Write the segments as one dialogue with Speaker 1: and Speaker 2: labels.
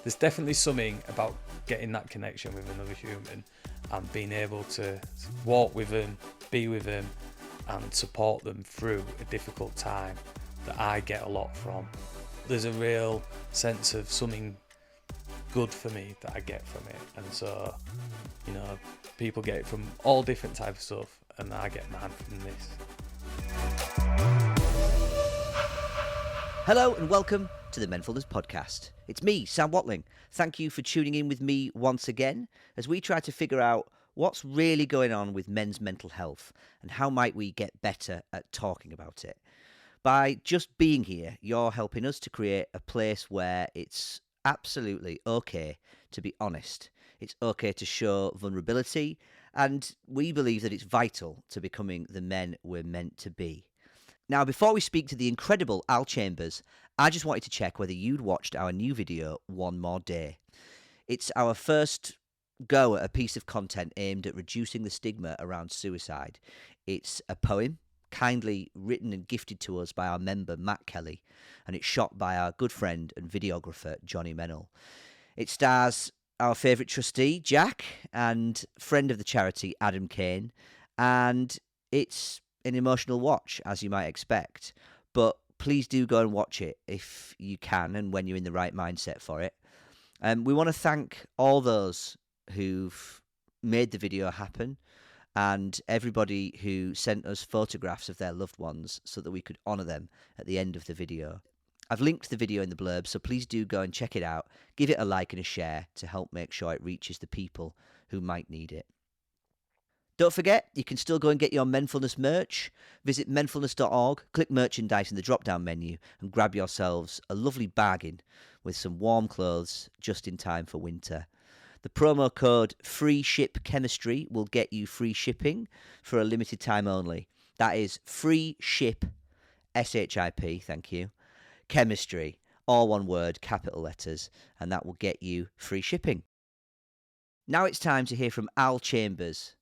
Speaker 1: there's definitely something about getting that connection with another human and being able to walk with them, be with them, and support them through a difficult time that I get a lot from. There's a real sense of something good for me that I get from it, and so, you know, people get it from all different types of stuff, and I get mine from this.
Speaker 2: Hello and welcome to the Menfulness Podcast. It's me, Sam Watling. Thank you for tuning in with me once again as we try to figure out what's really going on with men's mental health and how might we get better at talking about it. By just being here, you're helping us to create a place where it's absolutely okay to be honest. It's okay to show vulnerability, and we believe that it's vital to becoming the men we're meant to be. Now, before we speak to the incredible Al Chambers, I just wanted to check whether you'd watched our new video, One More Day. It's our first go at a piece of content aimed at reducing the stigma around suicide. It's a poem, kindly written and gifted to us by our member, Matt Kelly, and it's shot by our good friend and videographer, Johnny Mennell. It stars our favourite trustee, Jack, and friend of the charity, Adam Kane, and it's an emotional watch, as you might expect, but please do go and watch it if you can and when you're in the right mindset for it. We want to thank all those who've made the video happen and everybody who sent us photographs of their loved ones so that we could honour them at the end of the video. I've linked the video in the blurb, so please do go and check it out. Give it a like and a share to help make sure it reaches the people who might need it. Don't forget, you can still go and get your Menfulness merch. Visit menfulness.org, click merchandise in the drop-down menu and grab yourselves a lovely bargain with some warm clothes just in time for winter. The promo code FREESHIPCHEMISTRY will get you free shipping for a limited time only. That is free ship, S-H-I-P, thank you, chemistry, all one word, capital letters, and that will get you free shipping. Now it's time to hear from Al Chambers.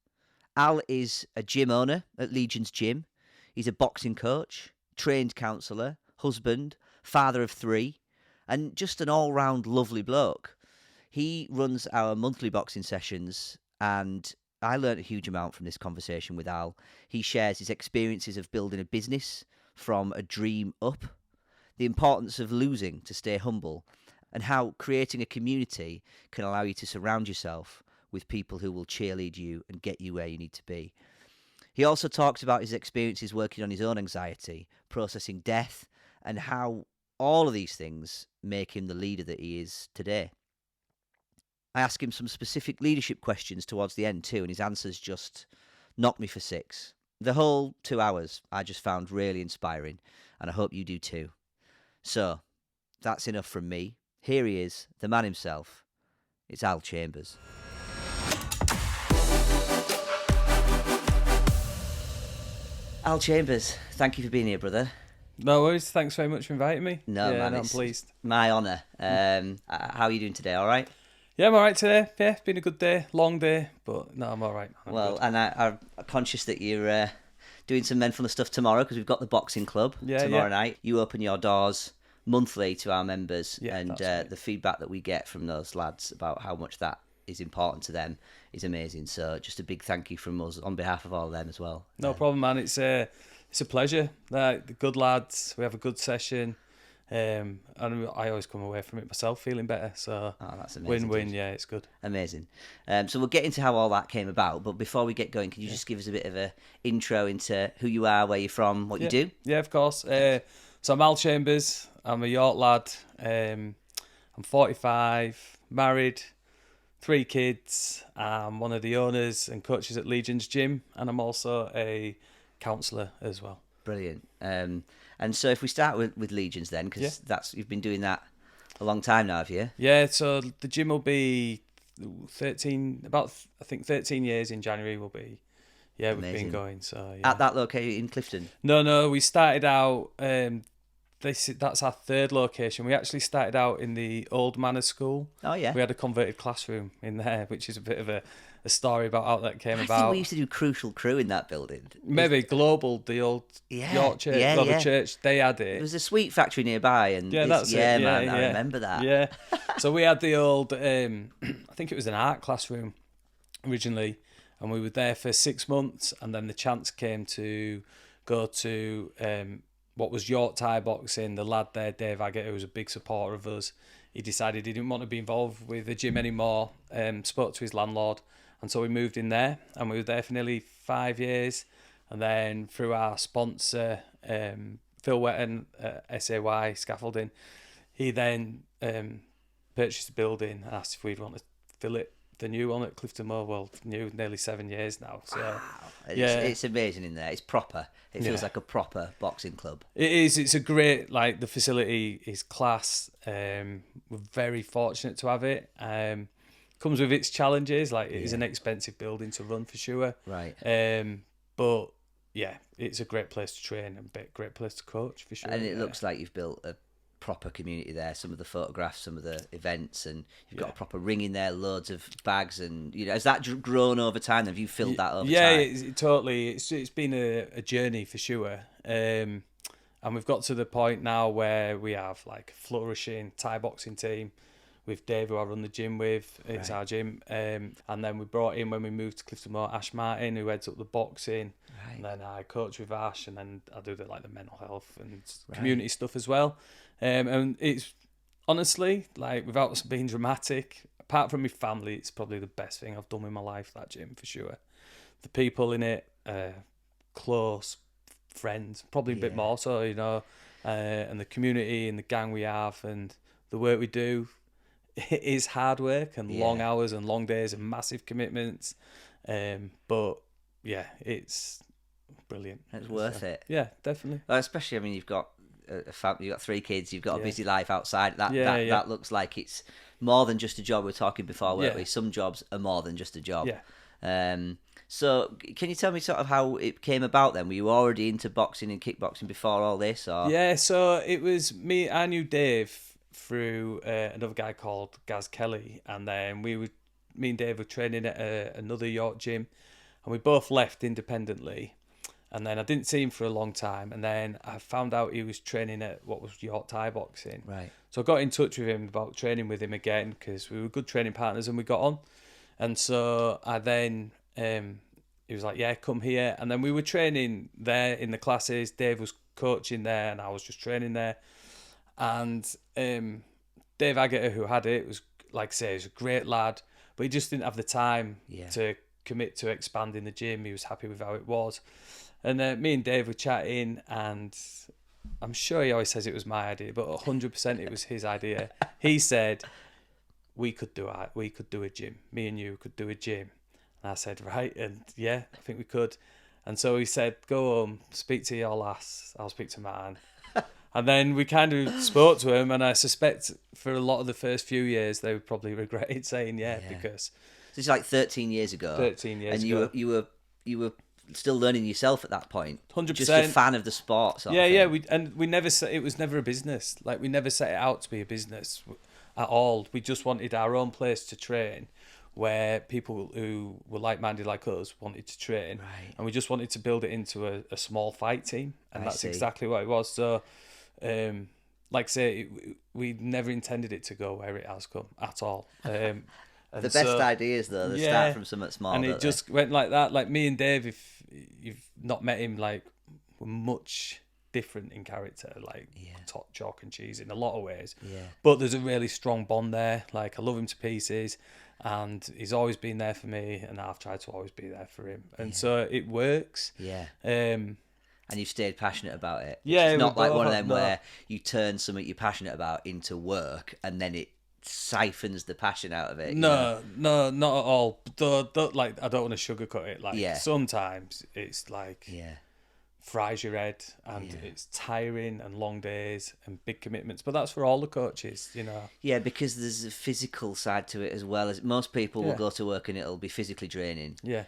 Speaker 2: Al is a gym owner at Legion's Gym. He's a boxing coach, trained counsellor, husband, father of 3, and just an all-round lovely bloke. He runs our monthly boxing sessions, and I learnt a huge amount from this conversation with Al. He shares his experiences of building a business from a dream up, the importance of losing to stay humble, and how creating a community can allow you to surround yourself with people who will cheerlead you and get you where you need to be. He also talks about his experiences working on his own anxiety, processing death, and how all of these things make him the leader that he is today. I ask him some specific leadership questions towards the end too, and his answers just knocked me for 6. The whole 2 hours I just found really inspiring, and I hope you do too. So, that's enough from me. Here he is, the man himself. It's Al Chambers. Al Chambers, thank you for being here, brother.
Speaker 1: No worries, thanks very much for inviting me.
Speaker 2: No, man,
Speaker 1: I'm pleased.
Speaker 2: My honour. How are you doing today, all right?
Speaker 1: Yeah, I'm alright today. Yeah, it's been a good day, long day, but no, I'm alright.
Speaker 2: Well, good. And I'm conscious that you're doing some Menfulness stuff tomorrow because we've got the boxing club tomorrow night. You open your doors monthly to our members, and right. The feedback that we get from those lads about how much that is important to them is amazing. So just a big thank you from us on behalf of all of them as well.
Speaker 1: No problem, man. It's a pleasure. The good lads, we have a good session, and I always come away from it myself feeling better. So
Speaker 2: that's amazing.
Speaker 1: Win-win, yeah, it's good.
Speaker 2: Amazing. So we'll get into how all that came about, but before we get going, can you just give us a bit of a intro into who you are, where you're from, what you do? Yeah,
Speaker 1: of course. So I'm Al Chambers. I'm a York lad. I'm 45, married, 3 kids. I'm one of the owners and coaches at Legion's Gym, and I'm also a counsellor as well.
Speaker 2: Brilliant. And so if we start with Legions then, because you've been doing that a long time now, have you?
Speaker 1: Yeah, so the gym will be 13 years in January will be. Yeah, amazing. We've been going. So yeah.
Speaker 2: At that location in Clifton?
Speaker 1: No, we started out that's our third location. We actually started out in the old manor school.
Speaker 2: Oh yeah.
Speaker 1: We had a converted classroom in there, which is a bit of a story about how that came
Speaker 2: I
Speaker 1: about.
Speaker 2: think we used to do Crucial Crew in that building.
Speaker 1: Maybe Global, the old York Church, the church, they had it.
Speaker 2: There was a sweet factory nearby, and
Speaker 1: that's it.
Speaker 2: Man, I remember that.
Speaker 1: Yeah. So we had the old, I think it was an art classroom originally, and we were there for 6 months, and then the chance came to go to what was York Thai Boxing. The lad there, Dave Aggett, who was a big supporter of us, he decided he didn't want to be involved with the gym anymore, spoke to his landlord, and so we moved in there, and we were there for nearly 5 years. And then through our sponsor, Phil Wetton, SAY Scaffolding, he then purchased the building and asked if we'd want to fill it, the new one at Clifton Moor. Well, nearly 7 years now. So,
Speaker 2: wow. It's amazing in there. It's proper. It feels like a proper boxing club.
Speaker 1: It is. It's a great, like, the facility is class. We're very fortunate to have it. Comes with its challenges, like it is an expensive building to run for sure.
Speaker 2: Right.
Speaker 1: But yeah, it's a great place to train and a great place to coach for sure.
Speaker 2: And it looks like you've built a proper community there. Some of the photographs, some of the events, and you've got a proper ring in there, loads of bags, and has that grown over time? Have you filled that over time?
Speaker 1: Yeah, totally. It's been a journey for sure. And we've got to the point now where we have like a flourishing Thai boxing team with Dave, who I run the gym with. It's our gym. And then we brought in, when we moved to Clifton Moor, Ash Martin, who heads up the boxing. Right. And then I coach with Ash, and then I do the mental health and community stuff as well. And it's honestly, like, without being dramatic, apart from my family, it's probably the best thing I've done with my life, that gym, for sure. The people in it, close friends, probably a bit more so, and the community and the gang we have and the work we do. It is hard work and long hours and long days and massive commitments, but yeah, it's brilliant.
Speaker 2: It's worth it.
Speaker 1: Yeah, definitely.
Speaker 2: Well, especially, I mean, you've got a family, you've got 3 kids, you've got a busy life outside. That looks like it's more than just a job. We were talking before, weren't we? Some jobs are more than just a job.
Speaker 1: Yeah.
Speaker 2: So can you tell me sort of how it came about then? Were you already into boxing and kickboxing before all this? Or?
Speaker 1: Yeah, so it was me. I knew Dave through another guy called Gaz Kelly, and then me and Dave were training at another York gym, and we both left independently, and then I didn't see him for a long time, and then I found out he was training at what was York Thai Boxing.
Speaker 2: Right.
Speaker 1: So I got in touch with him about training with him again, because we were good training partners and we got on. And so I then he was like, yeah, come here. And then we were training there in the classes. Dave was coaching there and I was just training there. And Dave Aggett, who had it, was, like I say, he was a great lad, but he just didn't have the time to commit to expanding the gym. He was happy with how it was. And me and Dave were chatting, and I'm sure he always says it was my idea, but 100% it was his idea. He said, we could do a gym. Me and you could do a gym. And I said, right, and yeah, I think we could. And so he said, go home, speak to your lass, I'll speak to mine. And then we kind of spoke to him, and I suspect for a lot of the first few years, they would probably regretted saying because...
Speaker 2: This is like 13 years ago.
Speaker 1: 13 years ago.
Speaker 2: And you were still learning yourself at that point.
Speaker 1: 100%.
Speaker 2: Just a fan of the sport.
Speaker 1: We never set, it was never a business. Like, we never set it out to be a business at all. We just wanted our own place to train, where people who were like-minded like us wanted to train.
Speaker 2: Right.
Speaker 1: And we just wanted to build it into a small fight team. And that's exactly what it was. So, like I say, we never intended it to go where it has come at all.
Speaker 2: The best ideas, though, they start from something small.
Speaker 1: And it just went like that. Like, me and Dave, if you've not met him, like, we're much different in character, like chalk and cheese in a lot of ways. Yeah. But there's a really strong bond there. Like, I love him to pieces, and he's always been there for me, and I've tried to always be there for him. And so it works.
Speaker 2: Yeah. And you've stayed passionate about it.
Speaker 1: Yeah.
Speaker 2: It's not like one of them where you turn something you're passionate about into work, and then it siphons the passion out of it.
Speaker 1: No, not at all. Like, I don't want to sugarcoat it. Like, sometimes it's like fries your head, and it's tiring and long days and big commitments. But that's for all the coaches,
Speaker 2: Yeah, because there's a physical side to it as well. As most people will go to work and it'll be physically draining.
Speaker 1: Yeah.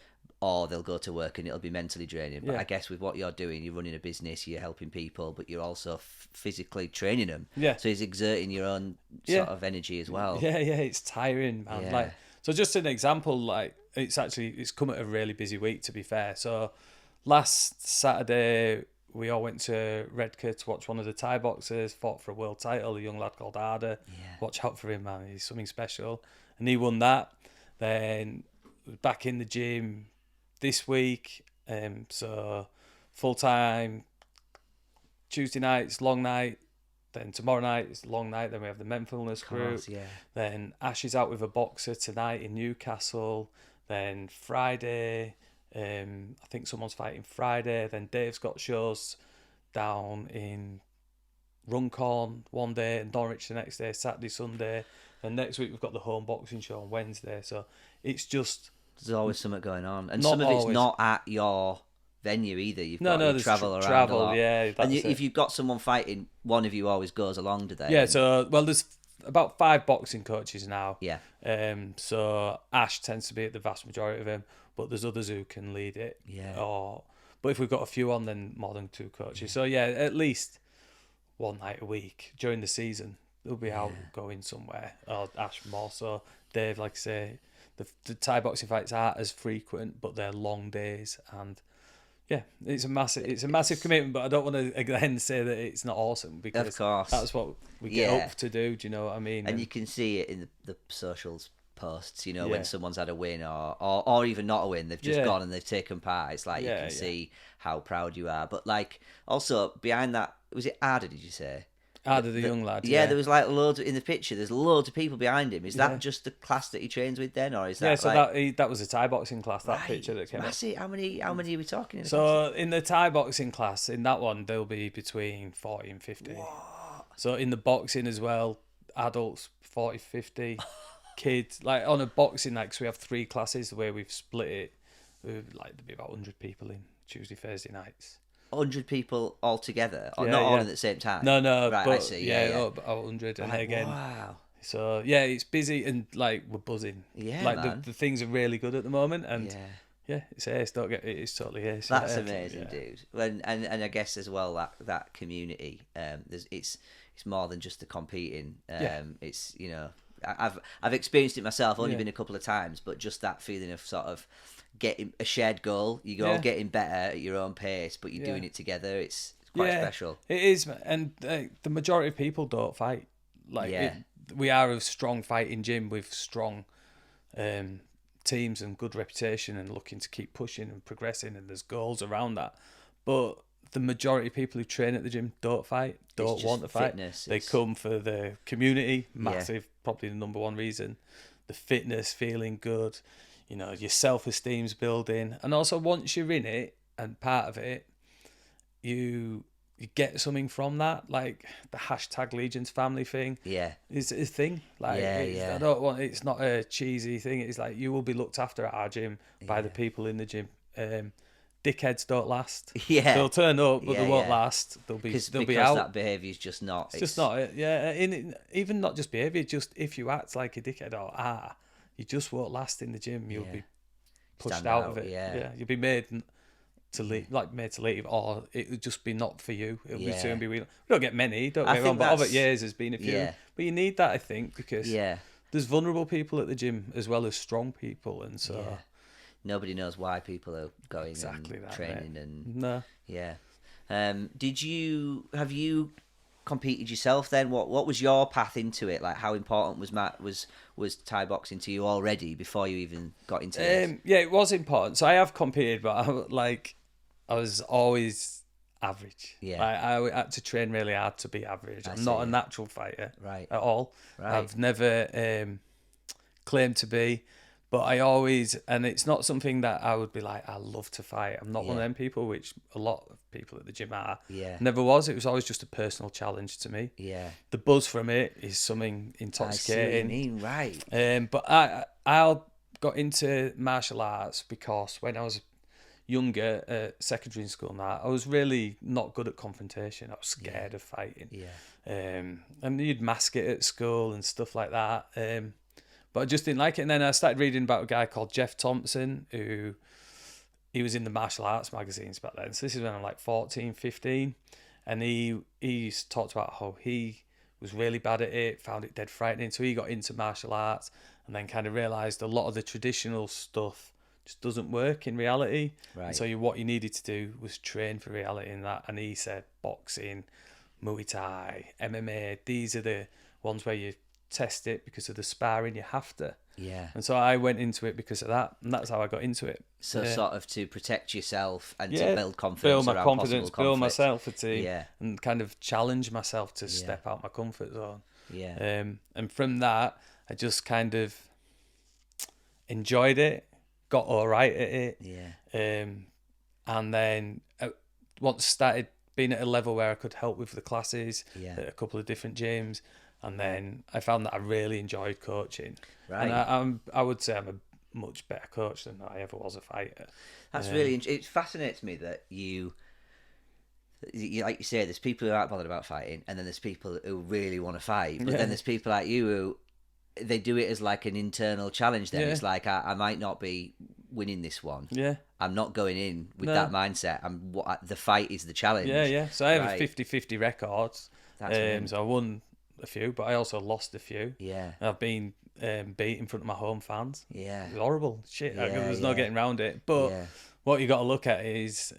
Speaker 2: or they'll go to work and it'll be mentally draining. But
Speaker 1: Yeah.
Speaker 2: I guess with what you're doing, you're running a business, you're helping people, but you're also physically training them.
Speaker 1: Yeah.
Speaker 2: So it's exerting your own sort of energy as well.
Speaker 1: Yeah, it's tiring, man.
Speaker 2: Yeah.
Speaker 1: Like, so just an example, like it's come at a really busy week, to be fair. So last Saturday we all went to Redcar to watch one of the Thai boxers fought for a world title, a young lad called Arda.
Speaker 2: Yeah.
Speaker 1: Watch out for him, man. He's something special. And he won that. Then back in the gym this week. So full time Tuesday nights, long night. Then tomorrow night is long night. Then we have the Menfulness group.
Speaker 2: Yeah.
Speaker 1: Then Ash is out with a boxer tonight in Newcastle. Then Friday, I think someone's fighting Friday. Then Dave's got shows down in Runcorn one day and Norwich the next day, Saturday, Sunday. And next week we've got the home boxing show on Wednesday. So it's just...
Speaker 2: There's always something going on. And
Speaker 1: Not
Speaker 2: some of it's
Speaker 1: always.
Speaker 2: not at your venue either. You've got to
Speaker 1: there's
Speaker 2: travel around
Speaker 1: travel,
Speaker 2: a lot.
Speaker 1: yeah.
Speaker 2: And
Speaker 1: That's
Speaker 2: if you've got someone fighting, one of you always goes along, do they?
Speaker 1: Yeah, so, well, there's about 5 boxing coaches now.
Speaker 2: Yeah.
Speaker 1: So Ash tends to be at the vast majority of them, but there's others who can lead it.
Speaker 2: Yeah.
Speaker 1: But if we've got a few on, then more than 2 coaches. So yeah, at least one night a week during the season, they'll be out going somewhere. Or Ash more so. Dave, like I say, the Thai boxing fights aren't as frequent, but they're long days, and yeah, it's a massive commitment. But I don't want to again say that it's not awesome, because
Speaker 2: Of course.
Speaker 1: that's what we get up to do. Do you know what I mean?
Speaker 2: And you can see it in the socials posts,
Speaker 1: Yeah.
Speaker 2: when someone's had a win or even not a win, they've just
Speaker 1: Yeah.
Speaker 2: gone and they've taken part. It's like you
Speaker 1: Yeah,
Speaker 2: can
Speaker 1: yeah.
Speaker 2: see how proud you are. But like also behind that, was it Ada, did you say?
Speaker 1: Ada, the young lad.
Speaker 2: Yeah, there was like loads in the picture. There's loads of people behind him. Is
Speaker 1: Yeah.
Speaker 2: that just the class that he trains with then, or is that
Speaker 1: Yeah, so
Speaker 2: like...
Speaker 1: that was a Thai boxing class. That
Speaker 2: Right,
Speaker 1: picture that came up.
Speaker 2: massive. How many are we talking? In the
Speaker 1: So in the Thai boxing class, in that one, there'll be between 40 and 50.
Speaker 2: What?
Speaker 1: So in the boxing as well, adults 40, 50, kids. Like on a boxing night, 'cause we have 3 classes, the way we've split it, like there'll be about 100 people in Tuesday, Thursday nights.
Speaker 2: 100 people all together, or
Speaker 1: Yeah,
Speaker 2: not all
Speaker 1: yeah.
Speaker 2: at the same time?
Speaker 1: No,
Speaker 2: Right,
Speaker 1: but
Speaker 2: I see. Yeah.
Speaker 1: about 100. And
Speaker 2: Right,
Speaker 1: again,
Speaker 2: wow.
Speaker 1: so yeah, it's busy and like we're buzzing.
Speaker 2: Yeah,
Speaker 1: like
Speaker 2: man.
Speaker 1: the things are really good at the moment, and
Speaker 2: Yeah.
Speaker 1: yeah, it's ace. Don't get it. It's totally ace.
Speaker 2: That's
Speaker 1: Yeah,
Speaker 2: amazing,
Speaker 1: yeah.
Speaker 2: dude. And I guess as well that community, it's more than just the competing.
Speaker 1: Yeah.
Speaker 2: It's I've experienced it myself, only
Speaker 1: Yeah.
Speaker 2: been a couple of times, but just that feeling of sort of getting a shared goal. You're all
Speaker 1: Yeah.
Speaker 2: getting better at your own pace, but you're
Speaker 1: Yeah.
Speaker 2: doing it together. It's quite special.
Speaker 1: It is, and the majority of people don't fight. Like we are a strong fighting gym with strong teams and good reputation, and looking to keep pushing and progressing, and there's goals around that. But the majority of people who train at the gym don't fight, don't
Speaker 2: just
Speaker 1: want to fight.
Speaker 2: fitness,
Speaker 1: They
Speaker 2: it's-
Speaker 1: come for the community, massive, probably the number one reason. The fitness, feeling good, your self-esteem's building, and also once you're in it and part of it, you get something from that. Like the hashtag Legions family thing
Speaker 2: Yeah.
Speaker 1: is a thing. Like
Speaker 2: Yeah.
Speaker 1: I don't want. It's not a cheesy thing. It's like you will be looked after at our gym by the people in the gym. Dickheads don't last.
Speaker 2: Yeah.
Speaker 1: They'll turn up, but
Speaker 2: Yeah,
Speaker 1: they won't
Speaker 2: yeah.
Speaker 1: last. They'll be
Speaker 2: Because
Speaker 1: out.
Speaker 2: that behaviour is just not.
Speaker 1: It's just not it. Yeah, even not just behaviour. Just if you act like a dickhead or you just won't last in the gym. You'll be pushed
Speaker 2: Stand
Speaker 1: out
Speaker 2: out,
Speaker 1: of it.
Speaker 2: yeah.
Speaker 1: You'll be made to leave, or it would just be not for you. It'll be soon be. We don't get many. Don't
Speaker 2: I
Speaker 1: get me wrong,
Speaker 2: think
Speaker 1: but over
Speaker 2: that's-
Speaker 1: years there's been a few.
Speaker 2: Yeah.
Speaker 1: But you need that, I think, because
Speaker 2: Yeah.
Speaker 1: there's vulnerable people at the gym as well as strong people, and so
Speaker 2: Yeah. Nobody knows why people are going
Speaker 1: exactly
Speaker 2: and
Speaker 1: that,
Speaker 2: training
Speaker 1: mate.
Speaker 2: and
Speaker 1: No.
Speaker 2: yeah. Have you competed yourself then? What was your path into it? Like how important was Thai boxing to you already before you even got into it?
Speaker 1: Yeah, it was important. So I have competed, but I was always average.
Speaker 2: Yeah.
Speaker 1: I had to train really hard to be average. I'm not a natural fighter
Speaker 2: Right.
Speaker 1: at all.
Speaker 2: Right.
Speaker 1: I've never claimed to be, but I always, and it's not something that I would be like, I love to fight. I'm not one of them people, which a lot of people at the gym are.
Speaker 2: Yeah.
Speaker 1: Never was. It was always just a personal challenge to me.
Speaker 2: Yeah.
Speaker 1: The buzz from it is something
Speaker 2: I see what you
Speaker 1: intoxicating.
Speaker 2: mean, right.
Speaker 1: But I got into martial arts because when I was younger, at secondary school now, I was really not good at confrontation. I was scared of fighting.
Speaker 2: Yeah.
Speaker 1: And you'd mask it at school and stuff like that. But I just didn't like it. And then I started reading about a guy called Jeff Thompson, who he was in the martial arts magazines back then. So this is when I'm like 14, 15. And he talked about how he was really bad at it, found it dead frightening. So he got into martial arts and then kind of realised a lot of the traditional stuff just doesn't work in reality.
Speaker 2: Right.
Speaker 1: And so what you needed to do was train for reality in that. And he said boxing, Muay Thai, MMA, these are the ones where you test it because of the sparring, you have to.
Speaker 2: Yeah.
Speaker 1: And so I went into it because of that, and that's how I got into it.
Speaker 2: So sort of to protect yourself and
Speaker 1: Yeah.
Speaker 2: to build confidence,
Speaker 1: Build my
Speaker 2: around
Speaker 1: confidence,
Speaker 2: possible
Speaker 1: build
Speaker 2: conflict.
Speaker 1: myself a team,
Speaker 2: Yeah.
Speaker 1: and kind of challenge myself to step out my comfort zone.
Speaker 2: Yeah.
Speaker 1: And from that, I just kind of enjoyed it, got all right at it.
Speaker 2: Yeah.
Speaker 1: And then once started being at a level where I could help with the classes at a couple of different gyms, and then I found that I really enjoyed coaching.
Speaker 2: Right.
Speaker 1: And I would say I'm a much better coach than I ever was a fighter.
Speaker 2: That's really it fascinates me that you like you say, there's people who aren't bothered about fighting, and then there's people who really want to fight, but then there's people like you who they do it as like an internal challenge. Then it's like I might not be winning this one.
Speaker 1: Yeah.
Speaker 2: I'm not going in with that mindset. The fight is the challenge.
Speaker 1: Yeah. So I have a 50-50 record.
Speaker 2: That's
Speaker 1: so I won a few, but I also lost a few.
Speaker 2: Yeah.
Speaker 1: And I've been beat in front of my home fans.
Speaker 2: Yeah.
Speaker 1: It was horrible. Shit.
Speaker 2: Yeah,
Speaker 1: There's no getting around it. But what you got to look at is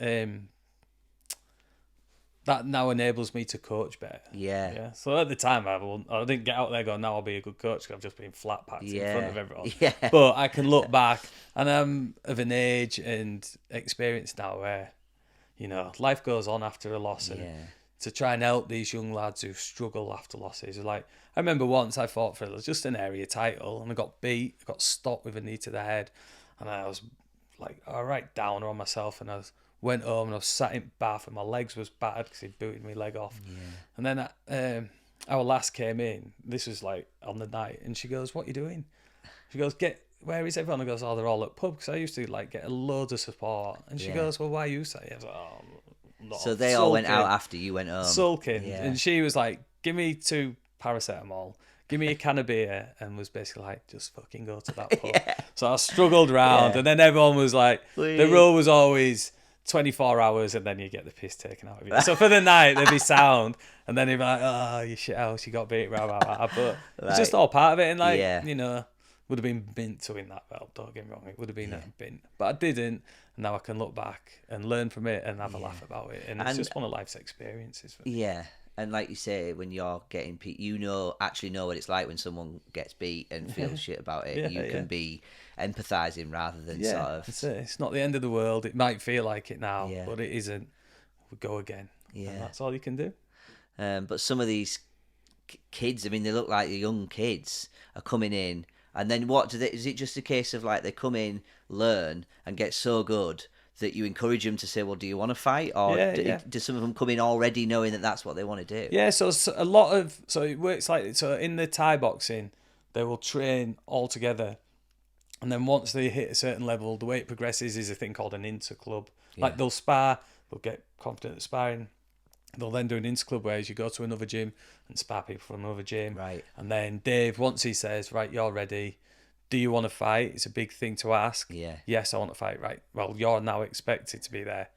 Speaker 1: that now enables me to coach better.
Speaker 2: Yeah.
Speaker 1: So at the time, I didn't get out there going, now I'll be a good coach, because I've just been flat packed in front of everyone.
Speaker 2: Yeah.
Speaker 1: But I can look back, and I'm of an age and experience now where, life goes on after a loss. And to try and help these young lads who struggle after losses. Like, I remember once I fought for just an area title, and I got beat, I got stopped with a knee to the head, and I was like, all right, downer on myself, and I went home and I was sat in bath and my legs was battered because he'd booted my leg off. And then our lass came in, this was like on the night, and she goes, what are you doing? She goes, where is everyone? I goes, oh, they're all at pub, because I used to like get loads of support. And she goes, well, why are you saying? I was like, oh, I'm not.
Speaker 2: So they all went out after you went home.
Speaker 1: Sulking. And she was like, give me 2 paracetamol, give me a can of beer, and was basically like, just fucking go to that pub. So I struggled around, and then everyone was like, the rule was always 24 hours, and then you get the piss taken out of you. So for the night, they'd be sound, and then they'd be like, oh, you shit house, you got beat, blah, blah, blah. But it's just all part of it, and like, would have been mint to win that belt, don't get me wrong, it would have been a mint. But I didn't, and now I can look back and learn from it and have a laugh about it, and it's just one of life's experiences.
Speaker 2: Yeah. And like you say, when you're getting beat, actually know what it's like when someone gets beat and feels shit about it. You can be empathising rather than sort of...
Speaker 1: It's not the end of the world. It might feel like it now, but it isn't. We go again.
Speaker 2: Yeah.
Speaker 1: And that's all you can do.
Speaker 2: But some of these kids, I mean, they look like the young kids are coming in, and then is it just a case of like they come in, learn, and get so good that you encourage them to say, well, do you want to fight? Or do some of them come in already knowing that that's what they want to do?
Speaker 1: Yeah, so it works like, so in the Thai boxing, they will train all together. And then once they hit a certain level, the way it progresses is a thing called an inter-club. Like they'll spar, they'll get confident at sparring. They'll then do an inter-club, whereas you go to another gym and spar people from another gym.
Speaker 2: Right.
Speaker 1: And then Dave, once he says, right, you're ready, do you want to fight? It's a big thing to ask.
Speaker 2: Yeah.
Speaker 1: Yes, I want to fight. Right. Well, you're now expected to be there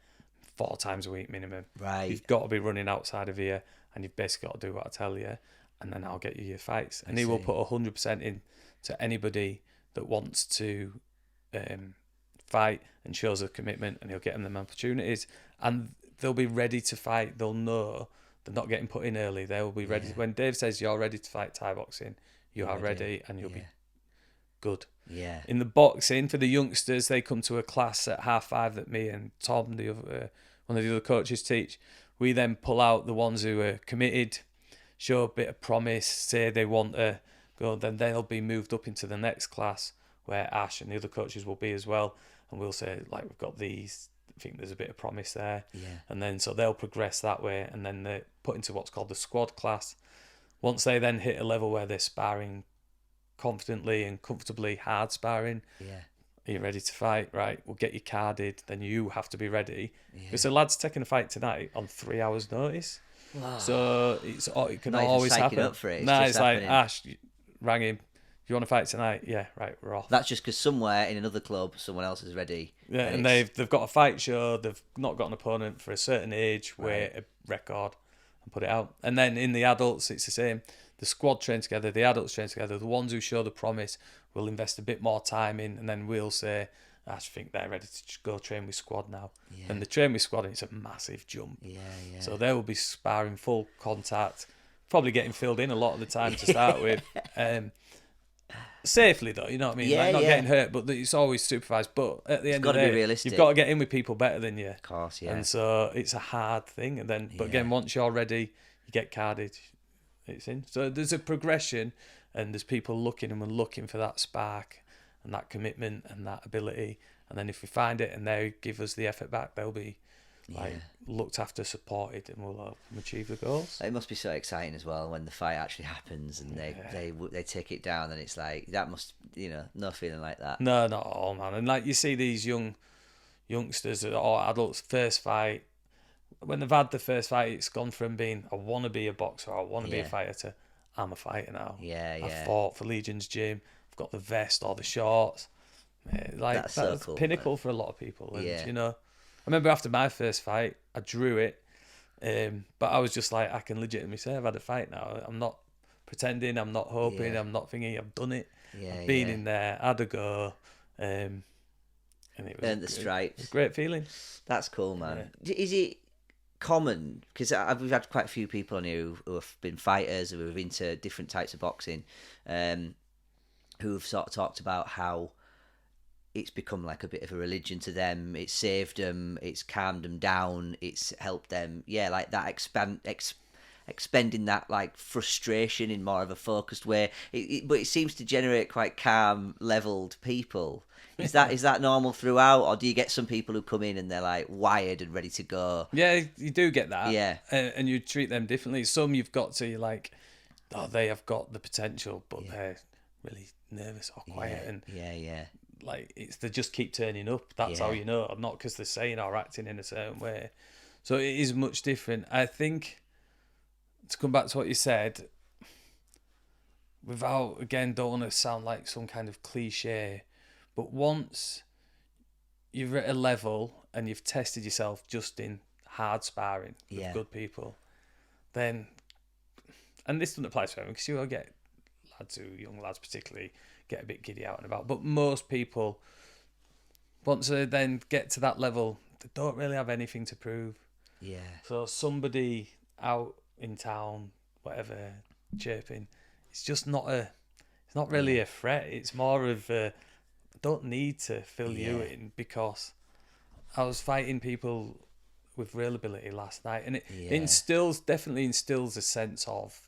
Speaker 1: 4 times a week minimum.
Speaker 2: Right.
Speaker 1: You've got to be running outside of here, and you've basically got to do what I tell you, and then I'll get you your fights. And he will put 100% in to anybody that wants to fight and shows a commitment, and he'll get them opportunities, and they'll be ready to fight. They'll know they're not getting put in early. They will be ready. When Dave says you're ready to fight Thai boxing, you're ready, and you'll be good.
Speaker 2: Yeah.
Speaker 1: In the boxing, for the youngsters, they come to a class at 5:30 that me and Tom, one of the other coaches, teach. We then pull out the ones who are committed, show a bit of promise, say they want to go, then they'll be moved up into the next class where Ash and the other coaches will be as well. And we'll say, like, we've got these, I think there's a bit of promise there.
Speaker 2: Yeah.
Speaker 1: And then so they'll progress that way, and then they're put into what's called the squad class. Once they then hit a level where they're sparring confidently and comfortably, hard sparring.
Speaker 2: Yeah.
Speaker 1: Are you ready to fight? Right, we'll get you carded. Then you have to be ready. Because the lad's taking a fight tonight on 3 hours' notice. Wow. So it can
Speaker 2: not
Speaker 1: always
Speaker 2: even
Speaker 1: happen.
Speaker 2: up for it.
Speaker 1: It's like
Speaker 2: happening.
Speaker 1: Ash rang him. You want to fight tonight? Yeah, right, we're off.
Speaker 2: That's just because somewhere in another club, someone else is ready.
Speaker 1: Yeah, and they've got a fight show. They've not got an opponent for a certain age, weight, a record, and put it out. And then in the adults, it's the same. The squad train together, the adults train together. The ones who show the promise will invest a bit more time in, and then we'll say, I think they're ready to just go train with squad now.
Speaker 2: Yeah.
Speaker 1: And the train with squad, it's a massive jump.
Speaker 2: Yeah.
Speaker 1: So they will be sparring full contact, probably getting filled in a lot of the time to start with. Safely though, you know what I mean?
Speaker 2: Yeah,
Speaker 1: like not getting hurt, but it's always supervised. But at the end of the day,
Speaker 2: realistic.
Speaker 1: you've got to get in with people better than you.
Speaker 2: Of course, yeah.
Speaker 1: And so it's a hard thing. And then, but again, once you're ready, you get carded, it's in. So there's a progression, and there's people looking, and we're looking for that spark and that commitment and that ability. And then if we find it and they give us the effort back, they'll be looked after, supported, and we'll achieve the goals.
Speaker 2: It must be so exciting as well when the fight actually happens and they take it down, and it's like, that must, no feeling like that.
Speaker 1: No, not at all, man. And like you see these youngsters or adults first fight, when they've had the first fight, it's gone from being I want to be a boxer or I want to be a fighter to I'm a fighter now. I fought for Legion's gym. I've got the vest or the shorts. That's so cool, pinnacle for a lot of people. And, I remember after my first fight, I drew it, but I was just like, I can legitimately say I've had a fight now. I'm not pretending, I'm not hoping, I'm not thinking, I've done it. I've been in there, had a go, and it was
Speaker 2: earned the stripes.
Speaker 1: It was a great feeling.
Speaker 2: That's cool, man. Is it common, because we've had quite a few people on here who have been fighters, who have into different types of boxing, who have sort of talked about how it's become like a bit of a religion to them. It's saved them. It's calmed them down. It's helped them. Yeah, like that expending that like frustration in more of a focused way. But it seems to generate quite calm, leveled people. Is that normal throughout, or do you get some people who come in and they're like wired and ready to go?
Speaker 1: Yeah, you do get that.
Speaker 2: Yeah,
Speaker 1: and you treat them differently. Some you've got to, you're like, oh, they have got the potential, but they're really nervous or quiet, and like they just keep turning up. That's how you know, not because they're saying or acting in a certain way. So it is much different. I think, to come back to what you said, without, again, don't want to sound like some kind of cliche, but once you're at a level and you've tested yourself just in hard sparring with good people, then, and this doesn't apply to everyone, because you will get young lads particularly, get a bit giddy out and about, but most people, once they then get to that level, they don't really have anything to prove. So somebody out in town, whatever, chirping, it's not really a threat. It's more of I don't need to fill you in, because I was fighting people with real ability last night, and it definitely instills a sense of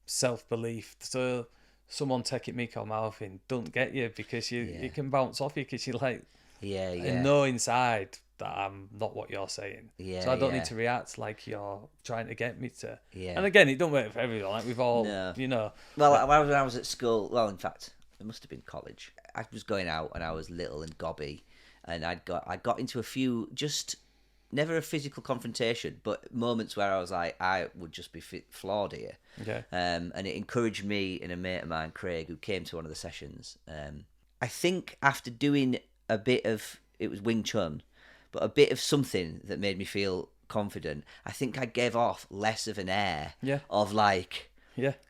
Speaker 1: self-belief. So someone taking me or mouth in don't get you, because you can bounce off you, because you're like, and know inside that I'm not what you're saying. So I don't need to react like you're trying to get me to. And again, it don't work for everyone. Like we've all,
Speaker 2: Well, when I was at school, well, in fact, it must have been college. I was going out and I was little and gobby, and I got into a few, just never a physical confrontation, but moments where I was like, I would just be floored here. And it encouraged me and a mate of mine, Craig, who came to one of the sessions. I think after doing a bit of, it was Wing Chun, but a bit of something that made me feel confident, I think I gave off less of an air of like,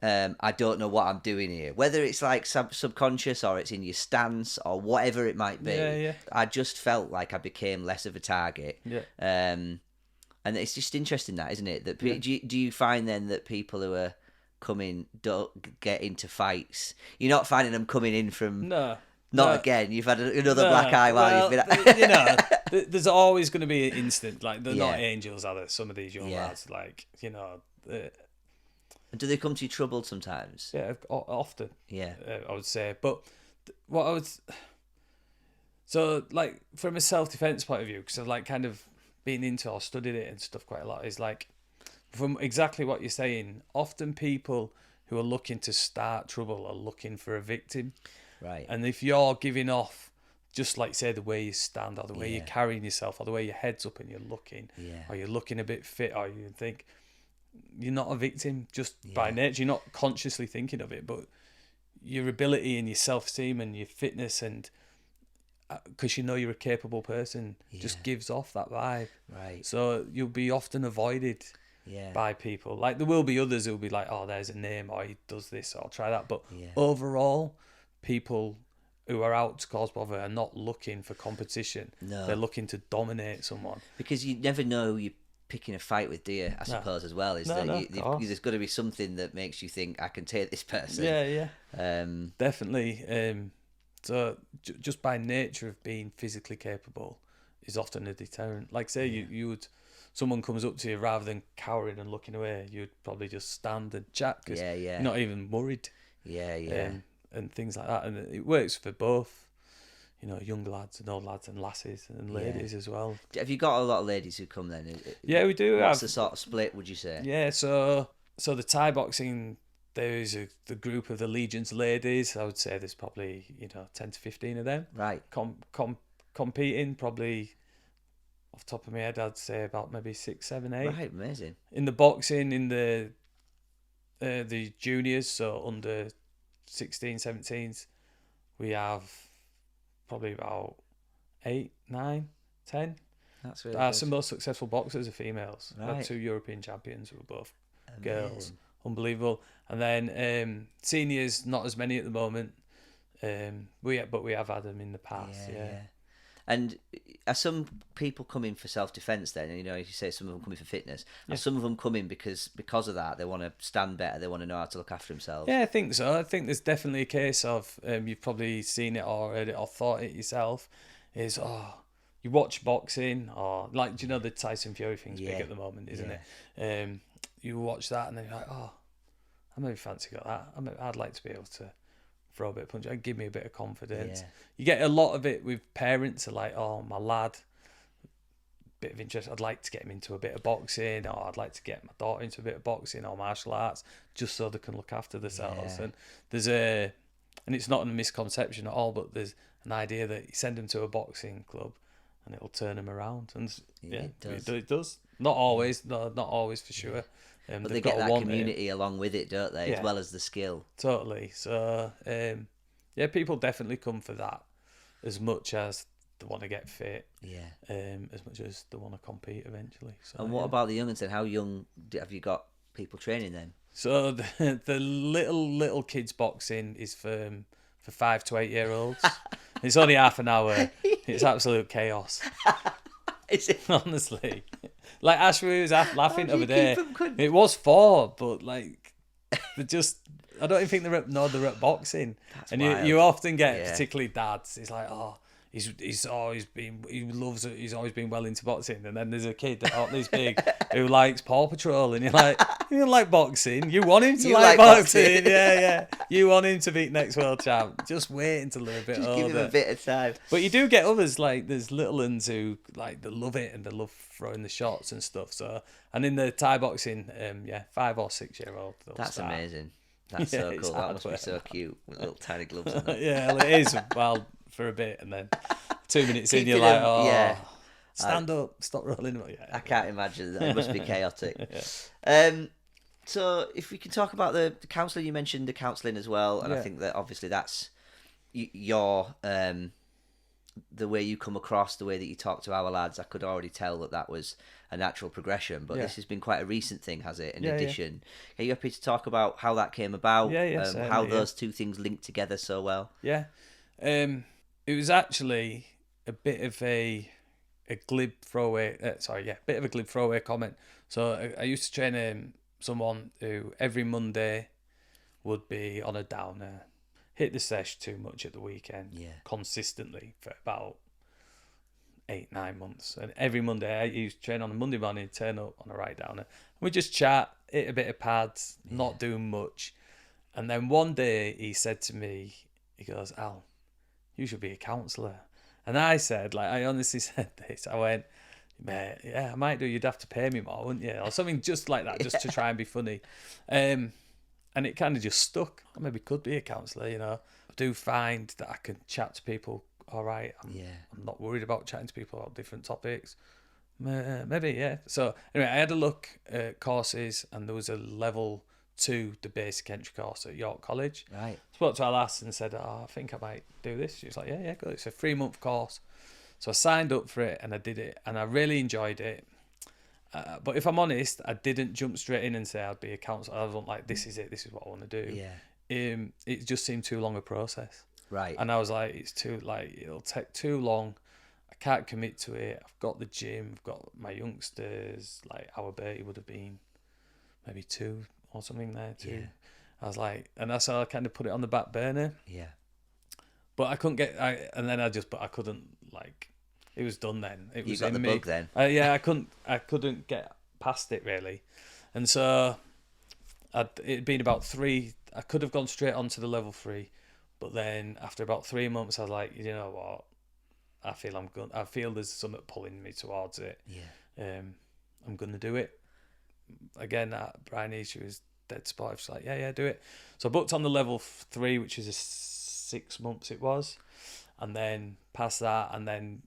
Speaker 2: I don't know what I'm doing here. Whether it's like subconscious or it's in your stance or whatever it might be. I just felt like I became less of a target. And it's just interesting that, isn't it? That do you find then that people who are coming don't get into fights? You're not finding them coming in from... Not again. You've had another black eye while you've been...
Speaker 1: there's always going to be an instant. Like, they're not angels, are there? Some of these young lads, like,
Speaker 2: do they come to you troubled sometimes?
Speaker 1: Yeah, often.
Speaker 2: Yeah.
Speaker 1: I would say. But what I would... So, like, from a self-defense point of view, because I've, like, kind of been into or studied it and stuff quite a lot, is, like, from exactly what you're saying, often people who are looking to start trouble are looking for a victim.
Speaker 2: Right.
Speaker 1: And if you're giving off, just like, say, the way you stand or the way you're carrying yourself or the way your head's up and you're looking, or you're looking a bit fit, or you think... You're not a victim just by nature. You're not consciously thinking of it, but your ability and your self-esteem and your fitness, and because you know you're a capable person, just gives off that vibe.
Speaker 2: Right.
Speaker 1: So you'll be often avoided by people. Like there will be others who will be like, oh, there's a name, or he does this, or I'll try that. But overall, people who are out to cause bother are not looking for competition.
Speaker 2: No.
Speaker 1: They're looking to dominate someone.
Speaker 2: Because you never know you're picking a fight with, do you? I suppose as well. There's got to be something that makes you think, I can take this person.
Speaker 1: Yeah. Definitely. So just by nature of being physically capable is often a deterrent. Like say you would, someone comes up to you, rather than cowering and looking away, you'd probably just stand and chat because you're not even worried. And things like that. And it works for both, young lads and old lads and lasses and ladies as well.
Speaker 2: Have you got a lot of ladies who come then?
Speaker 1: Yeah, we do.
Speaker 2: What's the sort of split, would you say?
Speaker 1: Yeah, so the Thai boxing, there's the group of the Legion's ladies. I would say there's probably 10 to 15 of them.
Speaker 2: Right.
Speaker 1: Competing, probably off the top of my head, I'd say about maybe 6, 7, 8.
Speaker 2: Right, amazing.
Speaker 1: In the boxing, in the juniors, so under 16, 17s, we have probably about 8, 9, 10.
Speaker 2: That's really good.
Speaker 1: Some of the most successful boxers are females.
Speaker 2: Right.
Speaker 1: We had 2 European champions who were both girls. Unbelievable. And then seniors, not as many at the moment. We have had them in the past. Yeah.
Speaker 2: And are some people coming for self-defense then? And, you say some of them coming for fitness. Are some of them coming because of that? They want to stand better. They want to know how to look after themselves.
Speaker 1: Yeah, I think so. I think there's definitely a case of you've probably seen it or heard it or thought it yourself. Is you watch boxing, or like, do you know the Tyson Fury thing's big at the moment, isn't it? You watch that and then you're like, I maybe fancy got that. I'd like to be able to throw a bit of punch. It'd give me a bit of confidence. You get a lot of it with parents are like, oh, my lad, bit of interest. I'd like to get him into a bit of boxing, or I'd like to get my daughter into a bit of boxing or martial arts, just so they can look after themselves. And and it's not a misconception at all, but there's an idea that you send them to a boxing club and it'll turn them around. And it does. Not always, not always for sure.
Speaker 2: But they get that community along with it, don't they? As well as the skill.
Speaker 1: Totally. So, people definitely come for that as much as they want to get fit. As much as they want to compete eventually. So,
Speaker 2: and what about the young ones then? How young have you got people training them?
Speaker 1: So the little kids boxing is for 5 to 8 year olds. It's only half an hour. It's absolute chaos.
Speaker 2: Is it?
Speaker 1: Honestly. Like Ashby was laughing the other day. It was 4, but like they just, I don't even think they're at boxing.
Speaker 2: That's
Speaker 1: and
Speaker 2: wild.
Speaker 1: you often get particularly dads. It's like, he's always been well into boxing, and then there's a kid this big who likes Paw Patrol, and you're like, you don't like boxing. You want him to like boxing. Yeah. You want him to beat next world champ. Just wait until they're a bit older.
Speaker 2: Just give him a bit of time.
Speaker 1: But you do get others, like there's little uns who like they love it and they love throwing the shots and stuff. So, and in the Thai boxing, 5 or 6 year old.
Speaker 2: That's amazing. That's so cool. That must be so cute with little tiny gloves on.
Speaker 1: Yeah, it is. Well, for a bit, and then 2 minutes in, you're like, stand up, stop rolling.
Speaker 2: I can't imagine that. It must be chaotic. So if we can talk about the counselling, you mentioned the counselling as well, and I think that obviously that's your the way you come across, the way that you talk to our lads. I could already tell that was a natural progression, but this has been quite a recent thing, has it? In addition, are you happy to talk about how that came about? How those two things link together so well?
Speaker 1: It was actually a bit of a glib throwaway. Bit of a glib throwaway comment. So I used to train someone who every Monday would be on a downer, hit the sesh too much at the weekend, consistently for about 8-9 months. And every Monday I used to train on a Monday morning, turn up on a right downer. We just chat, hit a bit of pads, not doing much. And then one day he said to me, he goes, Al, you should be a counsellor. And I said, I honestly said this. I went, mate, I might do. You'd have to pay me more, wouldn't you? Or something just like that, just to try and be funny. And it kind of just stuck. I maybe could be a counsellor, I do find that I can chat to people all right. I'm not worried about chatting to people about different topics. Maybe. So anyway, I had a look at courses, and there was a level to the basic entry course at York College.
Speaker 2: Right.
Speaker 1: Spoke to our lass and said, I think I might do this. She was like, yeah, good. It's a 3-month course. So I signed up for it and I did it, and I really enjoyed it. But if I'm honest, I didn't jump straight in and say I'd be a counsellor. I wasn't like, this is it, this is what I want to do.
Speaker 2: Yeah.
Speaker 1: It just seemed too long a process.
Speaker 2: Right.
Speaker 1: And I was like, it'll take too long. I can't commit to it. I've got the gym, I've got my youngsters, like our Bertie would have been maybe 2 or something there too.
Speaker 2: Yeah.
Speaker 1: I was like, and that's how I kind of put it on the back burner.
Speaker 2: Yeah.
Speaker 1: But I couldn't but I couldn't, like, it was done then. It was
Speaker 2: got
Speaker 1: in
Speaker 2: the
Speaker 1: me.
Speaker 2: bug then.
Speaker 1: I couldn't get past it really. And so it'd been about 3, I could have gone straight on to the level 3. But then after about 3 months, I was like, you know what? I feel there's something pulling me towards it.
Speaker 2: Yeah.
Speaker 1: I'm going to do it. Again, Bryony, she was dead spot. She's like, yeah, do it. So I booked on the level 3, which is a 6 months it was. And then past that, and then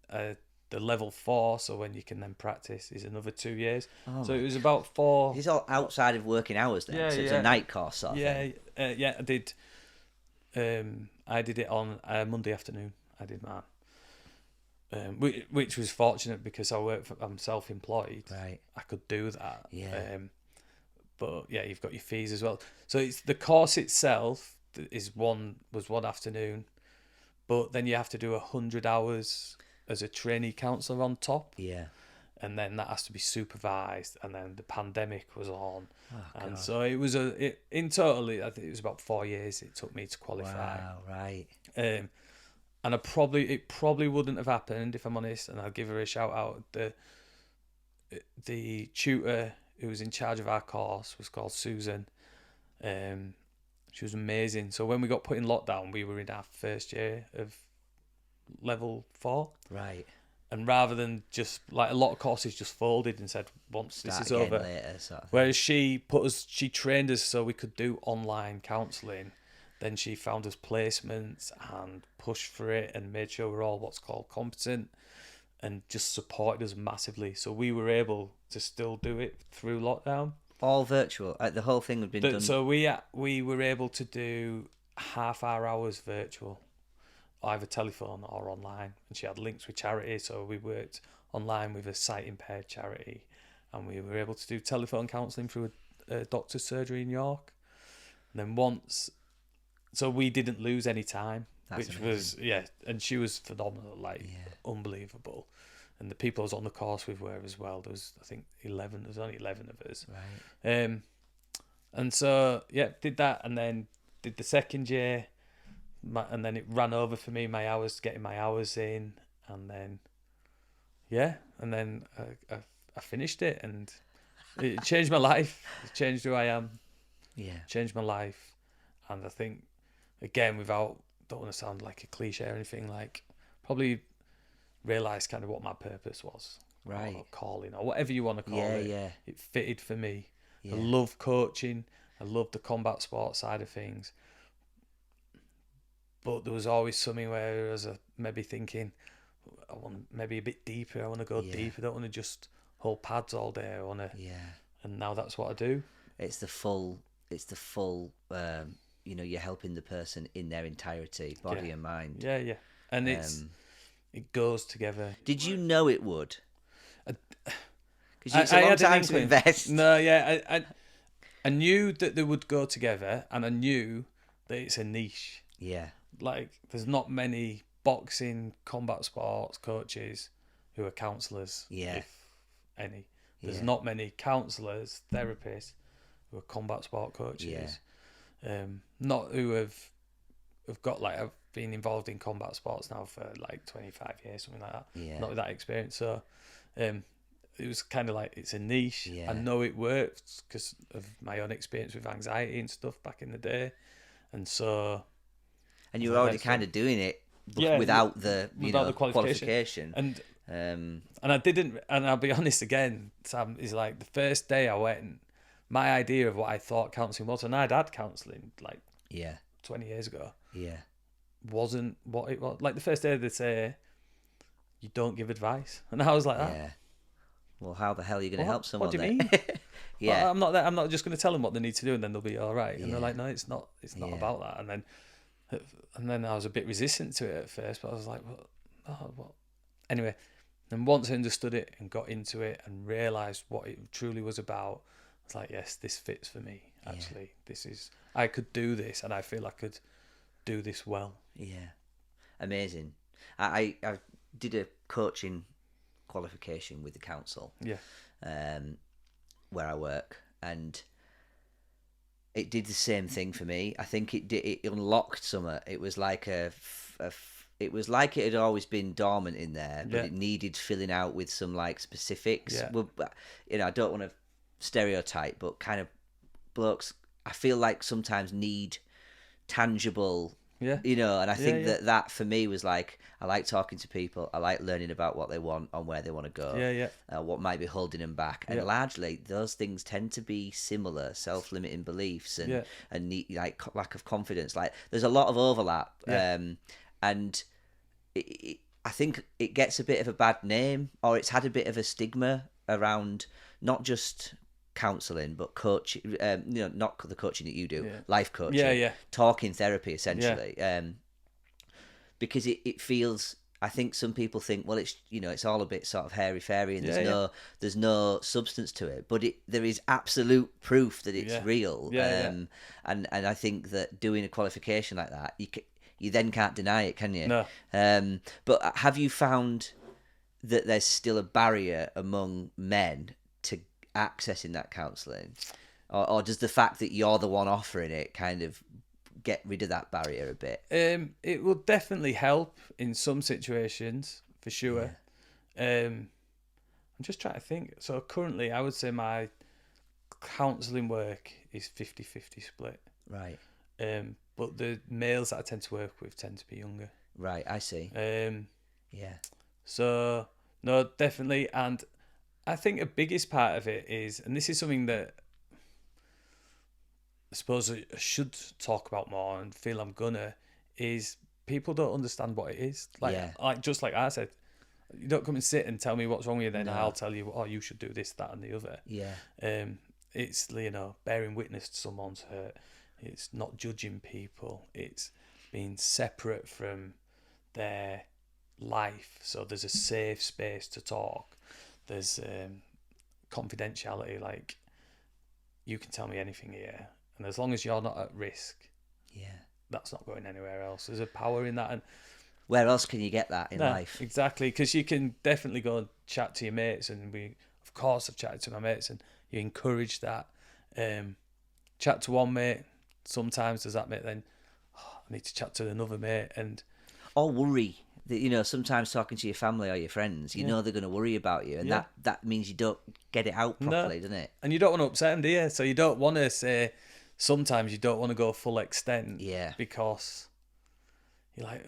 Speaker 1: the level 4, so when you can then practice, is another 2 years. So it was about 4.
Speaker 2: It's all outside of working hours then. So it's a night course sort of thing.
Speaker 1: I did. I did it on a Monday afternoon. I did mine, which was fortunate because I'm self-employed.
Speaker 2: Right.
Speaker 1: I could do that.
Speaker 2: Yeah.
Speaker 1: But yeah, you've got your fees as well. So it's the course itself was one afternoon, but then you have to do 100 hours as a trainee counsellor on top.
Speaker 2: Yeah.
Speaker 1: And then that has to be supervised, and then the pandemic was on, and
Speaker 2: God.
Speaker 1: so it was in total, I think it was about 4 years it took me to qualify.
Speaker 2: Wow, right.
Speaker 1: And it probably wouldn't have happened, if I'm honest. And I'll give her a shout out. The tutor who was in charge of our course was called Susan. She was amazing. So when we got put in lockdown, we were in our first year of level 4.
Speaker 2: Right.
Speaker 1: And rather than just, like, a lot of courses just folded and said, once this is over.
Speaker 2: Later, sort of
Speaker 1: Whereas she trained us so we could do online counselling. Then she found us placements and pushed for it and made sure we're all what's called competent, and just supported us massively. So we were able to still do it through lockdown.
Speaker 2: all virtual. The whole thing had been done.
Speaker 1: So we were able to do half our hours virtual, either telephone or online. And she had links with charity, so we worked online with a sight impaired charity, and we were able to do telephone counselling through a doctor's surgery in York. And then so we didn't lose any time,
Speaker 2: That's
Speaker 1: which
Speaker 2: amazing.
Speaker 1: was, and she was phenomenal, unbelievable. And the people I was on the course with were as well. There was, I think, 11. There was only 11 of us.
Speaker 2: Right.
Speaker 1: And so, did that, and then did the second year, and then it ran over for me, getting my hours in, and then, and then I finished it, and it changed my life. It changed who I am.
Speaker 2: Yeah.
Speaker 1: Changed my life. And I think, again, don't want to sound like a cliche or anything, like, probably realised kind of what my purpose was.
Speaker 2: Right.
Speaker 1: Or calling, or whatever you want to call it.
Speaker 2: Yeah.
Speaker 1: It fitted for me.
Speaker 2: Yeah.
Speaker 1: I love coaching. I love the combat sports side of things. But there was always something where I was maybe thinking, I want maybe a bit deeper. I want to go deep. I don't want to just hold pads all day. I want to.
Speaker 2: Yeah. And
Speaker 1: now that's what I do.
Speaker 2: It's the full. You're helping the person in their entirety, body and mind.
Speaker 1: Yeah. And it goes together.
Speaker 2: Did you know it would? Because
Speaker 1: I
Speaker 2: it's a long
Speaker 1: had an
Speaker 2: time to
Speaker 1: inkling.
Speaker 2: invest.
Speaker 1: No, I knew that they would go together, and I knew that it's a niche.
Speaker 2: Yeah.
Speaker 1: Like, there's not many boxing, combat sports coaches who are counsellors, if any. There's not many counsellors, therapists who are combat sport coaches. Not who have got, like, I've been involved in combat sports now for like 25 years, something like that.
Speaker 2: Yeah.
Speaker 1: Not with that experience. So it was kind of like, it's a niche.
Speaker 2: Yeah.
Speaker 1: I know it works because of my own experience with anxiety and stuff back in the day. And so...
Speaker 2: And you were already kind of doing it without the qualification.
Speaker 1: And I didn't, and I'll be honest again, Sam, is like the first day I went, my idea of what I thought counselling was, and I'd had counselling like 20 years ago. Yeah. Wasn't what it was. Like the first day they'd say, you don't give advice. And I was like,
Speaker 2: Yeah. Well, how the hell are you going to help someone?
Speaker 1: What do you mean?
Speaker 2: Yeah.
Speaker 1: I'm not just going to tell them what they need to do and then they'll be all right. And
Speaker 2: Yeah.
Speaker 1: they're like, no, it's not
Speaker 2: Yeah.
Speaker 1: about that. And then I was a bit resistant to it at first, but I was like, what? Anyway, and once I understood it and got into it and realised what it truly was about, I was like, yes, this fits for me. Actually, I could do this, and I feel I could do this well.
Speaker 2: Yeah. Amazing. I did a coaching qualification with the council.
Speaker 1: Yeah.
Speaker 2: Where I work, and it did the same thing for me. I think it unlocked something. It was like it was like it had always been dormant in there, but it needed filling out with some like specifics.
Speaker 1: Yeah.
Speaker 2: Well, I don't want to stereotype, but kind of blokes, I feel like sometimes need tangible.
Speaker 1: Yeah.
Speaker 2: And I think that for me was like, I like talking to people. I like learning about what they want and where they want to go. What might be holding them back. And largely, those things tend to be similar, self-limiting beliefs and need, like lack of confidence. Like there's a lot of overlap. And I think it gets a bit of a bad name, or it's had a bit of a stigma around not just counselling but coaching, not the coaching that you do, life coaching, talking therapy essentially, because it feels, I think some people think, well, it's it's all a bit sort of hairy fairy and there's no substance to it, but there is absolute proof that it's real. And I think that doing a qualification like that, you then can't deny it, can you?
Speaker 1: No.
Speaker 2: But have you found that there's still a barrier among men to accessing that counselling, or does the fact that you're the one offering it kind of get rid of that barrier a bit?
Speaker 1: It will definitely help in some situations, for sure. I'm just trying to think. So currently, I would say my counselling work is 50-50 split.
Speaker 2: Right.
Speaker 1: But the males that I tend to work with tend to be younger.
Speaker 2: Right, I see. Yeah.
Speaker 1: So, no, definitely. And I think the biggest part of it is, and this is something that I suppose I should talk about more and feel I'm gonna, is people don't understand what it is. Like just like I said, you don't come and sit and tell me what's wrong with you, then I'll tell you, oh, you should do this, that, and the other.
Speaker 2: Yeah.
Speaker 1: It's, bearing witness to someone's hurt. It's not judging people. It's being separate from their life. So there's a safe space to talk. There's confidentiality, like you can tell me anything here, and as long as you're not at risk, that's not going anywhere else. There's a power in that, and
Speaker 2: where else can you get that in life?
Speaker 1: Exactly, because you can definitely go and chat to your mates, and of course I've chatted to my mates, and you encourage that. Chat to one mate, sometimes does that mate then, I need to chat to another mate, and
Speaker 2: or worry that sometimes talking to your family or your friends, know they're going to worry about you, and that means you don't get it out properly, doesn't it?
Speaker 1: And you don't want to upset them, do you? So you don't want to say, sometimes you don't want to go full extent, because you're like,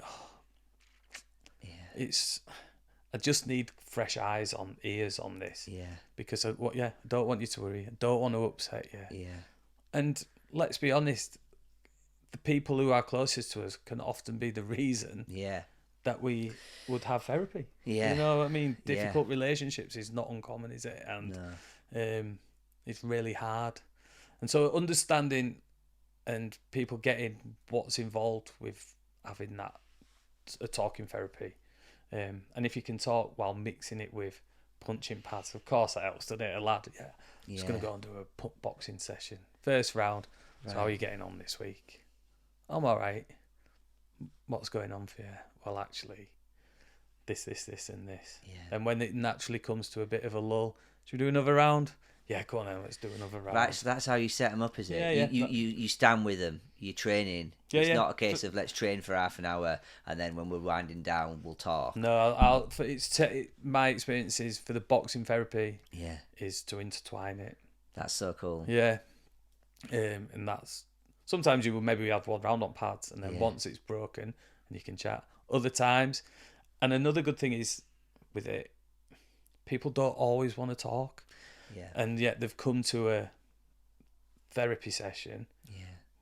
Speaker 1: I just need fresh eyes on ears on this, because I don't want you to worry, I don't want to upset you, and let's be honest, the people who are closest to us can often be the reason that we would have therapy. You know what I mean? Difficult relationships is not uncommon, is it? And it's really hard. And so understanding and people getting what's involved with having that talking therapy. And if you can talk while mixing it with punching pads, of course that helps, doesn't it? A lad, just going to go and do a boxing session. First round. So how are you getting on this week? I'm all right. What's going on for you? Well, actually, this, and this. And when it naturally comes to a bit of a lull, should we do another round? Yeah, go on then, let's do another round.
Speaker 2: Right, so that's how you set them up, is it? You stand with them, you're training. It's not a case of let's train for half an hour and then when we're winding down, we'll talk.
Speaker 1: No, my experience is for the boxing therapy is to intertwine it.
Speaker 2: That's so cool.
Speaker 1: Yeah. And that's, sometimes you will maybe have one round on pads and then once it's broken and you can chat. Other times, and another good thing is with it, people don't always want to talk. And yet they've come to a therapy session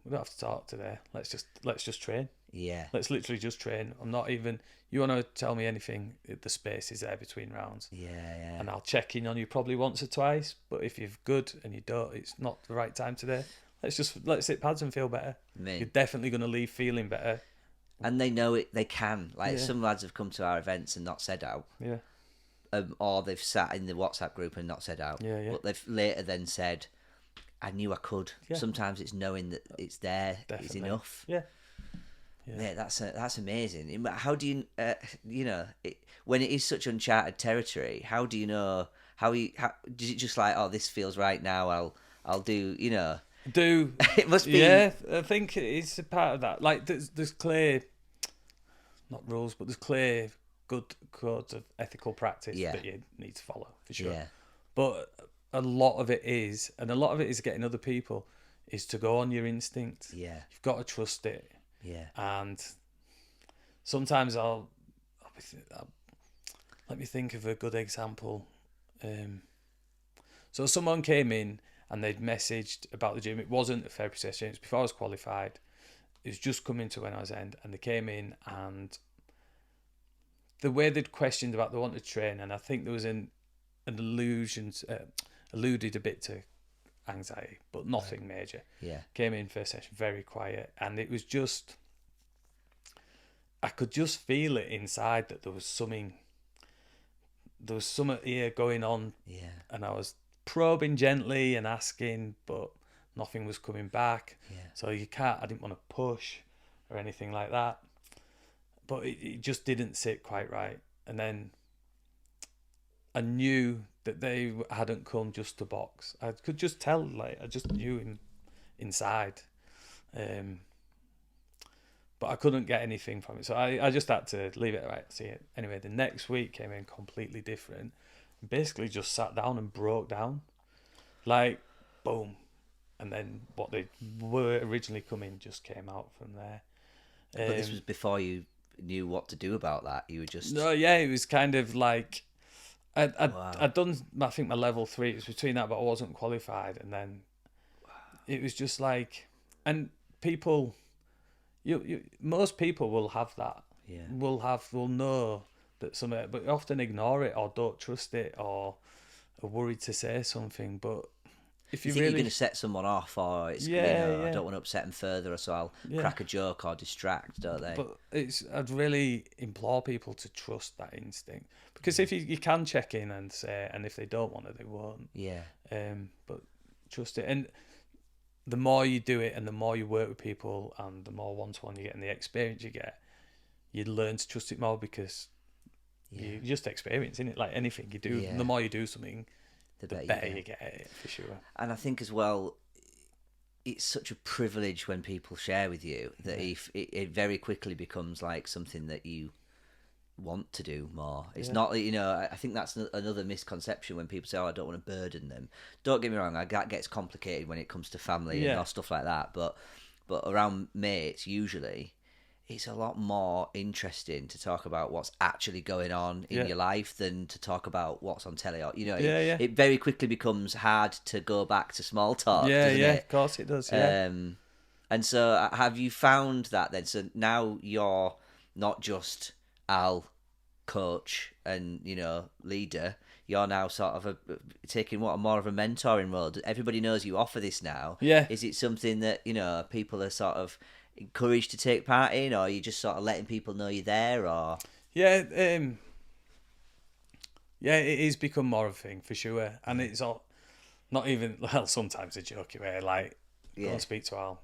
Speaker 1: we don't have to talk today. Let's just train.
Speaker 2: Yeah.
Speaker 1: Let's literally just train. I'm not even. You want to tell me anything? The space is there between rounds.
Speaker 2: Yeah.
Speaker 1: And I'll check in on you probably once or twice. But if you're good and you don't, it's not the right time today. Let's hit pads and feel better. You're definitely going to leave feeling better.
Speaker 2: And they know it. They can. Like some lads have come to our events and not said out.
Speaker 1: Yeah.
Speaker 2: Or they've sat in the WhatsApp group and not said out.
Speaker 1: Yeah.
Speaker 2: But they've later then said, "I knew I could."
Speaker 1: Yeah.
Speaker 2: Sometimes it's knowing that it's there is enough.
Speaker 1: Yeah.
Speaker 2: Yeah, that's amazing. How do you, when it is such uncharted territory? How do you know? How is it just like, oh, this feels right now? I'll do. It must be.
Speaker 1: Yeah, I think it's a part of that. Like there's clear, not rules, but there's clear good codes of ethical practice that you need to follow for sure.
Speaker 2: Yeah.
Speaker 1: But a lot of it is getting other people, is to go on your instinct.
Speaker 2: Yeah.
Speaker 1: You've got to trust it.
Speaker 2: Yeah.
Speaker 1: And sometimes let me think of a good example. So someone came in and they'd messaged about the gym. It wasn't a therapy session. It was before I was qualified. It was just coming to when I was end, and they came in and the way they'd questioned about they wanted to train, and I think there was an allusion, alluded a bit to anxiety, but nothing major.
Speaker 2: Yeah. Came
Speaker 1: in first session very quiet, and it was just, I could just feel it inside that there was something here going on.
Speaker 2: Yeah.
Speaker 1: And I was probing gently and asking, but nothing was coming back.
Speaker 2: Yeah.
Speaker 1: So I didn't want to push or anything like that, but it just didn't sit quite right. And then I knew that they hadn't come just to box. I could just tell, I just knew inside. But I couldn't get anything from it. So I just had to leave it, right, see it. Anyway, the next week came in completely different. Basically just sat down and broke down. Boom. And then what they were originally coming just came out from there.
Speaker 2: But this was before you knew what to do about that. You were just...
Speaker 1: No, yeah, it was kind of like... I'd done, I think, my level 3. It was between that, but I wasn't qualified. And then it was just like... And people... most people will have that.
Speaker 2: Yeah.
Speaker 1: Will know that something, but often ignore it or don't trust it or are worried to say something. But if you
Speaker 2: think
Speaker 1: really...
Speaker 2: you're going to set someone off, or it's I don't want to upset them further, so I'll crack a joke or distract, don't they?
Speaker 1: But I'd really implore people to trust that instinct, because if you can check in and say, and if they don't want it, they won't.
Speaker 2: Yeah.
Speaker 1: But trust it, and the more you do it and the more you work with people and the more one-to-one you get and the experience you get, you learn to trust it more, because you just experience, innit? Like anything you do, the more you do something, the better you get at it, for sure.
Speaker 2: And I think as well, it's such a privilege when people share with you that if it very quickly becomes like something that you want to do more. It's not, I think that's another misconception when people say, oh, I don't want to burden them. Don't get me wrong, that gets complicated when it comes to family and stuff like that, but around mates, usually it's a lot more interesting to talk about what's actually going on in your life than to talk about what's on telly. Or, it very quickly becomes hard to go back to small talk, doesn't it?
Speaker 1: Of course it does,
Speaker 2: And so have you found that then? So now you're not just Al, coach and leader, you're now sort of taking more of a mentoring role. Everybody knows you offer this now. Is it something that people are sort of encouraged to take part in, or are you just sort of letting people know you're there? Or
Speaker 1: it is become more of a thing for sure, and it's all not even, well, sometimes a jokey way, like go and speak to Al.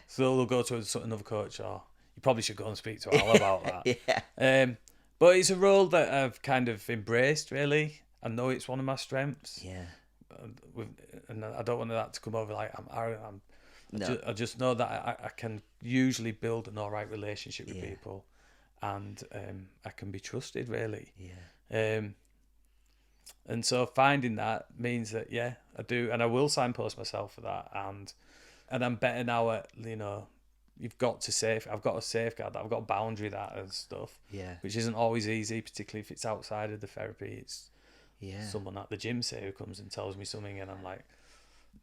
Speaker 1: So they'll go to another coach, or you probably should go and speak to Al about that. But it's a role that I've kind of embraced, really. I know it's one of my strengths. And I don't want that to come over like I'm arrogant. I just know that I can usually build an alright relationship with people, and I can be trusted, really. And so finding that means that I do, and I will signpost myself for that, and I'm better now at you've got to I've got to safeguard that. I've got to boundary that and stuff. Which isn't always easy, particularly if it's outside of the therapy. It's someone at the gym, say, who comes and tells me something, and I'm like,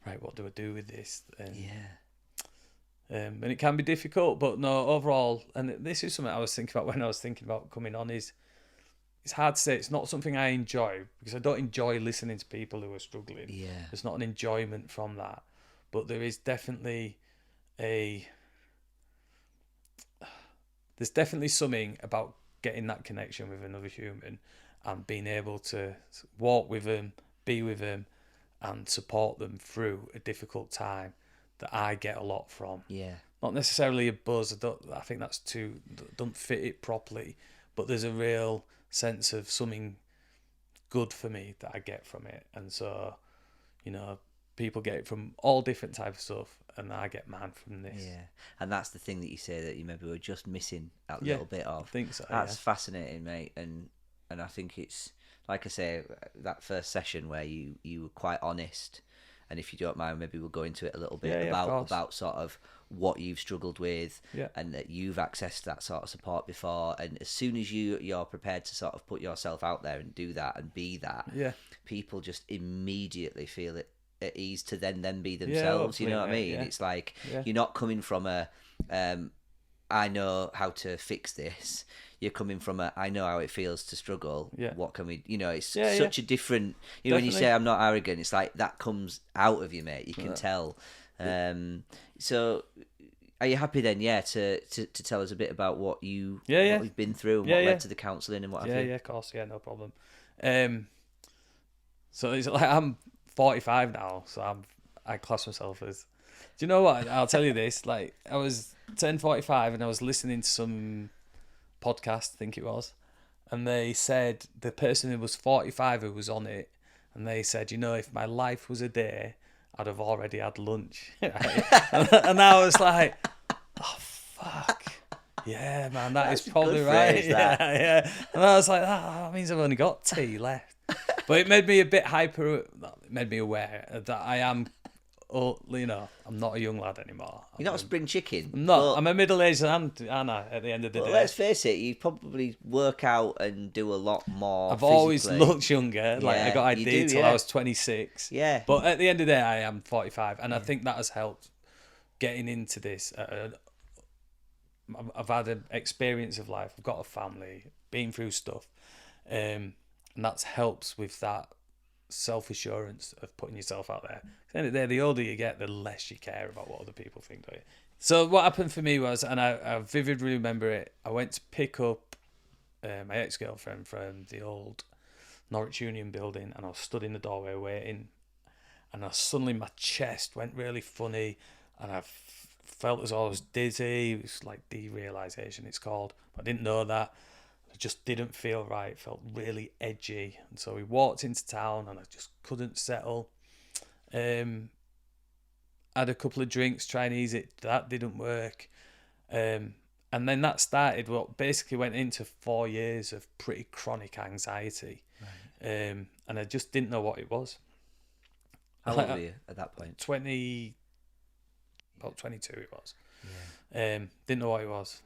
Speaker 1: right, what do I do with this? And it can be difficult, but no, overall, and this is something I was thinking about when I was thinking about coming on, is it's hard to say. It's not something I enjoy, because I don't enjoy listening to people who are struggling.
Speaker 2: Yeah.
Speaker 1: There's not an enjoyment from that, but there is definitely there's definitely something about getting that connection with another human and being able to walk with them, be with them, and support them through a difficult time that I get a lot from.
Speaker 2: Yeah.
Speaker 1: Not necessarily a buzz. I think that's don't fit it properly, but there's a real sense of something good for me that I get from it. And so, people get it from all different types of stuff, and I get mine from this.
Speaker 2: Yeah, and that's the thing that you say that you maybe were just missing a little bit of.
Speaker 1: I think so.
Speaker 2: That's fascinating, mate, and I think it's, like I say, that first session where you were quite honest, and if you don't mind, maybe we'll go into it a little bit about sort of what you've struggled with, and that you've accessed that sort of support before, and as soon as you're prepared to sort of put yourself out there and do that and be that, people just immediately feel it at ease to then be themselves. You know what I mean? It's like you're not coming from a I know how to fix this. You're coming from a I know how it feels to struggle. What can we, it's such a different, when you say I'm not arrogant, it's like that comes out of you, mate. You can tell. So are you happy then, to tell us a bit about what you've been through and what led to the counselling and what have you?
Speaker 1: Yeah, of course, no problem. So it's like I'm 45 now, so I class myself as. Do you know what? I'll tell you this. Like, I was 45 and I was listening to some podcast, I think it was, and they said the person who was 45 who was on it, and they said, if my life was a day, I'd have already had lunch. Right? and I was like, oh fuck. Yeah, man, that's is probably right. Yeah. And I was like, that means I've only got tea left. But it made me a bit hyper. It made me aware that I am, I'm not a young lad anymore.
Speaker 2: You're not a spring chicken.
Speaker 1: I'm not. I'm a middle-aged man, aren't I, at the end of the day?
Speaker 2: Let's face it, you probably work out and do a lot more.
Speaker 1: I've always looked younger. Like, I got ID till I was 26.
Speaker 2: Yeah.
Speaker 1: But at the end of the day, I am 45. And I think that has helped getting into this. I've had an experience of life. I've got a family, been through stuff. And that helps with that self-assurance of putting yourself out there. At the end of the day, the older you get, the less you care about what other people think, don't you? So what happened for me was, and I vividly remember it, I went to pick up my ex-girlfriend from the old Norwich Union building, and I was stood in the doorway waiting, and suddenly my chest went really funny, and I felt as though I was dizzy. It was like derealisation, it's called. But I didn't know that. It just didn't feel right. It felt really edgy. And so we walked into town and I just couldn't settle. Had a couple of drinks, try and ease it. That didn't work. And then that started what basically went into 4 years of pretty chronic anxiety. Right. And I just didn't know what it was.
Speaker 2: How old were you at that point?
Speaker 1: About 22 it was. Yeah. Didn't know what it was.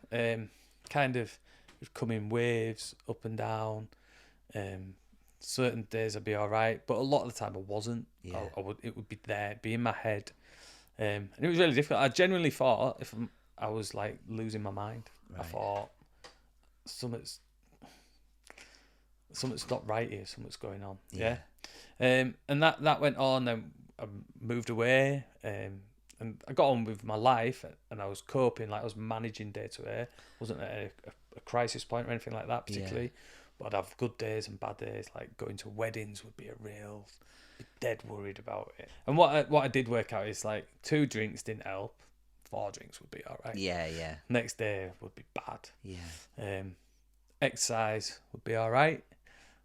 Speaker 1: Kind of would come in waves, up and down. Certain days I'd be all right, but a lot of the time I wasn't. Yeah. It would be there, be in my head, and it was really difficult. I genuinely thought I was like losing my mind. Right. I thought something's not right here. Something's going on. Yeah. And that went on. Then I moved away. And I got on with my life, and I was coping, like I was managing day to day. Wasn't at a crisis point or anything like that particularly, but I'd have good days and bad days. Like going to weddings would be dead worried about it. And what I did work out is like 2 drinks didn't help, 4 drinks would be all right. Yeah. Next day would be bad. Yeah. Exercise would be all right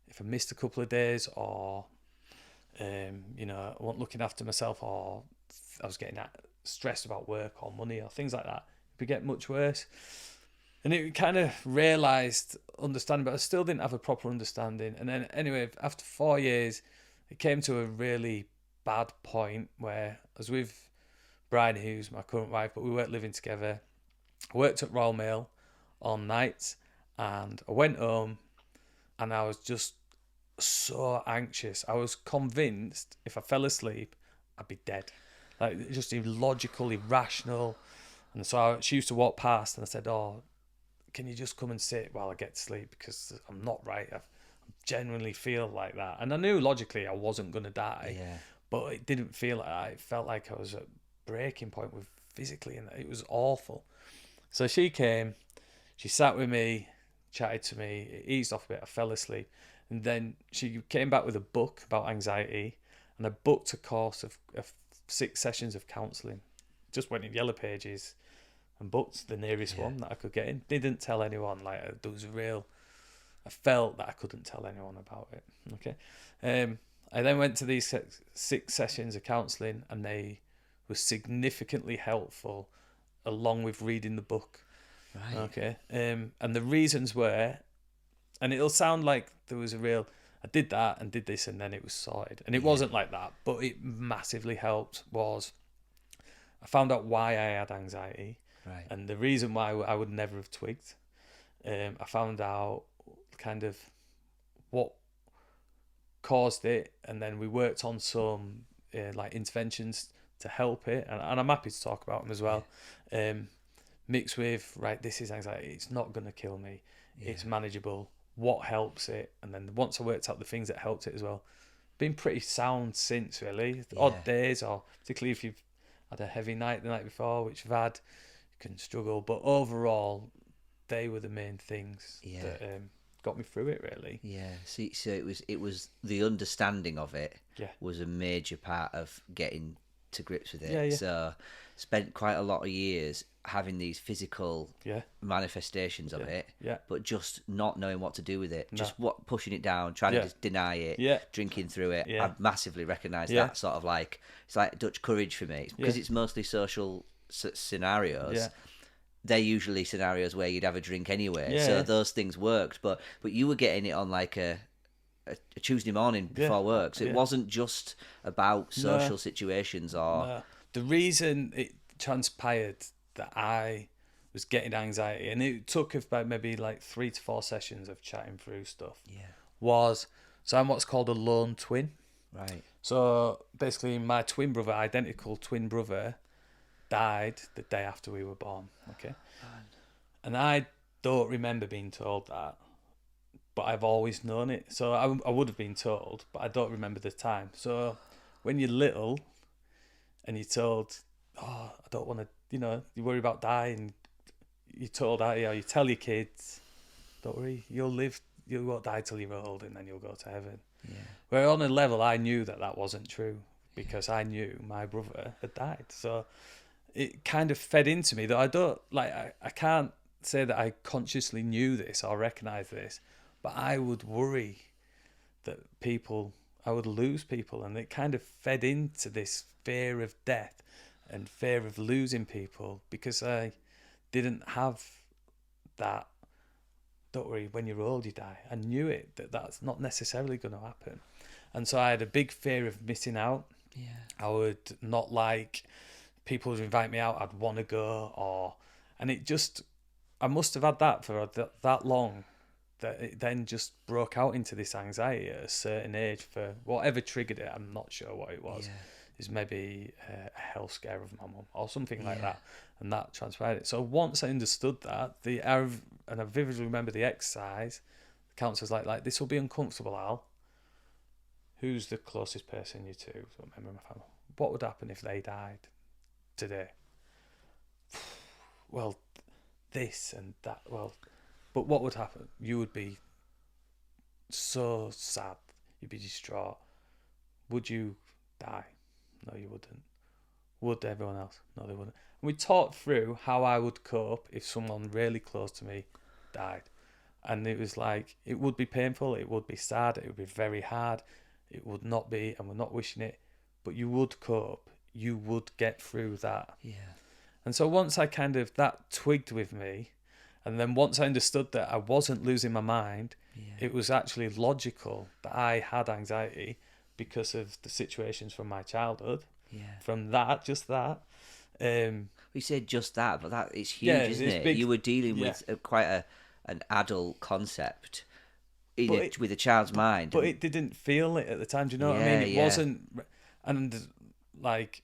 Speaker 1: if I missed a couple of days, or I wasn't looking after myself, or I was getting stressed about work or money or things like that. It would get much worse. And it kind of understanding, but I still didn't have a proper understanding. And then anyway, after 4 years, it came to a really bad point where I was with Brian, who's my current wife, but we weren't living together. I worked at Royal Mail on nights, and I went home and I was just so anxious. I was convinced if I fell asleep, I'd be dead. Like, just illogical, irrational. And so she used to walk past, and I said, "Oh, can you just come and sit while I get to sleep, because I'm not right. I genuinely feel like that." And I knew logically I wasn't going to die,
Speaker 2: Yeah.
Speaker 1: but it didn't feel like that. It felt like I was at breaking point with physically, and it was awful. So she came, she sat with me, chatted to me, it eased off a bit, I fell asleep. And then she came back with a book about anxiety, and I booked a course of 6 sessions of counselling. Just went in Yellow Pages and booked the nearest one that I could get in. Didn't tell anyone. Like, there was a real... I felt that I couldn't tell anyone about it. Okay. I then went to these 6 sessions of counselling, and they were significantly helpful, along with reading the book.
Speaker 2: Right.
Speaker 1: Okay. And the reasons were, and it'll sound like there was a real... I did that and did this and then it was sorted. And it wasn't like that, but it massively helped. Was I found out why I had anxiety,
Speaker 2: Right.
Speaker 1: and the reason why I would never have twigged. I found out kind of what caused it, and then we worked on some like interventions to help it, and I'm happy to talk about them as well. Mixed with, right, this is anxiety, it's not going to kill me, it's manageable, what helps it, and then once I worked out the things that helped it as well, been pretty sound since, really. Odd days, or particularly if you've had a heavy night the night before, which I've had, you can struggle, but overall they were the main things that got me through it, really.
Speaker 2: Yeah. See, so it was the understanding of it was a major part of getting to grips with it.
Speaker 1: Yeah.
Speaker 2: So spent quite a lot of years having these physical manifestations of it, but just not knowing what to do with it, just pushing it down, trying to just deny it, drinking through it. I massively recognise that sort of like, it's like Dutch courage for me, because it's mostly social scenarios. They're usually scenarios where you'd have a drink anyway, so those things worked. But you were getting it on like a Tuesday morning before work, so it wasn't just about social situations or...
Speaker 1: No. The reason it transpired that I was getting anxiety, and it took about maybe like 3 to 4 sessions of chatting through stuff, was, so I'm what's called a lone twin.
Speaker 2: Right.
Speaker 1: So basically my twin brother, identical twin brother, died the day after we were born. Okay. And I don't remember being told that, but I've always known it. So I would have been told, but I don't remember the time. So when you're little and you're told, oh, I don't want to, you worry about dying, you're told that, you tell your kids, don't worry, you'll live, you won't die till you're old, and then you'll go to heaven. Where on a level I knew that wasn't true, because I knew my brother had died. So it kind of fed into me that I don't, like, I can't say that I consciously knew this or recognized this, but I would worry that I would lose people, and it kind of fed into this fear of death and fear of losing people, because I didn't have that, don't worry, when you're old you die. I knew it, that's not necessarily going to happen. And so I had a big fear of missing out. I would not like people would invite me out, I'd want to go, and it just, I must have had that for that long, that it then just broke out into this anxiety at a certain age for whatever triggered it. I'm not sure what it was. Is maybe a health scare of my mum or something like that, and that transpired it. So once I understood that, and I vividly remember the exercise, the counsellor's like, this will be uncomfortable, Al. Who's the closest person you to? So I remember my family. What would happen if they died today? Well, this and that. Well, but what would happen? You would be so sad. You'd be distraught. Would you die? No, you wouldn't. Would everyone else? No, they wouldn't. And we talked through how I would cope if someone really close to me died. And it was like, it would be painful, it would be sad, it would be very hard, it would not be, and we're not wishing it, but you would cope, you would get through that. And so once I that twigged with me, and then once I understood that I wasn't losing my mind, it was actually logical that I had anxiety because of the situations from my childhood. From that, just that.
Speaker 2: We said just that, but that is huge, isn't it? Big, you were dealing with quite an adult concept with a child's mind.
Speaker 1: But it didn't feel it at the time, do you know what I mean? It wasn't... And, like,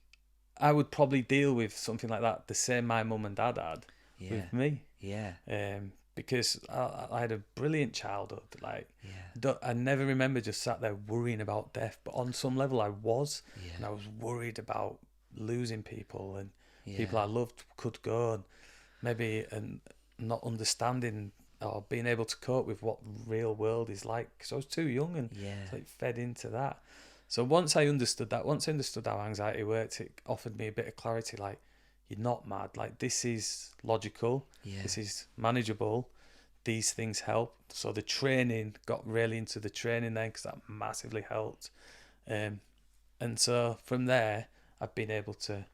Speaker 1: I would probably deal with something like that the same my mum and dad had
Speaker 2: Yeah.
Speaker 1: with me.
Speaker 2: Yeah.
Speaker 1: Because I had a brilliant childhood. Like,
Speaker 2: Yeah.
Speaker 1: I never remember just sat there worrying about death, but on some level I was,
Speaker 2: Yeah.
Speaker 1: and I was worried about losing people, and
Speaker 2: Yeah.
Speaker 1: people I loved could go, and maybe and not understanding or being able to cope with what real world is like, because I was too young and like fed into that. So once I understood that, once I understood how anxiety worked, it offered me a bit of clarity. Like, you're not mad. Like, this is logical.
Speaker 2: Yeah.
Speaker 1: This is manageable. These things help. So the training, got really into the training then, because that massively helped. And so from there, I've been able to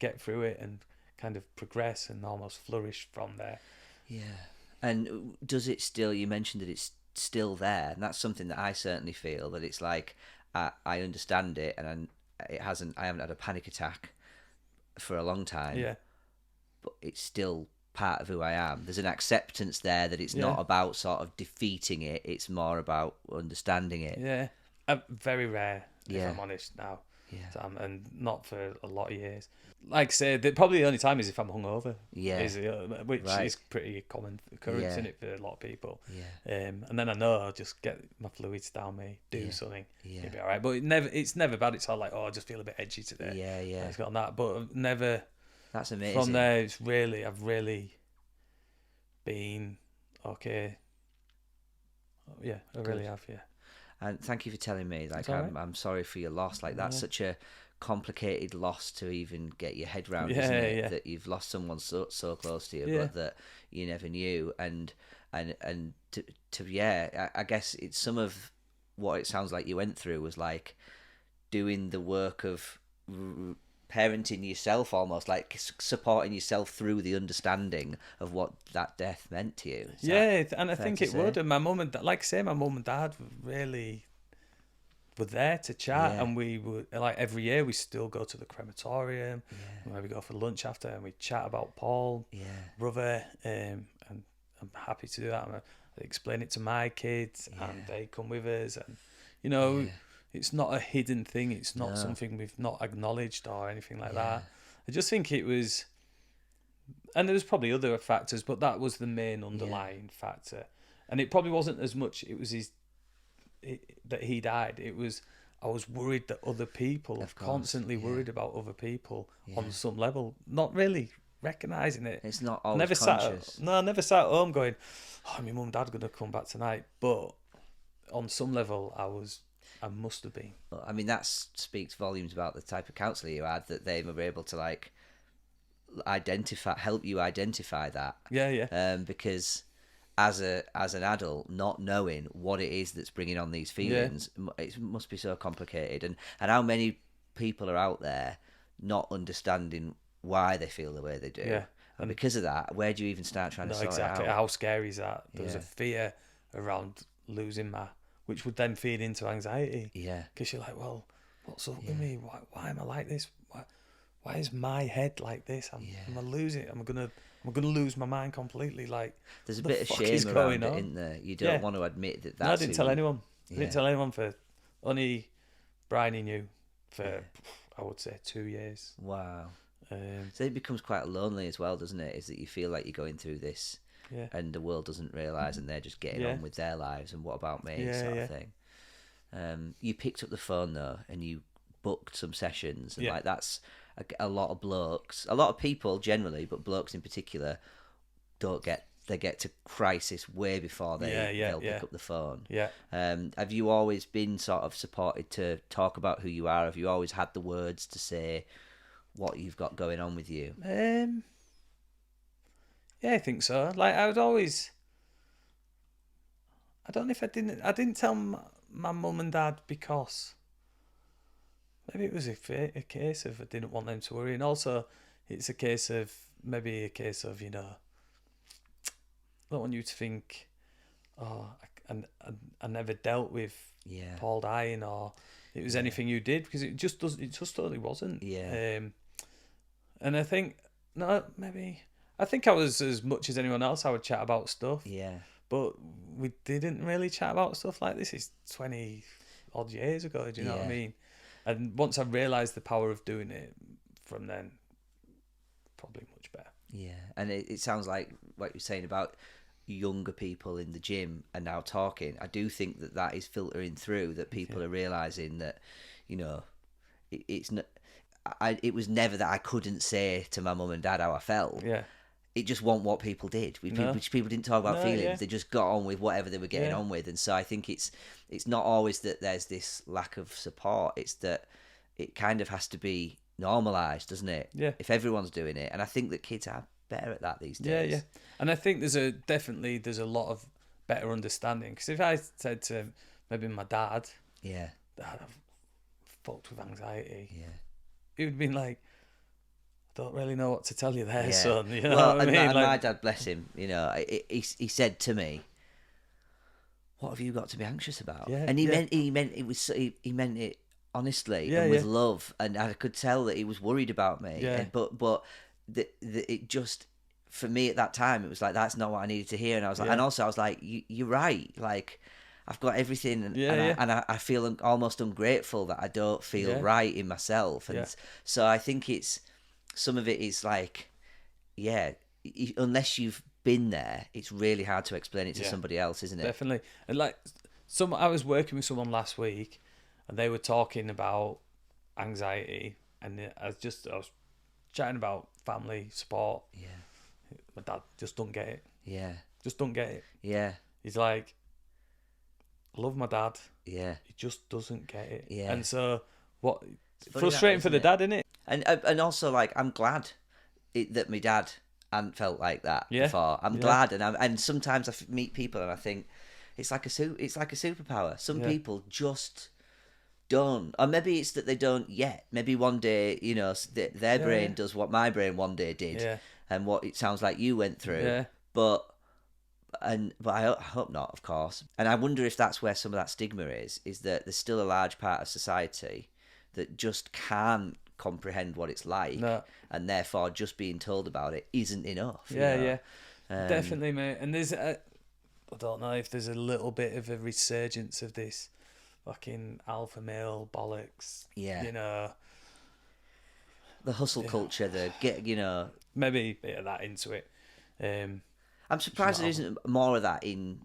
Speaker 1: get through it and kind of progress and almost flourish from there.
Speaker 2: Yeah. And does it still, you mentioned that it's still there, and that's something that I certainly feel, that it's like, I understand it, and I haven't had a panic attack for a long time.
Speaker 1: Yeah.
Speaker 2: But it's still part of who I am. There's an acceptance there that it's
Speaker 1: Yeah.
Speaker 2: not about sort of defeating it, it's more about understanding it.
Speaker 1: Yeah. Very rare, if I'm honest now.
Speaker 2: Yeah.
Speaker 1: So and not for a lot of years. Like I say, probably the only time is if I'm hungover.
Speaker 2: Yeah.
Speaker 1: Which
Speaker 2: Right.
Speaker 1: is pretty common occurrence,
Speaker 2: Yeah.
Speaker 1: isn't it, for a lot of people?
Speaker 2: Yeah.
Speaker 1: And then I know I'll just get my fluids down me, do something,
Speaker 2: Yeah.
Speaker 1: it'll be all right. But it's never bad. It's all like, oh, I just feel a bit edgy today.
Speaker 2: Yeah, yeah.
Speaker 1: It's got on that, but I've never.
Speaker 2: That's amazing.
Speaker 1: From there, I've really been okay. Yeah, I really have. Yeah.
Speaker 2: And thank you for telling me. Like,
Speaker 1: all right.
Speaker 2: I'm sorry for your loss. Like, that's such a complicated loss to even get your head round,
Speaker 1: Yeah,
Speaker 2: isn't it?
Speaker 1: yeah.
Speaker 2: That you've lost someone so close to you,
Speaker 1: Yeah.
Speaker 2: but that you never knew. And I guess it's some of what it sounds like you went through was like doing the work of parenting yourself, almost like supporting yourself through the understanding of what that death meant to you.
Speaker 1: And I think it would. And my mum and like I say, my mum and dad really were there to chat, and we would, like, every year we still go to the crematorium, and maybe go for lunch after, and we chat about Paul, brother, and I'm happy to do that. I explain it to my kids, and they come with us, and it's not a hidden thing. It's not something we've not acknowledged or anything like that. I just think it was, and there was probably other factors, but that was the main underlying factor. And it probably wasn't as much, it was that he died. It was, I was worried that other people, constantly worried about other people on some level, not really recognising it.
Speaker 2: It's not always conscious.
Speaker 1: I never sat at home going, oh, my mum and dad are going to come back tonight. But on some level, I must have been.
Speaker 2: I mean, that speaks volumes about the type of counsellor you had, that they were able to like help you identify that.
Speaker 1: Yeah.
Speaker 2: Because as an adult, not knowing what it is that's bringing on these feelings, it must be so complicated. And how many people are out there not understanding why they feel the way they do.
Speaker 1: Yeah.
Speaker 2: And because of that, where do you even start trying to sort it out?
Speaker 1: How scary is that? There was a fear around losing which would then feed into anxiety.
Speaker 2: Yeah.
Speaker 1: Because you're like, well, what's up with me? Why am I like this? Why is my head like this? Am I losing it? Am I gonna lose my mind completely? Like,
Speaker 2: there's a bit of shame around it, isn't there? You don't want to admit that.
Speaker 1: No, I didn't tell anyone. I didn't tell anyone for only Bryony knew for I would say 2 years.
Speaker 2: Wow. So it becomes quite lonely as well, doesn't it? Is that you feel like you're going through this, and the world doesn't realise, and they're just getting on with their lives, and what about me, sort of thing. You picked up the phone though, and you booked some sessions, and like that's a lot of blokes, a lot of people generally, but blokes in particular, they get to crisis way before they'll pick up the phone.
Speaker 1: Yeah.
Speaker 2: Have you always been sort of supported to talk about who you are? Have you always had the words to say what you've got going on with you?
Speaker 1: Yeah, I think so. Like, I would always, I don't know if I didn't tell my mum and dad because maybe it was a case of I didn't want them to worry, and also it's a case of I don't want you to think, oh, I never dealt with Paul dying, or it was anything you did, because it just totally wasn't.
Speaker 2: Yeah.
Speaker 1: And I think I think I was, as much as anyone else, I would chat about stuff.
Speaker 2: Yeah.
Speaker 1: But we didn't really chat about stuff like this. It's 20 odd years ago. Do you know what I mean? And once I realised the power of doing it from then, probably much better.
Speaker 2: Yeah, and it sounds like what you're saying about younger people in the gym are now talking. I do think that is filtering through, that people are realising that, it's not. It was never that I couldn't say to my mum and dad how I felt.
Speaker 1: Yeah.
Speaker 2: It just wasn't what people did. People didn't talk about feelings. They just got on with whatever they were getting on with. And so I think it's not always that there's this lack of support. It's that it kind of has to be normalised, doesn't it?
Speaker 1: Yeah.
Speaker 2: If everyone's doing it. And I think that kids are better at that these days.
Speaker 1: Yeah. And I think there's a lot of better understanding. Because if I said to maybe my dad,
Speaker 2: Dad,
Speaker 1: I've fucked with anxiety.
Speaker 2: Yeah.
Speaker 1: He would have been like, I don't really know what to tell you there, son. You know
Speaker 2: well,
Speaker 1: what I mean?
Speaker 2: and my dad, bless him, he said to me, "What have you got to be anxious about?"
Speaker 1: Yeah,
Speaker 2: and he meant it honestly and with love, and I could tell that he was worried about me.
Speaker 1: Yeah.
Speaker 2: But it just, for me at that time, it was like, that's not what I needed to hear, and I was like, and also I was like, you're right, like, I've got everything, and I feel almost ungrateful that I don't feel right in myself, and so I think some of it is like, unless you've been there, it's really hard to explain it to somebody else, isn't it?
Speaker 1: Definitely. And like, I was working with someone last week, and they were talking about anxiety, and I was chatting about family support.
Speaker 2: Yeah.
Speaker 1: My dad just don't get it.
Speaker 2: Yeah.
Speaker 1: Just don't get it.
Speaker 2: Yeah.
Speaker 1: He's like, I love my dad.
Speaker 2: Yeah.
Speaker 1: He just doesn't get it.
Speaker 2: Yeah.
Speaker 1: And so, frustrating for the dad, isn't it?
Speaker 2: And also, like, I'm glad that my dad hadn't felt like that before. I'm glad, and sometimes I meet people and I think it's like a superpower. Some people just don't, or maybe it's that they don't yet. Maybe one day, their brain does what my brain one day did, and what it sounds like you went through.
Speaker 1: Yeah.
Speaker 2: But I hope not, of course. And I wonder if that's where some of that stigma is that there's still a large part of society that just can't comprehend what it's like, and therefore just being told about it isn't enough.
Speaker 1: Definitely, mate. And I don't know if there's a little bit of a resurgence of this fucking alpha male bollocks. The
Speaker 2: hustle culture,
Speaker 1: maybe a bit of that into it.
Speaker 2: I'm surprised there isn't more of that in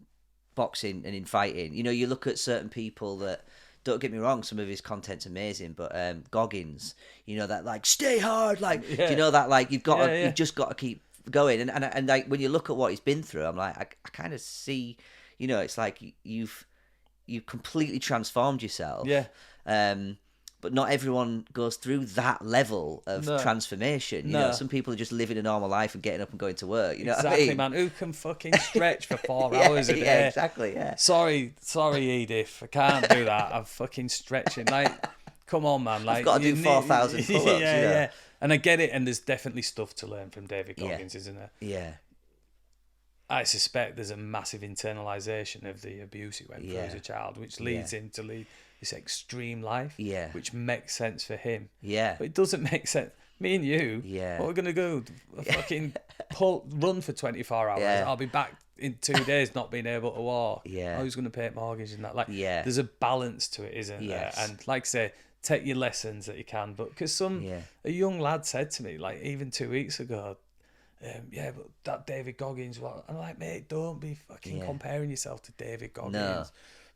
Speaker 2: boxing and in fighting. You look at certain people that, don't get me wrong, some of his content's amazing, but Goggins, that like, stay hard, like, that like, you've just got to keep going, and like, when you look at what he's been through, I'm like, I kind of see, it's like you've completely transformed yourself. But not everyone goes through that level of transformation. Some people are just living a normal life and getting up and going to work. You know
Speaker 1: exactly,
Speaker 2: what I mean?
Speaker 1: Man. Who can fucking stretch for 4 hours a day?
Speaker 2: Yeah, exactly. Yeah.
Speaker 1: Sorry, Edith. I can't do that. I'm fucking stretching. Like, come on, man. Like,
Speaker 2: I've got to do 4,000 pull-ups.
Speaker 1: Yeah. And I get it. And there's definitely stuff to learn from David Goggins, isn't there?
Speaker 2: Yeah.
Speaker 1: I suspect there's a massive internalisation of the abuse he went through as a child, which leads him to lead this extreme life, which makes sense for him.
Speaker 2: Yeah.
Speaker 1: But it doesn't make sense. Me and you, what we're going to go? Fucking run for 24 hours.
Speaker 2: Yeah.
Speaker 1: I'll be back in 2 days not being able to walk.
Speaker 2: Yeah.
Speaker 1: Who's going to pay mortgage and that? Like, there's a balance to it, isn't there? And like I say, take your lessons that you can. But because a young lad said to me, like even 2 weeks ago, but that David Goggins, I'm like, mate, don't be fucking comparing yourself to David Goggins. No.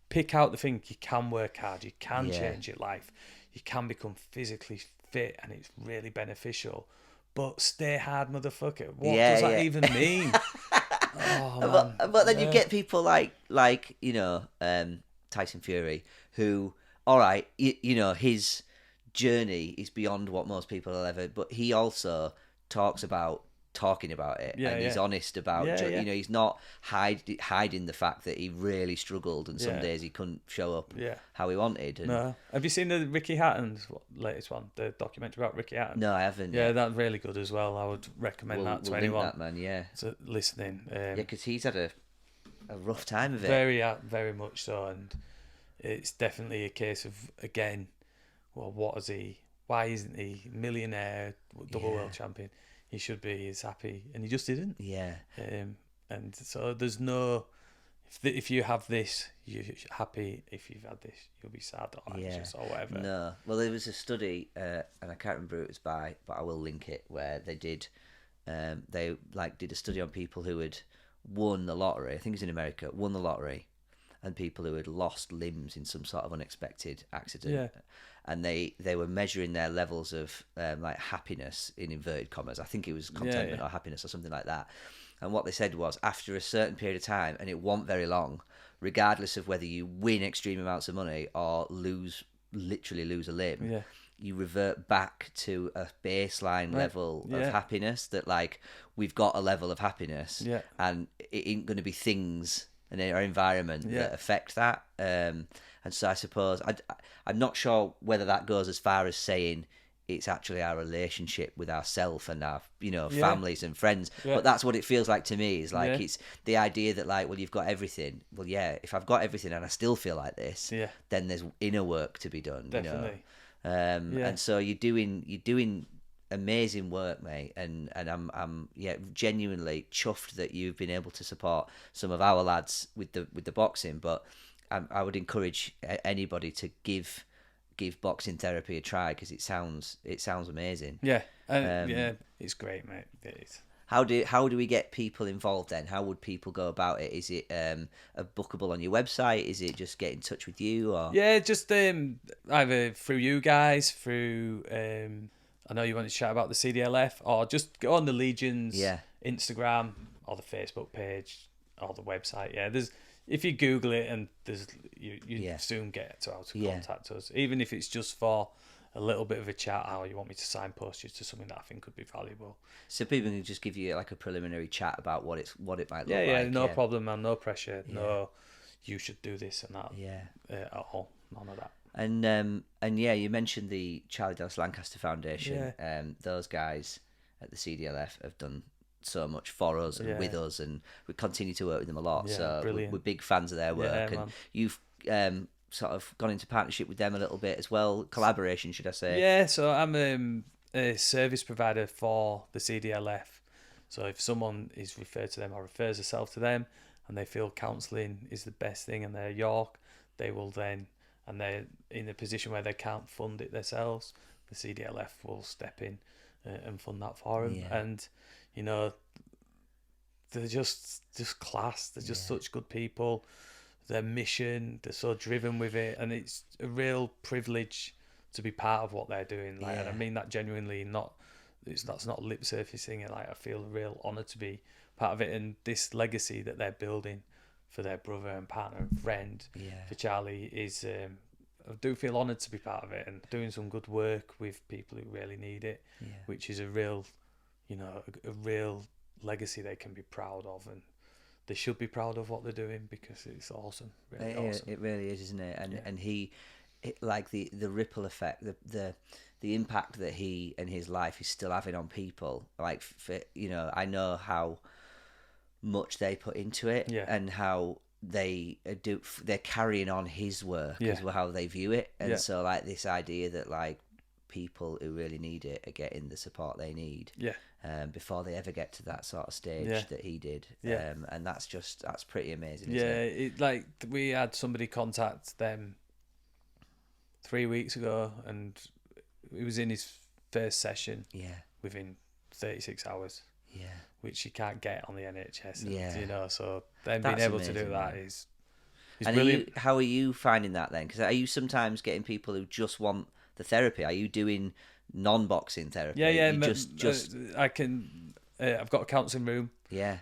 Speaker 1: Pick out the thing. You can work hard. You can change your life. You can become physically fit, and it's really beneficial. But stay hard, motherfucker. What does that even mean?
Speaker 2: But then you get people like Tyson Fury, who, all right, his journey is beyond what most people will ever. But he also talks about talking about it, and he's honest about he's not hiding the fact that he really struggled, and some days he couldn't show up how he wanted. And
Speaker 1: no, have you seen the Ricky Hatton's latest one, the documentary about Ricky Hatton?
Speaker 2: No, I haven't.
Speaker 1: That's really good as well. I would recommend that to anyone.
Speaker 2: That, man,
Speaker 1: listening.
Speaker 2: Because he's had a rough time of it.
Speaker 1: Very much so, and it's definitely a case of, again, well, what is he? Why isn't he millionaire, double world champion? He should be. He's happy, and he just didn't.
Speaker 2: Yeah.
Speaker 1: And so there's no, if you have this, you're happy. If you've had this, you'll be sad or anxious or whatever.
Speaker 2: No. Well, there was a study, and I can't remember who it was by, but I will link it, where they did a study on people who had won the lottery. I think it was in America, won the lottery, and people who had lost limbs in some sort of unexpected accident.
Speaker 1: Yeah.
Speaker 2: And they were measuring their levels of like happiness in inverted commas. I think it was contentment or happiness or something like that. And what they said was, after a certain period of time, and it wasn't very long, regardless of whether you win extreme amounts of money or literally lose a limb, you revert back to a baseline level of happiness. That, like, we've got a level of happiness, and it ain't going to be things in our environment that affect that. And so I suppose I'm not sure whether that goes as far as saying it's actually our relationship with ourself and our, families and friends. But that's what it feels like to me. Is like it's the idea that, like, well, you've got everything. Well, if I've got everything and I still feel like this, then there's inner work to be done.
Speaker 1: Definitely.
Speaker 2: And so you're doing amazing work, mate. And I'm genuinely chuffed that you've been able to support some of our lads with the boxing. But I would encourage anybody to give boxing therapy a try, because it sounds amazing.
Speaker 1: It's great, mate. It is.
Speaker 2: How do we get people involved then? How would people go about it? Is it a bookable on your website? Is it just get in touch with you? Or
Speaker 1: just either through you guys, through I know you want to chat about the CDLF, or just go on the Legion's Instagram or the Facebook page or the website. If you Google it, and you soon get to how to contact us, even if it's just for a little bit of a chat, how you want me to signpost you to something that I think could be valuable.
Speaker 2: So people can just give you like a preliminary chat about what it might look like.
Speaker 1: No problem, man. No pressure. No, you should do this and that. At all. None of that.
Speaker 2: And you mentioned the Charlie Dallas Lancaster Foundation. Those guys at the CDLF have done so much for us and with us, and we continue to work with them a lot. So we're big fans of their work, and you've sort of gone into partnership with them a little bit as well, collaboration, should I say? So
Speaker 1: I'm a service provider for the CDLF. So if someone is referred to them or refers herself to them, and they feel counselling is the best thing, and they're York, they will then, and they're in a position where they can't fund it themselves, the CDLF will step in and fund that for them. And they're just class. They're just such good people. Their mission, they're so driven with it, and it's a real privilege to be part of what they're doing. And I mean that genuinely. That's not lip surfacing. Like, I feel a real honour to be part of it, and this legacy that they're building for their brother and partner and friend, for Charlie, is. I do feel honoured to be part of it, and doing some good work with people who really need it, which is a real, a real legacy they can be proud of, and they should be proud of what they're doing, because it's awesome. Awesome.
Speaker 2: It really is, isn't it? And like the ripple effect, the impact that he and his life is still having on people. Like, I know how much they put into it, and how they're carrying on his work as well, how they view it. And so, like, this idea that, like, people who really need it are getting the support they need before they ever get to that sort of stage that he did. And that's pretty amazing, isn't it?
Speaker 1: We had somebody contact them 3 weeks ago, and he was in his first session within 36 hours, which you can't get on the NHS. And, so them being able to do that is brilliant.
Speaker 2: How are you finding that then? Because are you sometimes getting people who just want the therapy? Are you doing non-boxing therapy?
Speaker 1: I can. I've got a counselling room.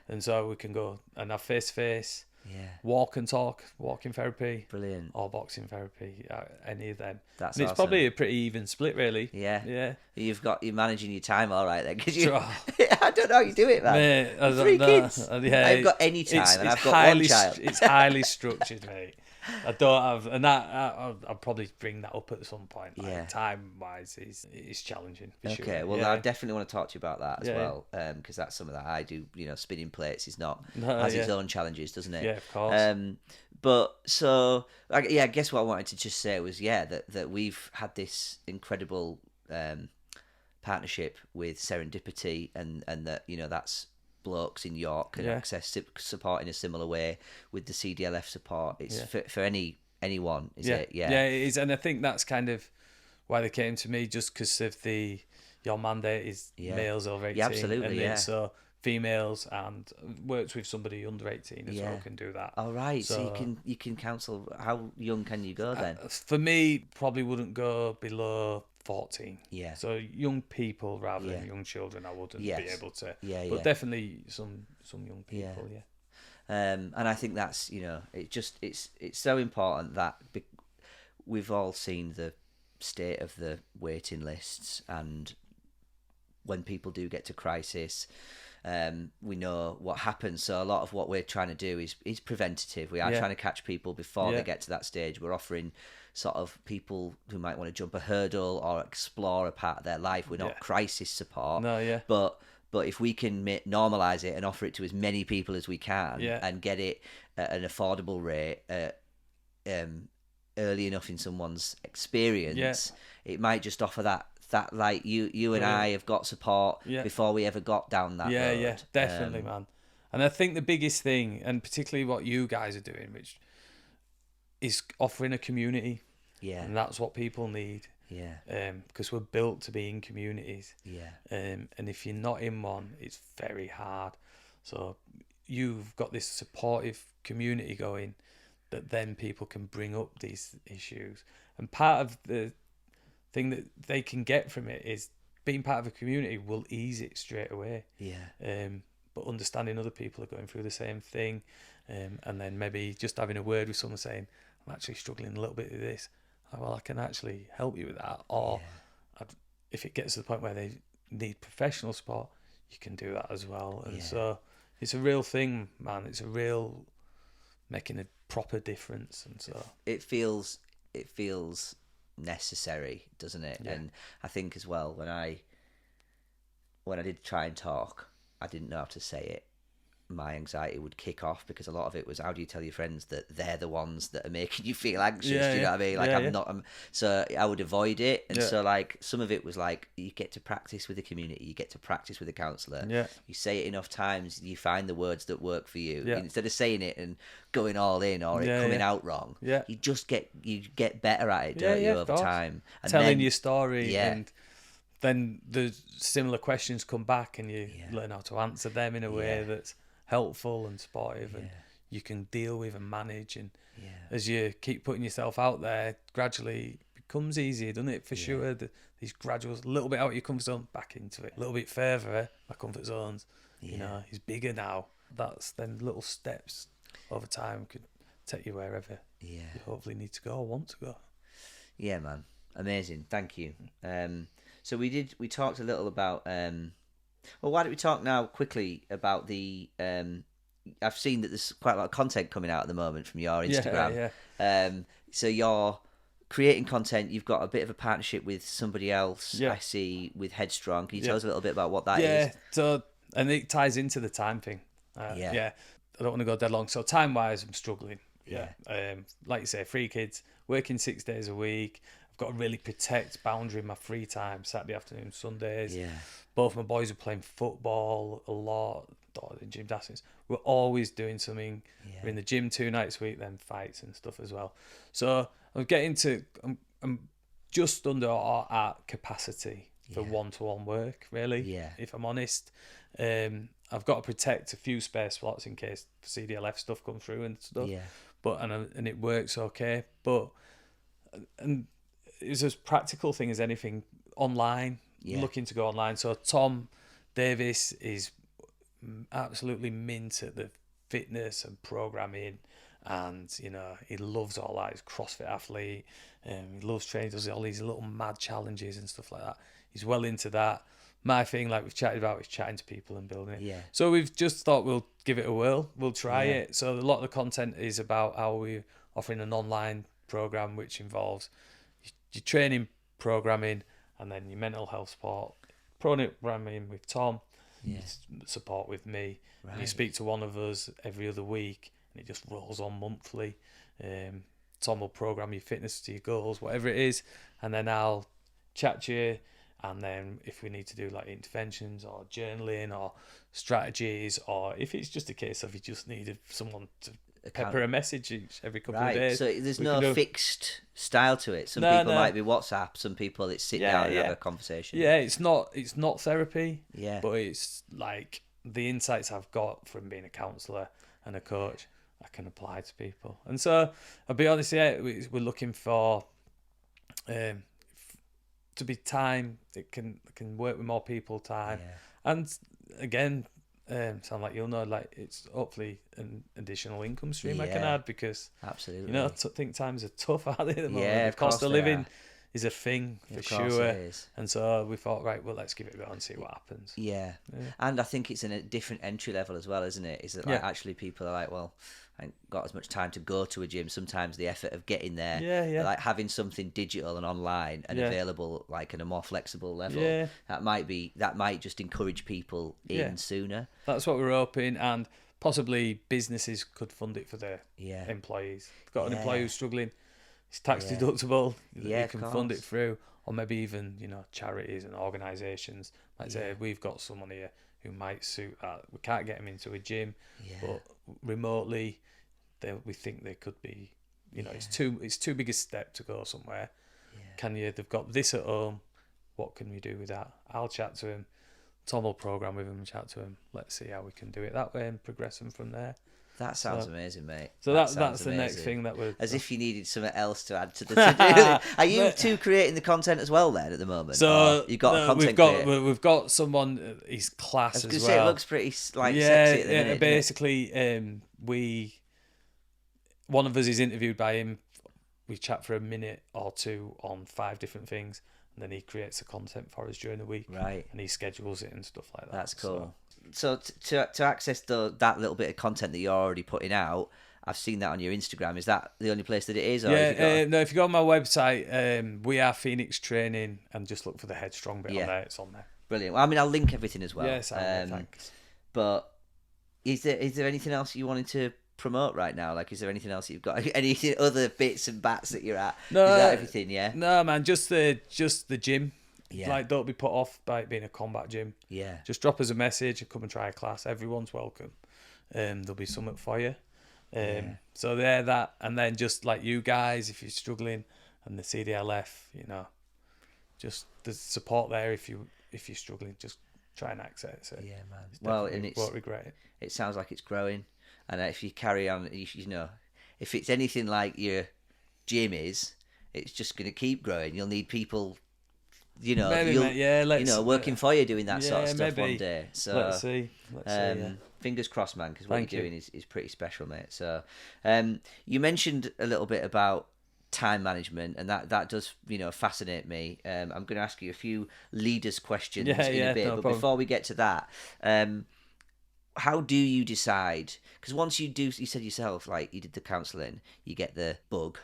Speaker 1: And so we can go and have face-to-face. Walk and talk, walking therapy.
Speaker 2: Brilliant.
Speaker 1: Or boxing therapy, any of them.
Speaker 2: That's
Speaker 1: and it's
Speaker 2: awesome.
Speaker 1: Probably a pretty even split, really.
Speaker 2: You're managing your time all right then, because I don't know how you do it, man.
Speaker 1: Mate,
Speaker 2: Three kids. I've got any time, and I've got one child.
Speaker 1: It's highly structured, mate. I don't have, and that I'll probably bring that up at some point. Time wise, it's challenging.
Speaker 2: Okay,
Speaker 1: sure.
Speaker 2: Well, I definitely want to talk to you about that as well, because that's some of that I do. Spinning plates is has its own challenges, doesn't it?
Speaker 1: Yeah, of course.
Speaker 2: But so I guess what I wanted to just say was that we've had this incredible partnership with Serendipity, and that that's blokes in York can access support in a similar way with the CDLF support. It's for anyone, is it? Yeah.
Speaker 1: Yeah, it is. And I think that's kind of why they came to me, just because of your mandate is males over 18.
Speaker 2: Yeah, absolutely,
Speaker 1: and then so females, and works with somebody under 18 as well can do that.
Speaker 2: All right, so you can counsel. How young can you go then?
Speaker 1: For me, probably wouldn't go below 14.
Speaker 2: Yeah.
Speaker 1: So young people rather than young children, I wouldn't be able to.
Speaker 2: Yeah,
Speaker 1: but definitely some young people. Yeah.
Speaker 2: And I think that's, it's so important that we've all seen the state of the waiting lists, and when people do get to crisis, we know what happens. So a lot of what we're trying to do is preventative. We are trying to catch people before they get to that stage. We're offering sort of people who might want to jump a hurdle or explore a part of their life. We're not crisis support.
Speaker 1: No,
Speaker 2: But if we can normalise it and offer it to as many people as we can, and get it at an affordable rate, early enough in someone's experience, it might just offer that like you and I have got support before we ever got down that road.
Speaker 1: Yeah, definitely, man. And I think the biggest thing, and particularly what you guys are doing, which is offering a community. Yeah. And that's what people need. Yeah. Because we're built to be in communities. Yeah. And if you're not in one, it's very hard. So you've got this supportive community going, that then people can bring up these issues. And part of the thing that they can get from it is being part of a community will ease it straight away. Yeah. But understanding other people are going through the same thing, and then maybe just having a word with someone saying, I'm actually struggling a little bit with this. Oh, well, I can actually help you with that. Or if it gets to the point where they need professional support, you can do that as well. And so it's a real thing, man. It's a real making a proper difference. And so
Speaker 2: it feels necessary, doesn't it? Yeah. And I think as well, when I did try and talk, I didn't know how to say it. My anxiety would kick off, because a lot of it was, how do you tell your friends that they're the ones that are making you feel anxious? Do you know what I mean? Like so I would avoid it. And so like some of it was like, you get to practice with the community, you get to practice with a counsellor. Yeah. You say it enough times, you find the words that work for you. Yeah. Instead of saying it and going all in, or it coming out wrong. Yeah. You just get better at it, don't you, over time. And
Speaker 1: telling your story, and then the similar questions come back, and you learn how to answer them in a way that's helpful and supportive, and you can deal with and manage. And as you keep putting yourself out there, gradually it becomes easier, doesn't it? For sure, these graduals, a little bit out of your comfort zone, back into it, a little bit further. My comfort zones, you know, is bigger now. That's then little steps over time could take you wherever you hopefully need to go or want to go.
Speaker 2: Yeah, man, amazing. Thank you. So we talked a little about. Well, why don't we talk now quickly about the... I've seen that there's quite a lot of content coming out at the moment from your Instagram. So you're creating content. You've got a bit of a partnership with somebody else, I see, with Headstrong. Can you tell us a little bit about what that is?
Speaker 1: Yeah, so, and it ties into the time thing. I don't want to go dead long. So time-wise, I'm struggling. Like you say, 3 kids, working 6 days a week. I've got to really protect boundary in my free time, Saturday afternoon, Sundays. Yeah. Both my boys are playing football a lot, in gymnastics. We're always doing something. Yeah. We're in the gym 2 nights a week, then fights and stuff as well. So I'm just under or at capacity for one-to-one work, really, if I'm honest. I've got to protect a few spare spots in case the CDLF stuff comes through and stuff. Yeah. But and it works okay. But and it's as practical thing as anything online. Looking to go online. So Tom Davis is absolutely mint at the fitness and programming, and you know he loves all that. He's a CrossFit athlete, he loves training, does all these little mad challenges and stuff like that. He's well into that. My thing, like we've chatted about, is chatting to people and building it. Yeah. So we've just thought we'll give it a whirl. We'll try it. So a lot of the content is about how we're offering an online program which involves your training, programming, and then your mental health support, programming with Tom, support with me. Right. And you speak to one of us every other week, and it just rolls on monthly. Tom will program your fitness to your goals, whatever it is, and then I'll chat to you And then if we need to do like interventions or journaling or strategies, or if it's just a case of you just needed someone to pepper a message every couple of days.
Speaker 2: So there's no fixed style to it. Some people might be WhatsApp, some people it's sit down and have a conversation.
Speaker 1: Yeah, it's not therapy.
Speaker 2: Yeah.
Speaker 1: But it's like the insights I've got from being a counsellor and a coach, I can apply to people. And so I'll be honest, we're looking for to be time that can work with more people time. And again, sound like you'll know, like it's hopefully an additional income stream I can add, because
Speaker 2: absolutely,
Speaker 1: I think times are tough out there at the moment.
Speaker 2: Yeah,
Speaker 1: the cost of living is a thing for sure. And so we thought, right, well, let's give it a go and see what happens.
Speaker 2: Yeah. And I think it's in a different entry level as well, isn't it? Is that like actually people are like, well, I ain't got as much time to go to a gym. Sometimes the effort of getting there, like having something digital and online and available, like in a more flexible level, that might just encourage people in sooner.
Speaker 1: That's what we're hoping, and possibly businesses could fund it for their employees. If you've got an employee who's struggling, it's tax deductible. You can fund it through, or maybe even charities and organisations. Like say, we've got someone here who might suit that. We can't get them into a gym, but remotely, we think they could be. It's too big a step to go somewhere. They've got this at home. What can we do with that? I'll chat to him. Tom will program with him and chat to him. Let's see how we can do it that way and progress them from there.
Speaker 2: That sounds amazing, mate.
Speaker 1: So that's the next thing that we're...
Speaker 2: As if you needed something else to add to the to-do. Are you two creating the content as well then at the moment?
Speaker 1: So
Speaker 2: you've got a content creator?
Speaker 1: We've got someone, he's class as well. I was going to
Speaker 2: say, it looks pretty sexy at the minute.
Speaker 1: Basically, one of us is interviewed by him. We chat for a minute or two on 5 different things, and then he creates the content for us during the week.
Speaker 2: Right.
Speaker 1: And he schedules it and stuff like that.
Speaker 2: That's cool. So to access that little bit of content that you're already putting out, I've seen that on your Instagram. Is that the only place that it is? Or
Speaker 1: no, if you go on my website, We Are Phoenix Training, and just look for the Headstrong bit on there, it's on there.
Speaker 2: Brilliant. Well, I mean, I'll link everything as well.
Speaker 1: Yes, thanks.
Speaker 2: But is there anything else you wanted to promote right now? Like, is there anything else you've got? Any other bits and bats that you're at?
Speaker 1: No,
Speaker 2: is that everything? Yeah.
Speaker 1: No, man, just the gym.
Speaker 2: Yeah.
Speaker 1: Like, don't be put off by it being a combat gym.
Speaker 2: Yeah.
Speaker 1: Just drop us a message and come and try a class. Everyone's welcome. There'll be something for you. So there, that, and then just like you guys, if you're struggling, and the CDLF, just the support there. If you're struggling, just try and access it.
Speaker 2: Yeah, man. Well, and
Speaker 1: won't regret it.
Speaker 2: It sounds like it's growing, and if you carry on, if it's anything like your gym is, it's just going to keep growing. You'll need people. Working for you doing that sort of stuff one day. So
Speaker 1: let's see.
Speaker 2: Fingers crossed, man, because what you're doing is pretty special, mate. So you mentioned a little bit about time management, and that does fascinate me. I'm going to ask you a few leaders questions in a bit, but before we get to that, how do you decide? Because once you said yourself, like you did the counselling, you get the bug.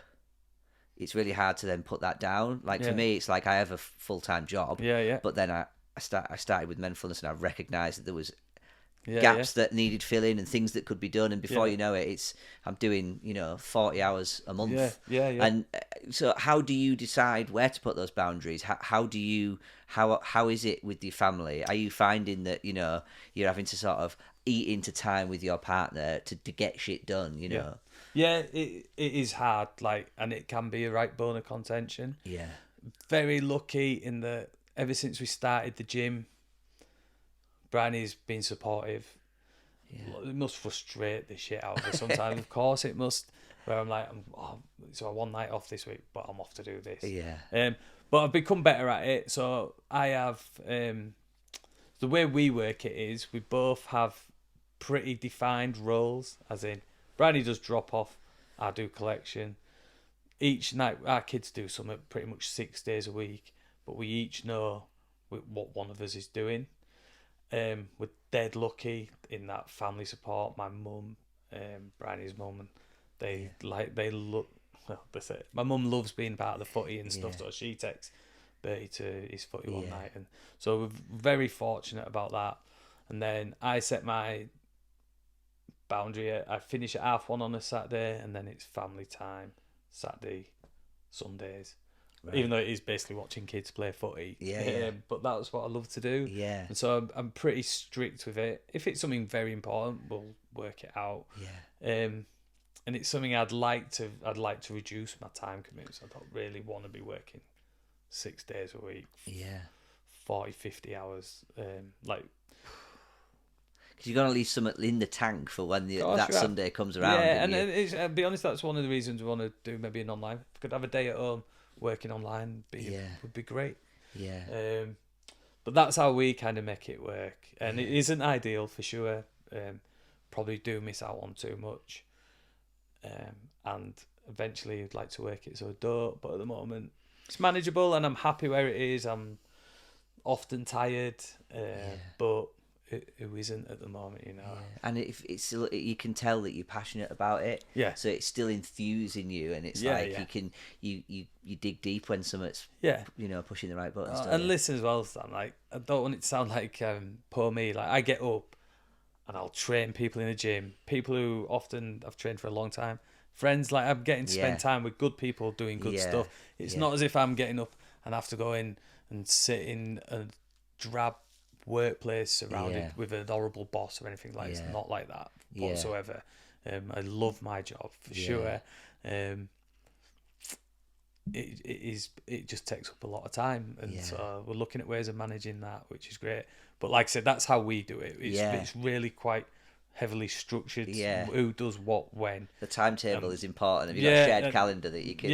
Speaker 2: It's really hard to then put that down. Like for me, it's like I have a full-time job. But then I started with Menfulness, and I recognised that there was gaps that needed filling and things that could be done. And before you know it, I'm doing 40 hours a month. And so, how do you decide where to put those boundaries? How is it with your family? Are you finding that you're having to sort of eat into time with your partner to get shit done?
Speaker 1: Yeah, it is hard, and it can be a right bone of contention.
Speaker 2: Yeah.
Speaker 1: Very lucky in that ever since we started the gym, Bryony's been supportive. Yeah. It must frustrate the shit out of her sometimes. Of course it must. Where I'm like, so I one night off this week, but I'm off to do this.
Speaker 2: Yeah.
Speaker 1: But I've become better at it. So I have, the way we work it is we both have pretty defined roles, as in, Bryony does drop off, I do collection. Each night, our kids do something pretty much 6 days a week, but we each know what one of us is doing. We're dead lucky in that family support. My mum, Bryony's mum, and they look. Well, they say my mum loves being part of the footy and stuff, so she takes Bertie to his footy one night, and so we're very fortunate about that. And then I set my boundary. I finish at 1:30 on a Saturday, and then it's family time Saturday, Sundays. even though it is basically watching kids play footy.
Speaker 2: Yeah.
Speaker 1: But that's what I love to do.
Speaker 2: Yeah.
Speaker 1: And so I'm pretty strict with it. If it's something very important, we'll work it out.
Speaker 2: Yeah.
Speaker 1: And it's something I'd like to reduce my time commutes. I don't really want to be working 6 days a week.
Speaker 2: Yeah.
Speaker 1: 40, 50 hours. Like,
Speaker 2: because you're gonna leave something in the tank for when that Sunday comes around.
Speaker 1: Yeah, and I'll be honest, that's one of the reasons we want to do maybe an online. If we could have a day at home working online, would be great.
Speaker 2: Yeah.
Speaker 1: But that's how we kind of make it work, and it isn't ideal for sure. Probably do miss out on too much, and eventually I'd like to work it so I don't. But at the moment, it's manageable, and I'm happy where it is. I'm often tired, but who isn't at the moment, you know.
Speaker 2: Yeah. And if it's still, you can tell that you're passionate about it.
Speaker 1: Yeah.
Speaker 2: So it's still enthusing you, and it's you dig deep when something's pushing the right buttons.
Speaker 1: And listen as well, Stan, like, I don't want it to sound like poor me. Like, I get up and I'll train people in the gym, people who often I've trained for a long time, friends. Like, I'm getting to spend time with good people doing good stuff. It's not as if I'm getting up and have to go in and sit in a drab workplace surrounded with an horrible boss or anything like that. It's not like that whatsoever. I love my job for sure. It just takes up a lot of time, and so we're looking at ways of managing that, which is great. But like I said, that's how we do it. It's really quite heavily structured. Who does what when.
Speaker 2: The timetable is important. Have you got a shared calendar that you can...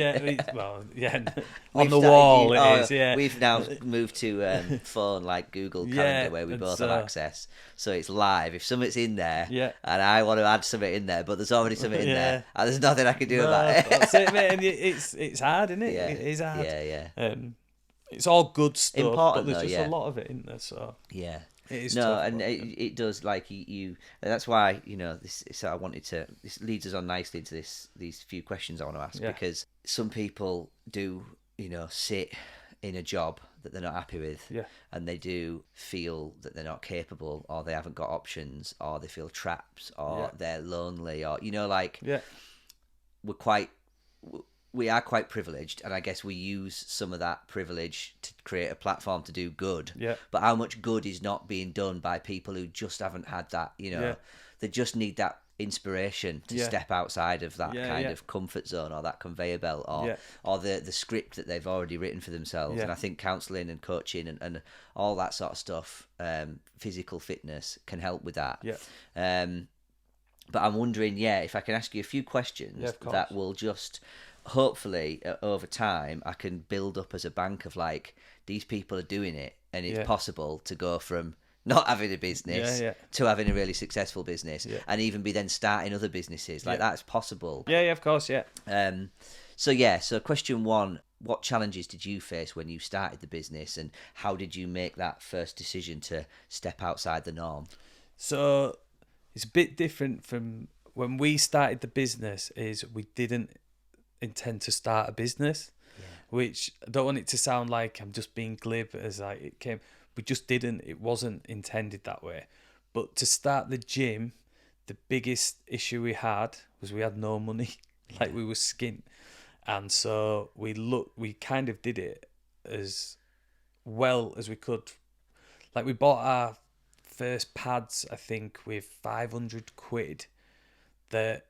Speaker 1: on the wall it is.
Speaker 2: We've now moved to phone, like Google Calendar, where we both have access. So it's live. If something's in there and I want to add something in there, but there's already something in there, and there's nothing I can do about it.
Speaker 1: That's it, mate. And it's hard, isn't it? It is hard. It's all good stuff,
Speaker 2: important,
Speaker 1: but there's just a lot of it, isn't there? So it is tough,
Speaker 2: and it does, like, you and that's why, this. So I wanted to. This leads us on nicely into these few questions I want to ask, because some people do, sit in a job that they're not happy with, and they do feel that they're not capable, or they haven't got options, or they feel trapped, or they're lonely, or we are quite privileged, and I guess we use some of that privilege to create a platform to do good. But how much good is not being done by people who just haven't had that, they just need that inspiration to step outside of that kind of comfort zone, or that conveyor belt, or the script that they've already written for themselves. And I think counselling and coaching and all that sort of stuff, physical fitness, can help with that. But I'm wondering, if I can ask you a few questions that will just... hopefully over time I can build up as a bank of, like, these people are doing it, and it's possible to go from not having a business to having a really successful business, and even be then starting other businesses. Like, that's possible.
Speaker 1: Of course.
Speaker 2: So question one, what challenges did you face when you started the business, and how did you make that first decision to step outside the norm?
Speaker 1: So it's a bit different from when we started the business. Is we didn't intend to start a business, which I don't want it to sound like I'm just being glib as like it came. We just didn't. It wasn't intended that way. But to start the gym, the biggest issue we had was we had no money. Like, we were skint, and so we kind of did it as well as we could. Like, we bought our first pads, I think, with 500 quid. That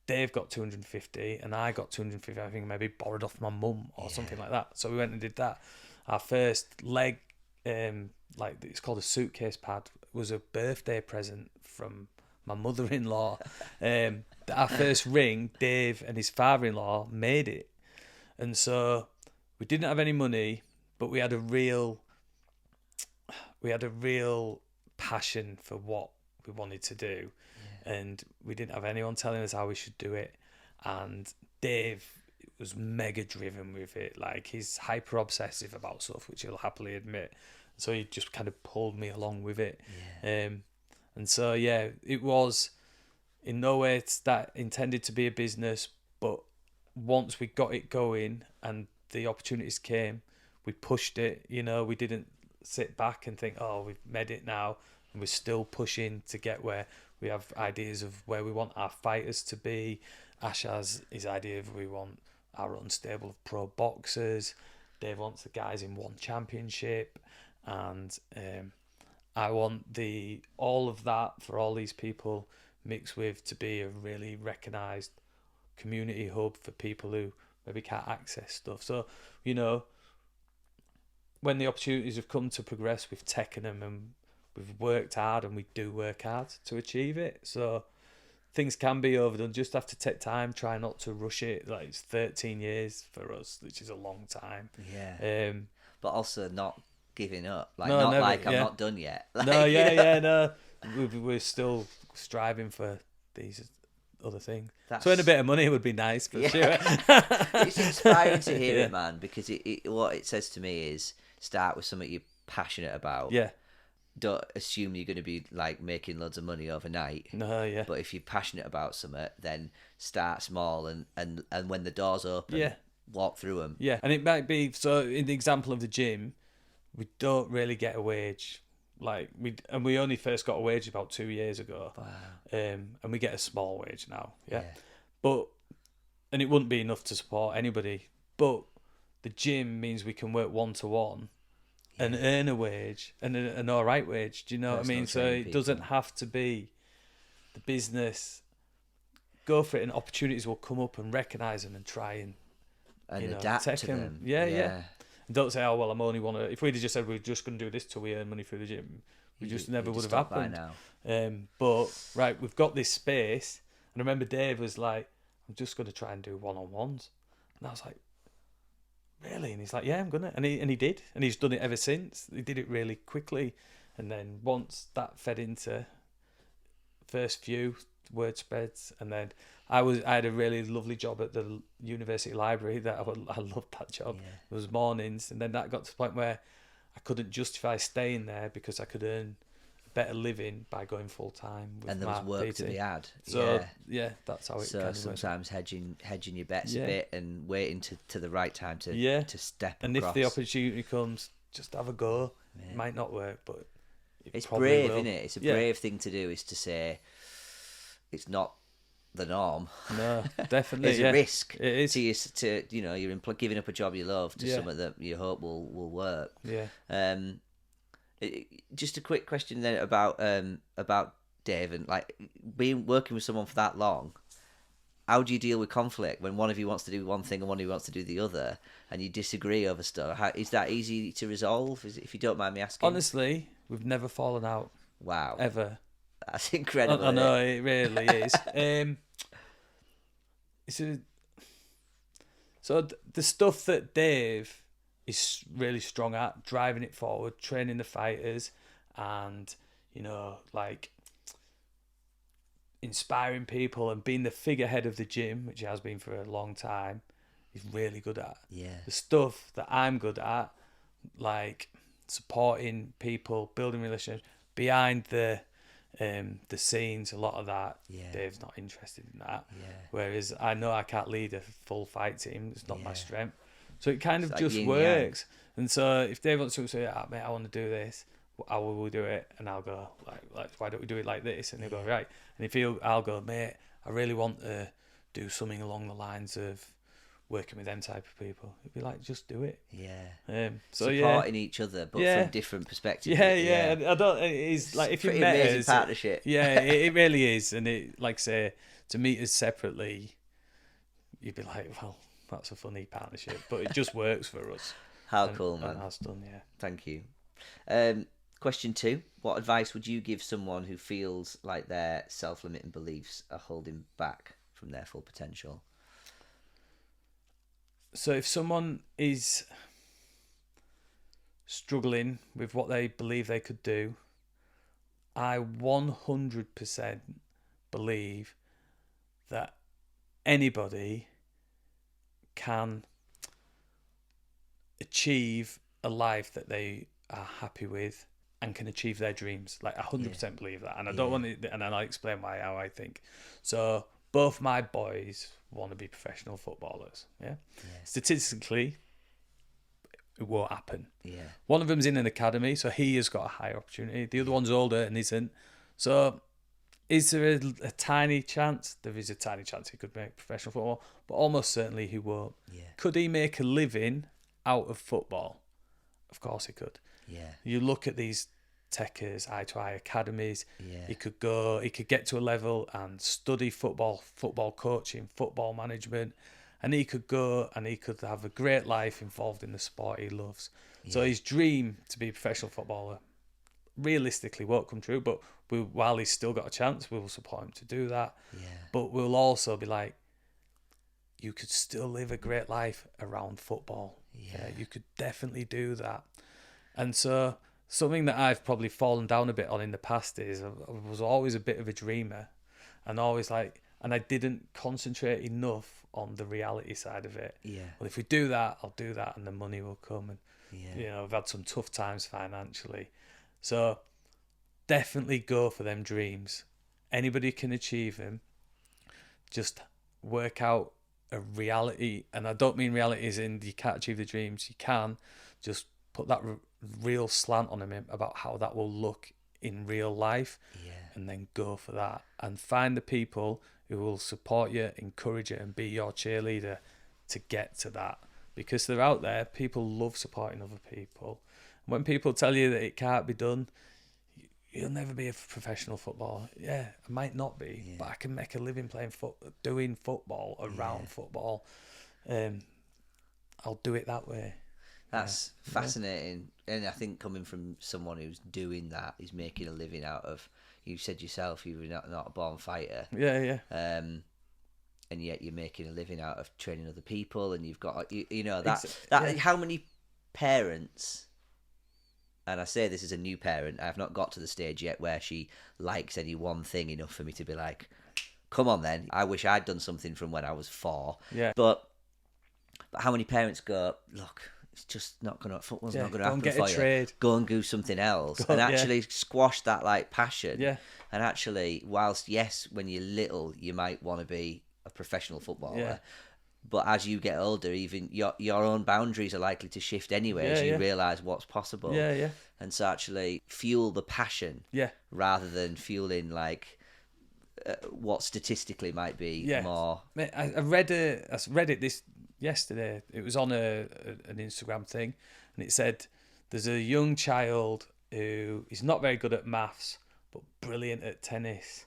Speaker 1: Dave got 250 and I got 250. I think maybe borrowed off my mum or something like that. So we went and did that. Our first leg, like, it's called a suitcase pad, was a birthday present from my mother-in-law. Our first ring, Dave and his father-in-law made it. And so we didn't have any money, but we had a real passion for what we wanted to do. And we didn't have anyone telling us how we should do it. And Dave was mega driven with it. Like, he's hyper obsessive about stuff, which he'll happily admit. So he just kind of pulled me along with it. And so, it was in no way that intended to be a business. But once we got it going and the opportunities came, we pushed it. We didn't sit back and think, oh, we've made it now. And we're still pushing to get where we have ideas of where we want our fighters to be. Ash has his idea of we want I run stable of pro boxers. Dave wants the guys in one championship, and I want all of that for all these people mixed with to be a really recognised community hub for people who maybe can't access stuff. So, when the opportunities have come to progress, we've taken them and we've worked hard, and we do work hard to achieve it. So things can be overdone. Just have to take time, try not to rush it. Like, it's 13 years for us, which is a long time.
Speaker 2: Yeah. But also not giving up. Like,
Speaker 1: no,
Speaker 2: not
Speaker 1: never,
Speaker 2: like I'm not done yet. Like,
Speaker 1: no, no. We're still striving for these other things. So in a bit of money would be nice, for sure.
Speaker 2: It's inspiring to hear it, man, because what it says to me is start with something you're passionate about.
Speaker 1: Yeah.
Speaker 2: Don't assume you're going to be like making loads of money overnight.
Speaker 1: No, yeah.
Speaker 2: But if you're passionate about something, then start small, and when the doors open, walk through them.
Speaker 1: Yeah, and it might be, so in the example of the gym, we don't really get a wage. Like, we only first got a wage about 2 years ago.
Speaker 2: Wow.
Speaker 1: And we get a small wage now. Yeah. And it wouldn't be enough to support anybody. But the gym means we can work one-to-one and earn a wage, and an all right wage. Do you know what I mean? So it doesn't have to be the business. Go for it, and opportunities will come up, and recognise them and try and
Speaker 2: adapt to them.
Speaker 1: Yeah. And don't say, oh, well, I'm only one. If we'd have just said we're just going to do this till we earn money through the gym, we just never would have happened. But right, we've got this space, and I remember Dave was like, I'm just going to try and do one-on-ones, and I was like, really? And he's like, yeah, I'm gonna, and he did, and he's done it ever since. He did it really quickly, and then once that fed into first few word spreads, and then I had a really lovely job at the university library that I loved that job.
Speaker 2: Yeah.
Speaker 1: It was mornings, and then that got to the point where I couldn't justify staying there because I could earn a better living by going full time.
Speaker 2: And there was work to be had.
Speaker 1: So that's how it.
Speaker 2: So sometimes hedging your bets a bit and waiting to the right time to step
Speaker 1: and
Speaker 2: across.
Speaker 1: If the opportunity comes, just have a go. Yeah. It might not work, but
Speaker 2: it's brave, isn't it? It's a brave thing to do, is to say it's not the norm.
Speaker 1: No, definitely.
Speaker 2: It's a risk.
Speaker 1: It is.
Speaker 2: You're giving up a job you love to something that you hope will work.
Speaker 1: Yeah.
Speaker 2: Just a quick question then about Dave, and like working with someone for that long. How do you deal with conflict when one of you wants to do one thing and one of you wants to do the other, and you disagree over stuff? Is that easy to resolve? If you don't mind me asking.
Speaker 1: Honestly, we've never fallen out.
Speaker 2: Wow.
Speaker 1: Ever.
Speaker 2: That's incredible.
Speaker 1: I know, it really is. So the stuff that Dave is really strong at, driving it forward, training the fighters, and like inspiring people and being the figurehead of the gym, which he has been for a long time, he's really good at.
Speaker 2: Yeah.
Speaker 1: The stuff that I'm good at, like supporting people, building relationships behind the scenes, a lot of that, Dave's not interested in that. Yeah. Whereas I know I can't lead a full fight team. It's not my strength. So it kind of just works. And so if Dave wants to say, mate, I want to do this, how will we do it? And I'll go, like, why don't we do it like this? And he'll go, right. And I'll go, mate, I really want to do something along the lines of working with them type of people. It'd be like, just do it.
Speaker 2: Yeah.
Speaker 1: So
Speaker 2: supporting each other, but from different perspectives.
Speaker 1: Yeah. I don't. It's like, if you met
Speaker 2: amazing
Speaker 1: us,
Speaker 2: partnership.
Speaker 1: Yeah, it really is. And it, like, say, to meet us separately, you'd be like, well, that's a funny partnership, but it just works for us.
Speaker 2: How cool, man!
Speaker 1: And has done, yeah.
Speaker 2: Thank you. Question 2: what advice would you give someone who feels like their self-limiting beliefs are holding back from their full potential?
Speaker 1: So if someone is struggling with what they believe they could do, I 100% believe that anybody can achieve a life that they are happy with and can achieve their dreams. Like, 100% believe that. And I don't want to, and I'll explain how I think. So both my boys want to be professional footballers. Yeah. Statistically, it won't happen.
Speaker 2: Yeah.
Speaker 1: One of them's in an academy, so he has got a higher opportunity. The other one's older and isn't. So Is there a tiny chance? There is a tiny chance he could make professional football, but almost certainly he won't.
Speaker 2: Yeah.
Speaker 1: Could he make a living out of football? Of course he could.
Speaker 2: Yeah.
Speaker 1: You look at these techers, eye-to-eye academies.
Speaker 2: Yeah.
Speaker 1: He could get to a level and study football coaching, football management, and he could go and he could have a great life involved in the sport he loves.
Speaker 2: Yeah.
Speaker 1: So his dream to be a professional footballer realistically won't come true, but while he's still got a chance, we will support him to do that.
Speaker 2: Yeah.
Speaker 1: But we'll also be like, you could still live a great life around football.
Speaker 2: Yeah.
Speaker 1: You could definitely do that. And so something that I've probably fallen down a bit on in the past is I was always a bit of a dreamer, and always and I didn't concentrate enough on the reality side of it.
Speaker 2: Yeah.
Speaker 1: Well, if we do that, I'll do that, and the money will come. And
Speaker 2: Yeah.
Speaker 1: I've had some tough times financially, so definitely go for them dreams. Anybody can achieve them. Just work out a reality, and I don't mean reality as in you can't achieve the dreams. You can just put that real slant on them about how that will look in real life, and then go for that, and find the people who will support you, encourage you, and be your cheerleader to get to that, because they're out there. People love supporting other people. When people tell you that it can't be done, you'll never be a professional footballer. Yeah, I might not be, but I can make a living doing football around football. I'll do it that way.
Speaker 2: That's fascinating. And I think coming from someone who's doing that, he's making a living out of, you said yourself, you were not a born fighter.
Speaker 1: Yeah.
Speaker 2: And yet you're making a living out of training other people, and you've got, that how many parents, and I say this as a new parent, I've not got to the stage yet where she likes any one thing enough for me to be like, come on then, I wish I'd done something from when I was 4.
Speaker 1: Yeah.
Speaker 2: But how many parents go, look, it's just not gonna, football's not gonna happen
Speaker 1: get
Speaker 2: for
Speaker 1: a trade.
Speaker 2: you. Go and do something else, and actually squash that passion.
Speaker 1: Yeah.
Speaker 2: And actually, whilst yes, when you're little, you might want to be a professional footballer, but as you get older, even your own boundaries are likely to shift anyway as you realise what's possible.
Speaker 1: Yeah.
Speaker 2: And so actually fuel the passion. Rather than fueling what statistically might be more.
Speaker 1: Mate, I read it this yesterday. It was on an Instagram thing, and it said there's a young child who is not very good at maths but brilliant at tennis.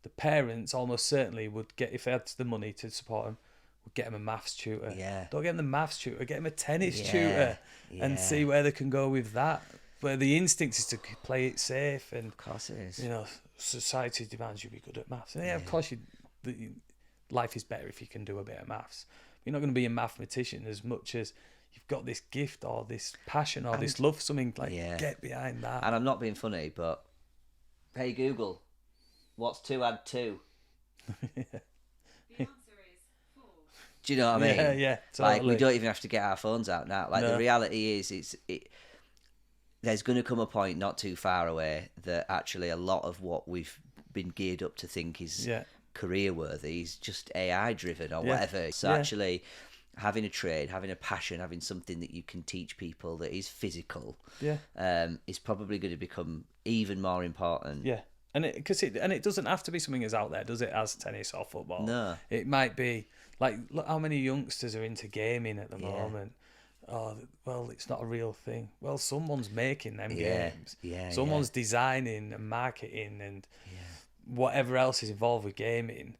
Speaker 1: The parents almost certainly would get, if they had the money to support him, would get him a maths tutor. Don't get him the maths tutor, get him a tennis tutor, and see where they can go with that. Where the instinct is to play it safe, and
Speaker 2: of course it is.
Speaker 1: Society demands you be good at maths. And of course life is better if you can do a bit of maths. You're not going to be a mathematician as much as you've got this gift or this passion or this love for something. Get behind that.
Speaker 2: And I'm not being funny, but hey Google, what's 2 add 2?
Speaker 3: The answer is 4.
Speaker 2: Do you know what I mean?
Speaker 1: Yeah, totally.
Speaker 2: We don't even have to get our phones out now. The reality is, there's going to come a point not too far away that actually a lot of what we've been geared up to think is career worthy is just AI driven or whatever. So actually having a trade, having a passion, having something that you can teach people that is physical, is probably going to become even more important.
Speaker 1: Yeah. And it doesn't have to be something that's out there, does it, as tennis or football?
Speaker 2: No.
Speaker 1: It might be, look how many youngsters are into gaming at the moment. Oh, well, it's not a real thing. Well, someone's making them games. Someone's designing and marketing and whatever else is involved with gaming.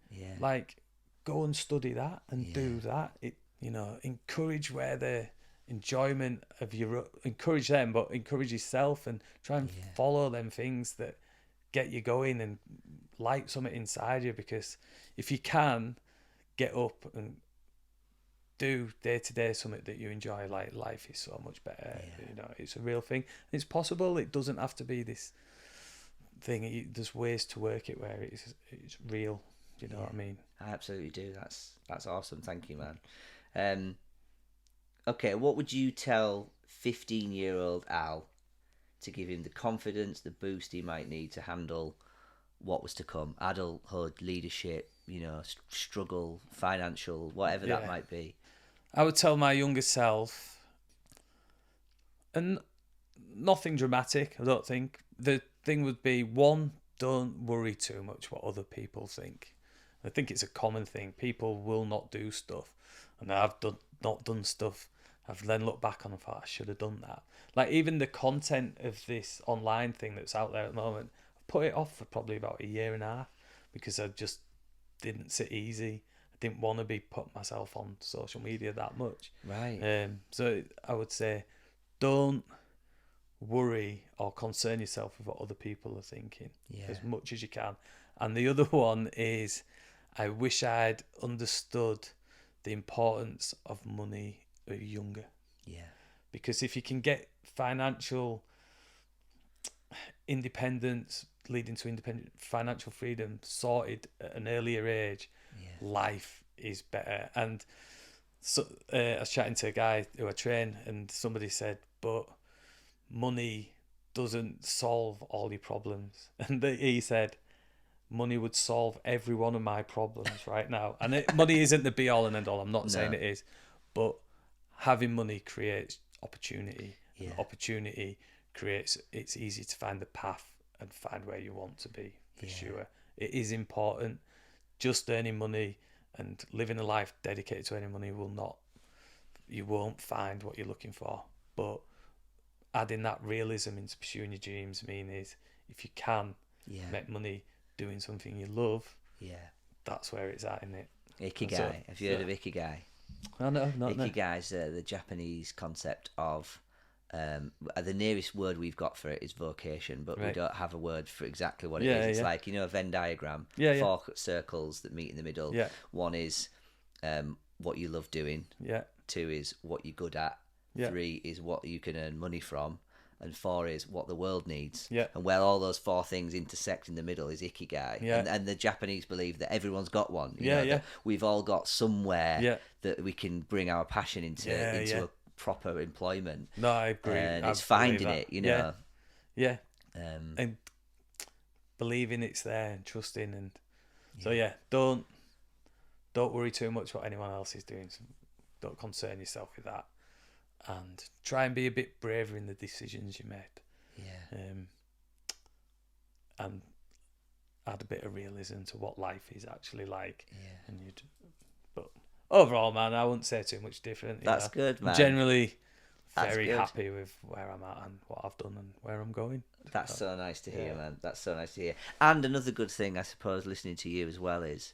Speaker 1: Go and study that and do that. Encourage where the enjoyment of encourage them, but encourage yourself and try and follow them things that get you going and light something inside you. Because if you can get up and do day-to-day something that you enjoy, life is so much better. It's a real thing. It's possible. It doesn't have to be this thing. There's ways to work it where it's real. Do you know what I mean?
Speaker 2: I absolutely do. That's awesome. Thank you, man. Okay, what would you tell 15-year-old Al to give him the confidence, the boost he might need to handle what was to come? Adulthood, leadership, struggle, financial, whatever that might be.
Speaker 1: I would tell my younger self, and nothing dramatic, I don't think. The thing would be, 1, don't worry too much what other people think. I think it's a common thing. People will not do stuff, and I've not done stuff. I've then looked back on and thought I should have done that. Like even the content of this online thing that's out there at the moment, I've put it off for probably about a year and a half because I just didn't sit easy. I didn't want to be putting myself on social media that much.
Speaker 2: Right.
Speaker 1: So I would say, don't worry or concern yourself with what other people are thinking as much as you can. And the other one is, I wish I'd understood the importance of money younger.
Speaker 2: Yeah.
Speaker 1: Because if you can get financial independence, leading to independent financial freedom sorted at an earlier age, life is better. And so I was chatting to a guy who I train, and somebody said, but money doesn't solve all your problems. And he said, money would solve every one of my problems right now. And money isn't the be all and end all. I'm not saying it is, but having money creates opportunity.
Speaker 2: Yeah.
Speaker 1: And opportunity creates, it's easy to find the path and find where you want to be, for sure. It is important. Just earning money and living a life dedicated to earning money you won't find what you're looking for. But adding that realism into pursuing your dreams is, if you can make money doing something you love, that's where it's at, isn't it?
Speaker 2: Ikigai.
Speaker 1: So,
Speaker 2: Have you heard of Ikigai?
Speaker 1: I know, not
Speaker 2: Ikigai is the Japanese concept of the nearest word we've got for it is vocation, but we don't have a word for exactly what it is. It's like, a Venn diagram, four circles that meet in the middle. One is what you love doing. Two is what you're good at. Three is what you can earn money from. And four is what the world needs. And where all those four things intersect in the middle is Ikigai. And the Japanese believe that everyone's got one. That we've all got somewhere that we can bring our passion into a proper employment.
Speaker 1: No, I agree.
Speaker 2: And it's finding it,
Speaker 1: and believing it's there and trusting. And so don't worry too much what anyone else is doing. So don't concern yourself with that. And try and be a bit braver in the decisions you make. And add a bit of realism to what life is actually like. But overall, man, I wouldn't say too much different.
Speaker 2: That's good, man.
Speaker 1: Generally, very happy with where I'm at and what I've done and where I'm going.
Speaker 2: That's so nice to hear, man. That's so nice to hear. And another good thing, I suppose, listening to you as well is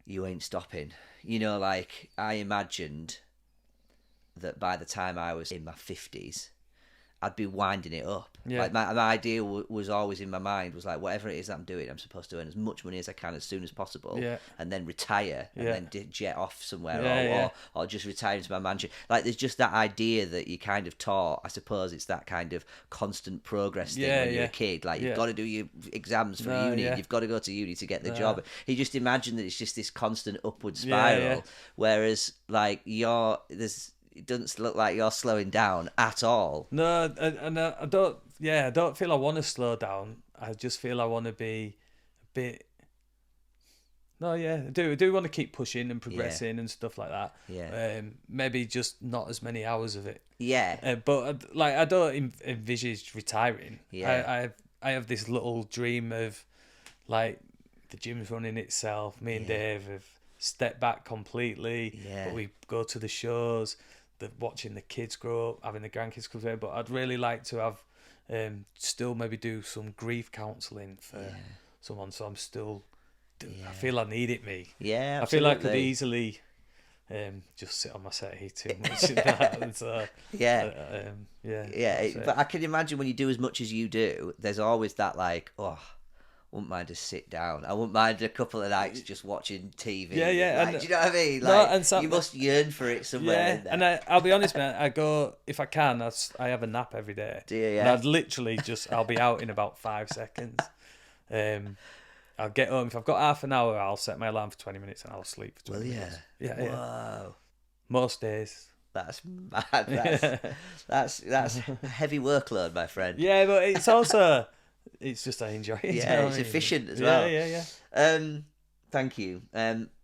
Speaker 2: you ain't stopping. Like I imagined that by the time I was in my 50s, I'd be winding it up. Like my idea was always in my mind was like, whatever it is that I'm doing, I'm supposed to earn as much money as I can as soon as possible, and then retire and then jet off somewhere, or just retire into my mansion. Like there's just that idea that you kind of taught. I suppose it's that kind of constant progress thing when you're a kid. Like you've got to do your exams for uni, and you've got to go to uni to get the job. You just imagine that it's just this constant upward spiral, whereas like it doesn't look like you're slowing down at all.
Speaker 1: No, and I don't. I don't feel I want to slow down. I just feel I want to be a bit. No, I do want to keep pushing and progressing and stuff like that. Maybe just not as many hours of it. But I don't envisage retiring. I have this little dream of like the gym's running itself. Me and Dave have stepped back completely. But we go to the shows. Watching the kids grow up, having the grandkids come through, but I'd really like to have still maybe do some grief counselling for someone. So I'm still, I feel I need it, me.
Speaker 2: Yeah, absolutely.
Speaker 1: I feel like I could easily just sit on my settee too much. And so,
Speaker 2: but I can imagine when you do as much as you do, there's always that like, I wouldn't mind to sit down. I wouldn't mind a couple of nights just watching TV. Like, do you know what I mean? Like, you must yearn for it somewhere in there.
Speaker 1: And I'll be honest, man, I go, if I can, I have a nap every day.
Speaker 2: Do you,
Speaker 1: And I'd literally I'll be out in about 5 seconds. I'll get home. If I've got half an hour, I'll set my alarm for 20 minutes and I'll sleep for 20 minutes.
Speaker 2: Wow.
Speaker 1: Most days.
Speaker 2: That's mad. That's a heavy workload, my friend.
Speaker 1: Yeah, but it's also... It's just I enjoy it.
Speaker 2: It's efficient as well.
Speaker 1: Yeah.
Speaker 2: Thank you.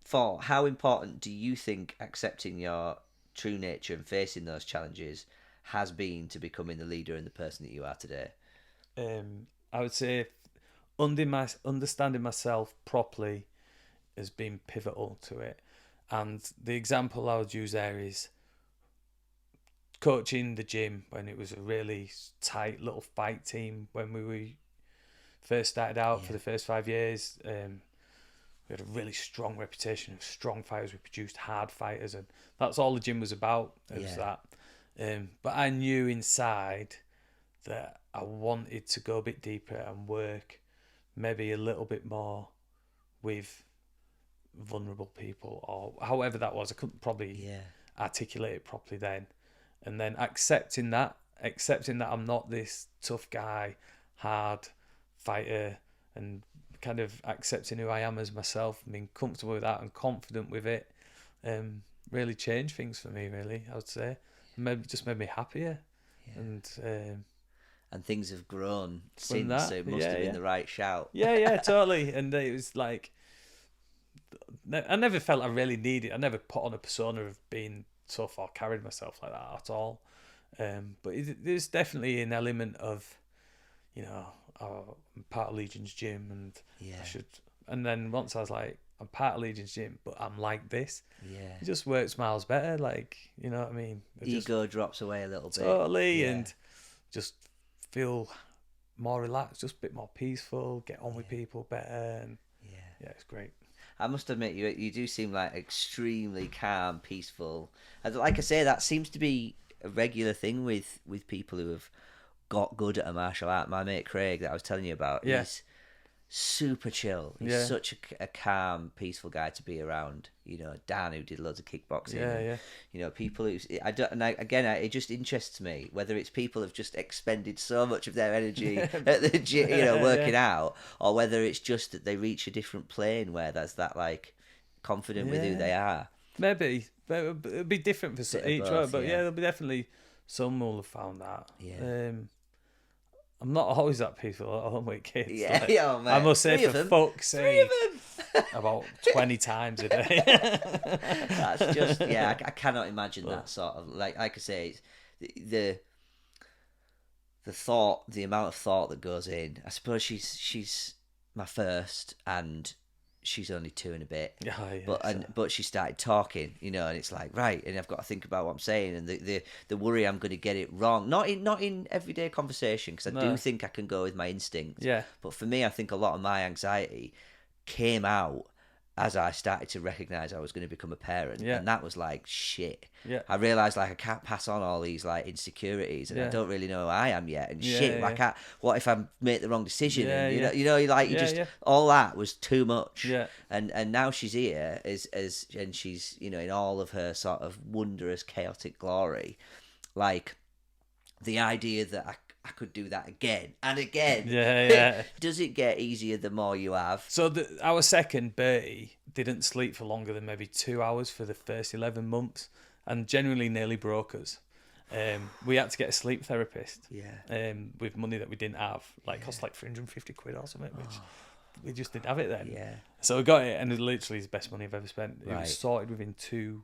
Speaker 2: For how important do you think accepting your true nature and facing those challenges has been to becoming the leader and the person that you are today?
Speaker 1: I would say understanding myself properly has been pivotal to it. And the example I would use there is coaching the gym when it was a really tight little fight team when we first started out for the first 5 years. We had a really strong reputation of strong fighters. We produced hard fighters, and that's all the gym was about. It was that. But I knew inside that I wanted to go a bit deeper and work maybe a little bit more with vulnerable people, or however that was. I couldn't probably articulate it properly then. And then accepting that I'm not this tough guy, hard fighter, and kind of accepting who I am as myself, and being comfortable with that and confident with it, really changed things for me, really, I would say. Maybe just made me happier.
Speaker 2: And things have grown since,
Speaker 1: that,
Speaker 2: so it must have been the right shout.
Speaker 1: Yeah, totally. And it was like, I never felt I really needed, I never put on a persona of being tough or carried myself like that at all. But there's definitely an element of, I'm part of Legion's gym, and I should. And then once I was like, I'm part of Legion's gym, but I'm like this. It just works miles better. Like, you know what I mean?
Speaker 2: Ego drops away a little bit.
Speaker 1: Totally, and just feel more relaxed, just a bit more peaceful, get on with people better, and it's great.
Speaker 2: I must admit, you do seem like extremely calm, peaceful. And like I say, that seems to be a regular thing with people who have got good at a martial art. My mate Craig, that I was telling you about, he's super chill. He's such a calm, peaceful guy to be around. Dan, who did loads of kickboxing. People who it just interests me whether it's people who've just expended so much of their energy at the gym, working out, or whether it's just that they reach a different plane where there's that like confident with who they are.
Speaker 1: Maybe, but it'll be different for each one. But there'll be definitely some will have found that. I'm not always that peaceful at home with kids.
Speaker 2: Mate.
Speaker 1: I must say, for fuck's sake, about 20 times a day.
Speaker 2: That's just, I cannot imagine that sort of, like I say, it's the thought, the amount of thought that goes in. I suppose she's my first, and she's only 2 and a bit, but she started talking, and it's like, right, and I've got to think about what I'm saying, and the worry I'm going to get it wrong, not in everyday conversation, because I do think I can go with my instinct, but for me, I think a lot of my anxiety came out as I started to recognise I was going to become a parent, and that was like, shit. I realised, like, I can't pass on all these, like, insecurities, and I don't really know who I am yet, and I can't, what if I make the wrong decision, and all that was too much, and now she's here, and she's, in all of her sort of wondrous, chaotic glory, like, the idea that I could do that again and again. Does it get easier the more you have?
Speaker 1: So our second, Bertie, didn't sleep for longer than maybe 2 hours for the first 11 months, and genuinely nearly broke us. We had to get a sleep therapist. With money that we didn't have, cost like 350 quid or something, which we just didn't have it then. So we got it, and it literally is the best money I've ever spent. It was sorted within 2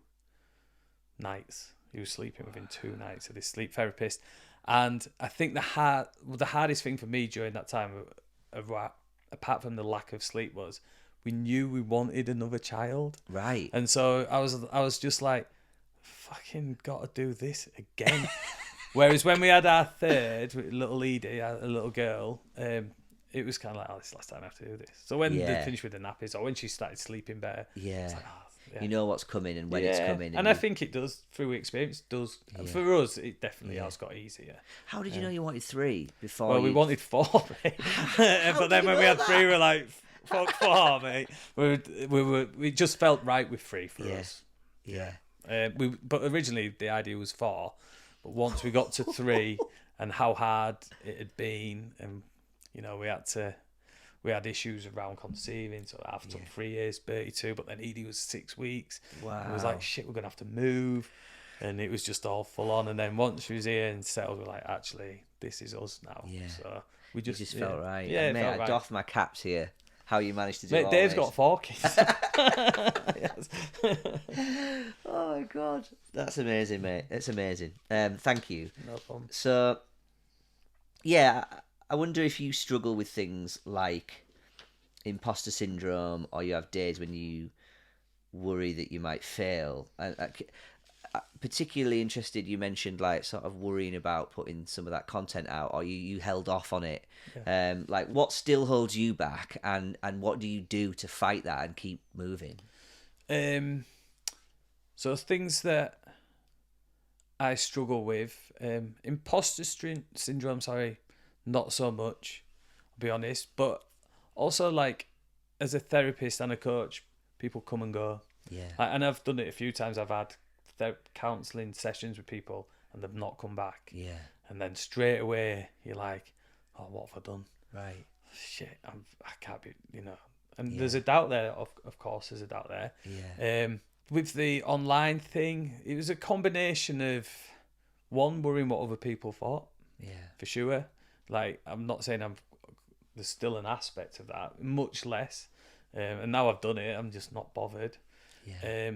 Speaker 1: nights. He was sleeping within 2 nights of this sleep therapist. And I think the hardest thing for me during that time, apart from the lack of sleep, was we knew we wanted another child.
Speaker 2: Right.
Speaker 1: And so I was just like, fucking got to do this again. Whereas when we had our third, little Edie, a little girl, it was kind of like, this is the last time I have to do this. So when they finished with the nappies, or when she started sleeping better, it's like,
Speaker 2: you know what's coming and when it's coming.
Speaker 1: And I think it does, through experience, does. For us, it definitely has got easier.
Speaker 2: How did you know you wanted 3 before?
Speaker 1: Well, we wanted 4, mate. But then when we had 3, we were like, fuck 4, mate. We just felt right with 3 for us. But originally the idea was 4. But once we got to 3 and how hard it had been, and we had issues around conceiving, so after took 3 years, 32, but then Edie was 6 weeks.
Speaker 2: Wow.
Speaker 1: It was like, shit, we're going to have to move. And it was just all full on. And then once she was here and settled, we're like, actually, this is us now. So we just
Speaker 2: felt right.
Speaker 1: Yeah,
Speaker 2: mate, I doff my caps here. How you managed to do
Speaker 1: mate,
Speaker 2: all
Speaker 1: Dave's
Speaker 2: this.
Speaker 1: got 4 kids.
Speaker 2: Oh, my God. That's amazing, mate. It's amazing. Thank you.
Speaker 1: No problem.
Speaker 2: So, I wonder if you struggle with things like imposter syndrome, or you have days when you worry that you might fail. And particularly interested, you mentioned like sort of worrying about putting some of that content out, or you held off on it. Like what still holds you back, and what do you do to fight that and keep moving?
Speaker 1: So things that I struggle with, imposter syndrome, sorry, not so much, I'll be honest, but also like as a therapist and a coach, people come and go.
Speaker 2: Yeah.
Speaker 1: And I've done it a few times. I've had counselling sessions with people and they've not come back.
Speaker 2: Yeah.
Speaker 1: And then straight away you're like, oh, what have I done?
Speaker 2: Right.
Speaker 1: Shit, I can't be, And there's a doubt there, of course there's a doubt there.
Speaker 2: Yeah.
Speaker 1: With the online thing, it was a combination of, one, worrying what other people thought.
Speaker 2: Yeah.
Speaker 1: For sure. Like, I'm not saying there's still an aspect of that, much less. And now I've done it, I'm just not bothered.
Speaker 2: Yeah.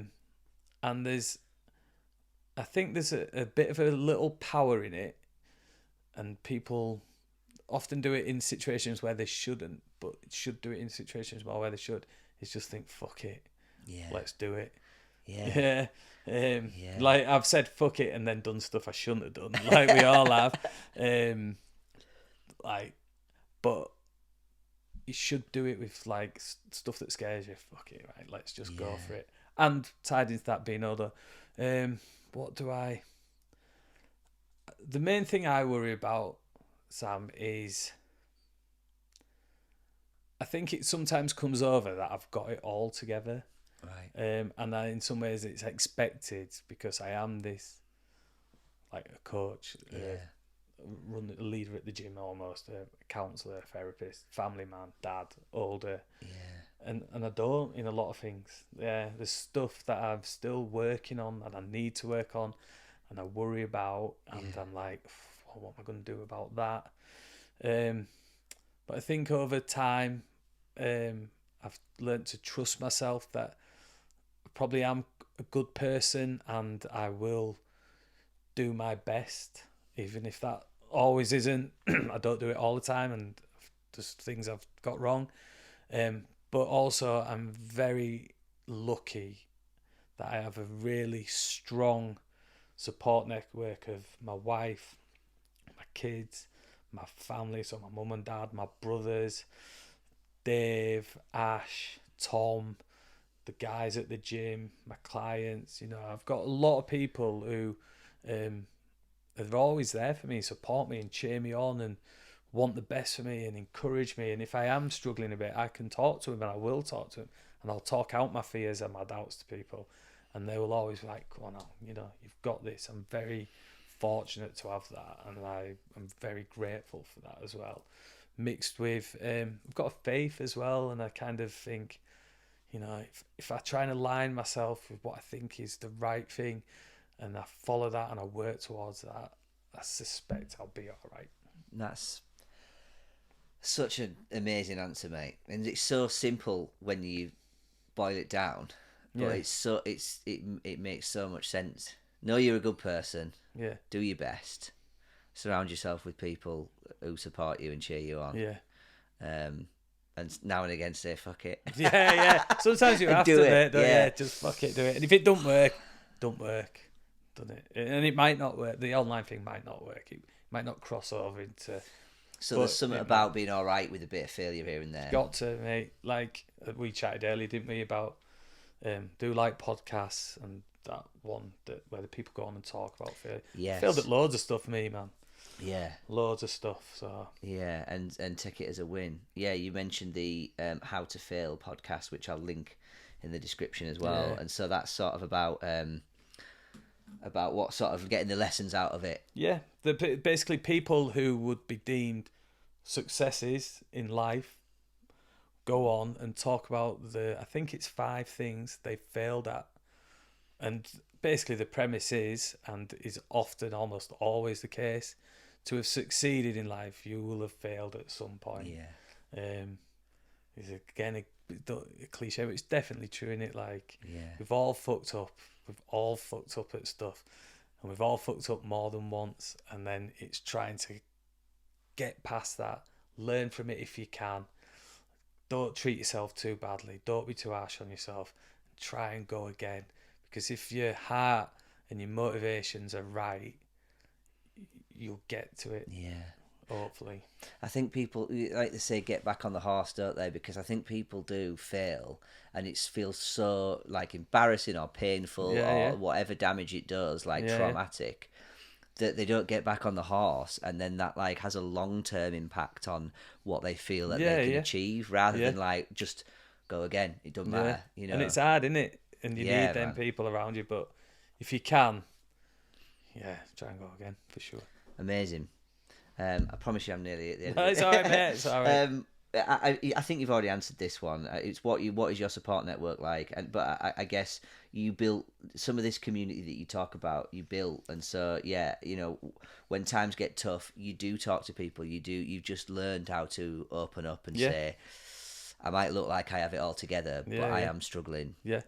Speaker 1: And I think there's a bit of a little power in it, and people often do it in situations where they shouldn't, but should do it in situations where they should. Is just think, fuck it, let's do it. Yeah. Like I've said fuck it and then done stuff I shouldn't have done, like we all have. But you should do it with like stuff that scares you. Fuck it, right? Let's just go for it. And tied into that being older, the main thing I worry about, Sam, is I think it sometimes comes over that I've got it all together.
Speaker 2: Right.
Speaker 1: And in some ways it's expected because I am this, like a coach, a leader at the gym almost, a counsellor, therapist, family man, dad, older.
Speaker 2: Yeah.
Speaker 1: And I don't in a lot of things. Yeah, there's stuff that I'm still working on and I need to work on and I worry about, and I'm like, what am I going to do about that? But I think over time, I've learned to trust myself that I probably am a good person and I will do my best, even if that always isn't. I don't do it all the time and there's things I've got wrong. But also I'm very lucky that I have a really strong support network of my wife, my kids, my family, so my mum and dad, my brothers, Dave, Ash, Tom, the guys at the gym, my clients. I've got a lot of people who are always there for me, support me and cheer me on and want the best for me and encourage me. And if I am struggling a bit, I can talk to them and I will talk to them and I'll talk out my fears and my doubts to people, and they will always be like, come on now, you've got this. I'm very fortunate to have that, and I'm very grateful for that as well, mixed with I've got a faith as well, and I kind of think, if I try and align myself with what I think is the right thing and I follow that and I work towards that, I suspect I'll be all right.
Speaker 2: That's such an amazing answer, mate, and it's so simple when you boil it down, but it makes so much sense. Know you're a good person.
Speaker 1: Yeah.
Speaker 2: Do your best. Surround yourself with people who support you and cheer you on.
Speaker 1: Yeah.
Speaker 2: And now and again say fuck it.
Speaker 1: Yeah. Sometimes you have
Speaker 2: do
Speaker 1: to,
Speaker 2: it.
Speaker 1: mate, don't you? Just fuck it, do it. And if it don't work, don't work. Done it. And it might not work. The online thing might not work. It might not cross over into.
Speaker 2: So there's something about being all right with a bit of failure here and there.
Speaker 1: Got to, mate. Like we chatted earlier, didn't we, about do like podcasts and that one where the people go on and talk about failure.
Speaker 2: Yes.
Speaker 1: Failed at loads of stuff, me, man.
Speaker 2: Yeah.
Speaker 1: Loads of stuff. So.
Speaker 2: Yeah, and take it as a win. Yeah, you mentioned the How to Fail podcast, which I'll link in the description as well.
Speaker 1: Yeah.
Speaker 2: And so that's sort of about what sort of getting the lessons out of it.
Speaker 1: Yeah, basically people who would be deemed successes in life go on and talk about I think it's 5 things they failed at. And basically the premise is, and is often almost always the case, to have succeeded in life, you will have failed at some point.
Speaker 2: Yeah.
Speaker 1: It's again a cliche, but it's definitely true in it. Like, we've all fucked up. We've all fucked up at stuff. And we've all fucked up more than once. And then it's trying to get past that, learn from it if you can, don't treat yourself too badly. Don't be too harsh on yourself. Try and go again. Because if your heart and your motivations are right, you'll get to it.
Speaker 2: Yeah.
Speaker 1: Hopefully.
Speaker 2: I think people, like they say, get back on the horse, don't they? Because I think people do fail, and it feels so like embarrassing or painful or whatever damage it does, like traumatic, that they don't get back on the horse, and then that like has a long-term impact on what they feel that they can achieve, rather than like just go again. It doesn't matter, you know.
Speaker 1: And it's hard, isn't it? And you need them people around you, but if you can, try and go again for sure.
Speaker 2: Amazing. I promise you I'm nearly at the end.
Speaker 1: No, it's all right, mate. It's all right.
Speaker 2: I think you've already answered this one. It's what is your support network like? But I guess you built some of this community that you talk about. You built, and so you know, when times get tough, you do talk to people. You've just learned how to open up and say, I might look like I have it all together, but I am struggling.
Speaker 1: Yeah,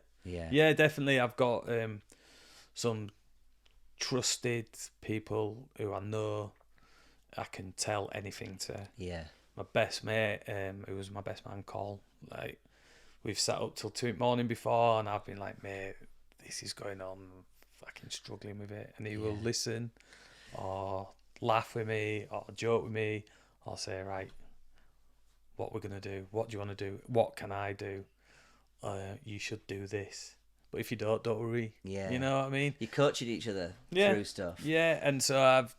Speaker 1: definitely. I've got some trusted people who I know I can tell anything to.
Speaker 2: Yeah.
Speaker 1: My best mate, who was my best man, Cole. Like, we've sat up till 2 a.m. before, and I've been like, mate, this is going on. I'm fucking struggling with it. And he will listen, or laugh with me, or joke with me, or say, right, what we're gonna do? What do you want to do? What can I do? You should do this. But if you don't worry.
Speaker 2: Yeah.
Speaker 1: You know what I mean?
Speaker 2: You're coaching each other through stuff.
Speaker 1: Yeah, and so I've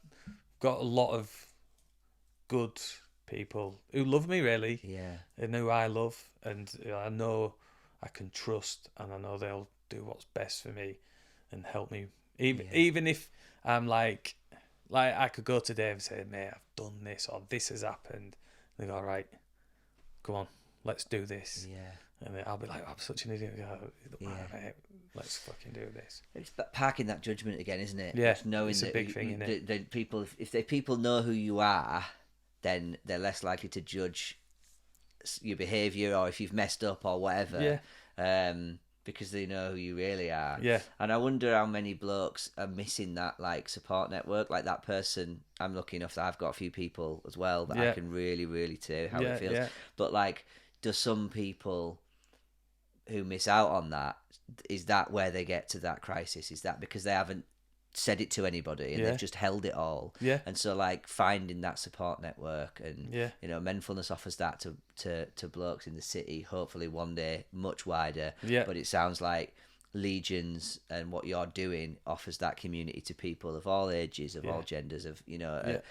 Speaker 1: got a lot of good people who love me, really.
Speaker 2: Yeah.
Speaker 1: And who I love, and I know I can trust, and I know they'll do what's best for me and help me. Even if I'm like I could go today and say, mate, I've done this, or this has happened. They go, all right, come on, let's do this.
Speaker 2: Yeah.
Speaker 1: And I'll be like, I'm such an idiot. Mate, let's fucking do this.
Speaker 2: It's parking that judgment again, isn't it?
Speaker 1: Yeah,
Speaker 2: just knowing
Speaker 1: it's a
Speaker 2: that
Speaker 1: big thing, isn't it?
Speaker 2: The people, if the people know who you are, then they're less likely to judge your behaviour or if you've messed up or whatever. Yeah. Because they know who you really are.
Speaker 1: Yeah.
Speaker 2: And I wonder how many blokes are missing that like support network, like that person. I'm lucky enough that I've got a few people as well that I can really, really tell how it feels. Yeah. But like, do some people who miss out on that, is that where they get to that crisis? Is that because they haven't said it to anybody and they've just held it all?
Speaker 1: Yeah.
Speaker 2: And so like finding that support network, and you know, Menfulness offers that to blokes in the city, hopefully one day much wider.
Speaker 1: Yeah.
Speaker 2: But it sounds like Legions and what you're doing offers that community to people of all ages, of all genders, of, you know,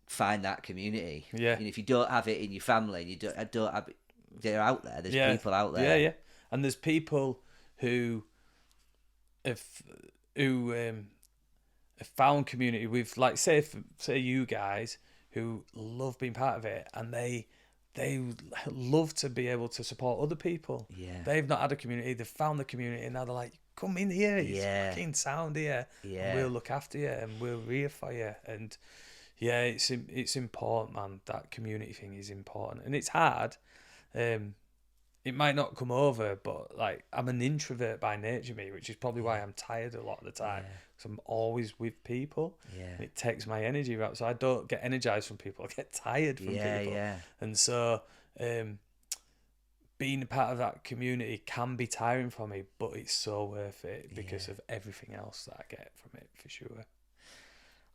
Speaker 2: find that community.
Speaker 1: Yeah.
Speaker 2: And if you don't have it in your family, and you don't have it, they're out there. There's people out there.
Speaker 1: Yeah. And there's people who have found community with, like, say you guys who love being part of it, and they love to be able to support other people.
Speaker 2: Yeah.
Speaker 1: They've not had a community. They've found the community, and now they're like, come in here. It's fucking sound here.
Speaker 2: Yeah.
Speaker 1: And we'll look after you, and we're here for you. And yeah, it's important, man. That community thing is important, and it's hard. It might not come over, but like, I'm an introvert by nature, me, which is probably why I'm tired a lot of the time. Because I'm always with people. Yeah. And it takes my energy out, so I don't get energized from people. I get tired from people.
Speaker 2: Yeah.
Speaker 1: And so, being a part of that community can be tiring for me, but it's so worth it because of everything else that I get from it, for sure.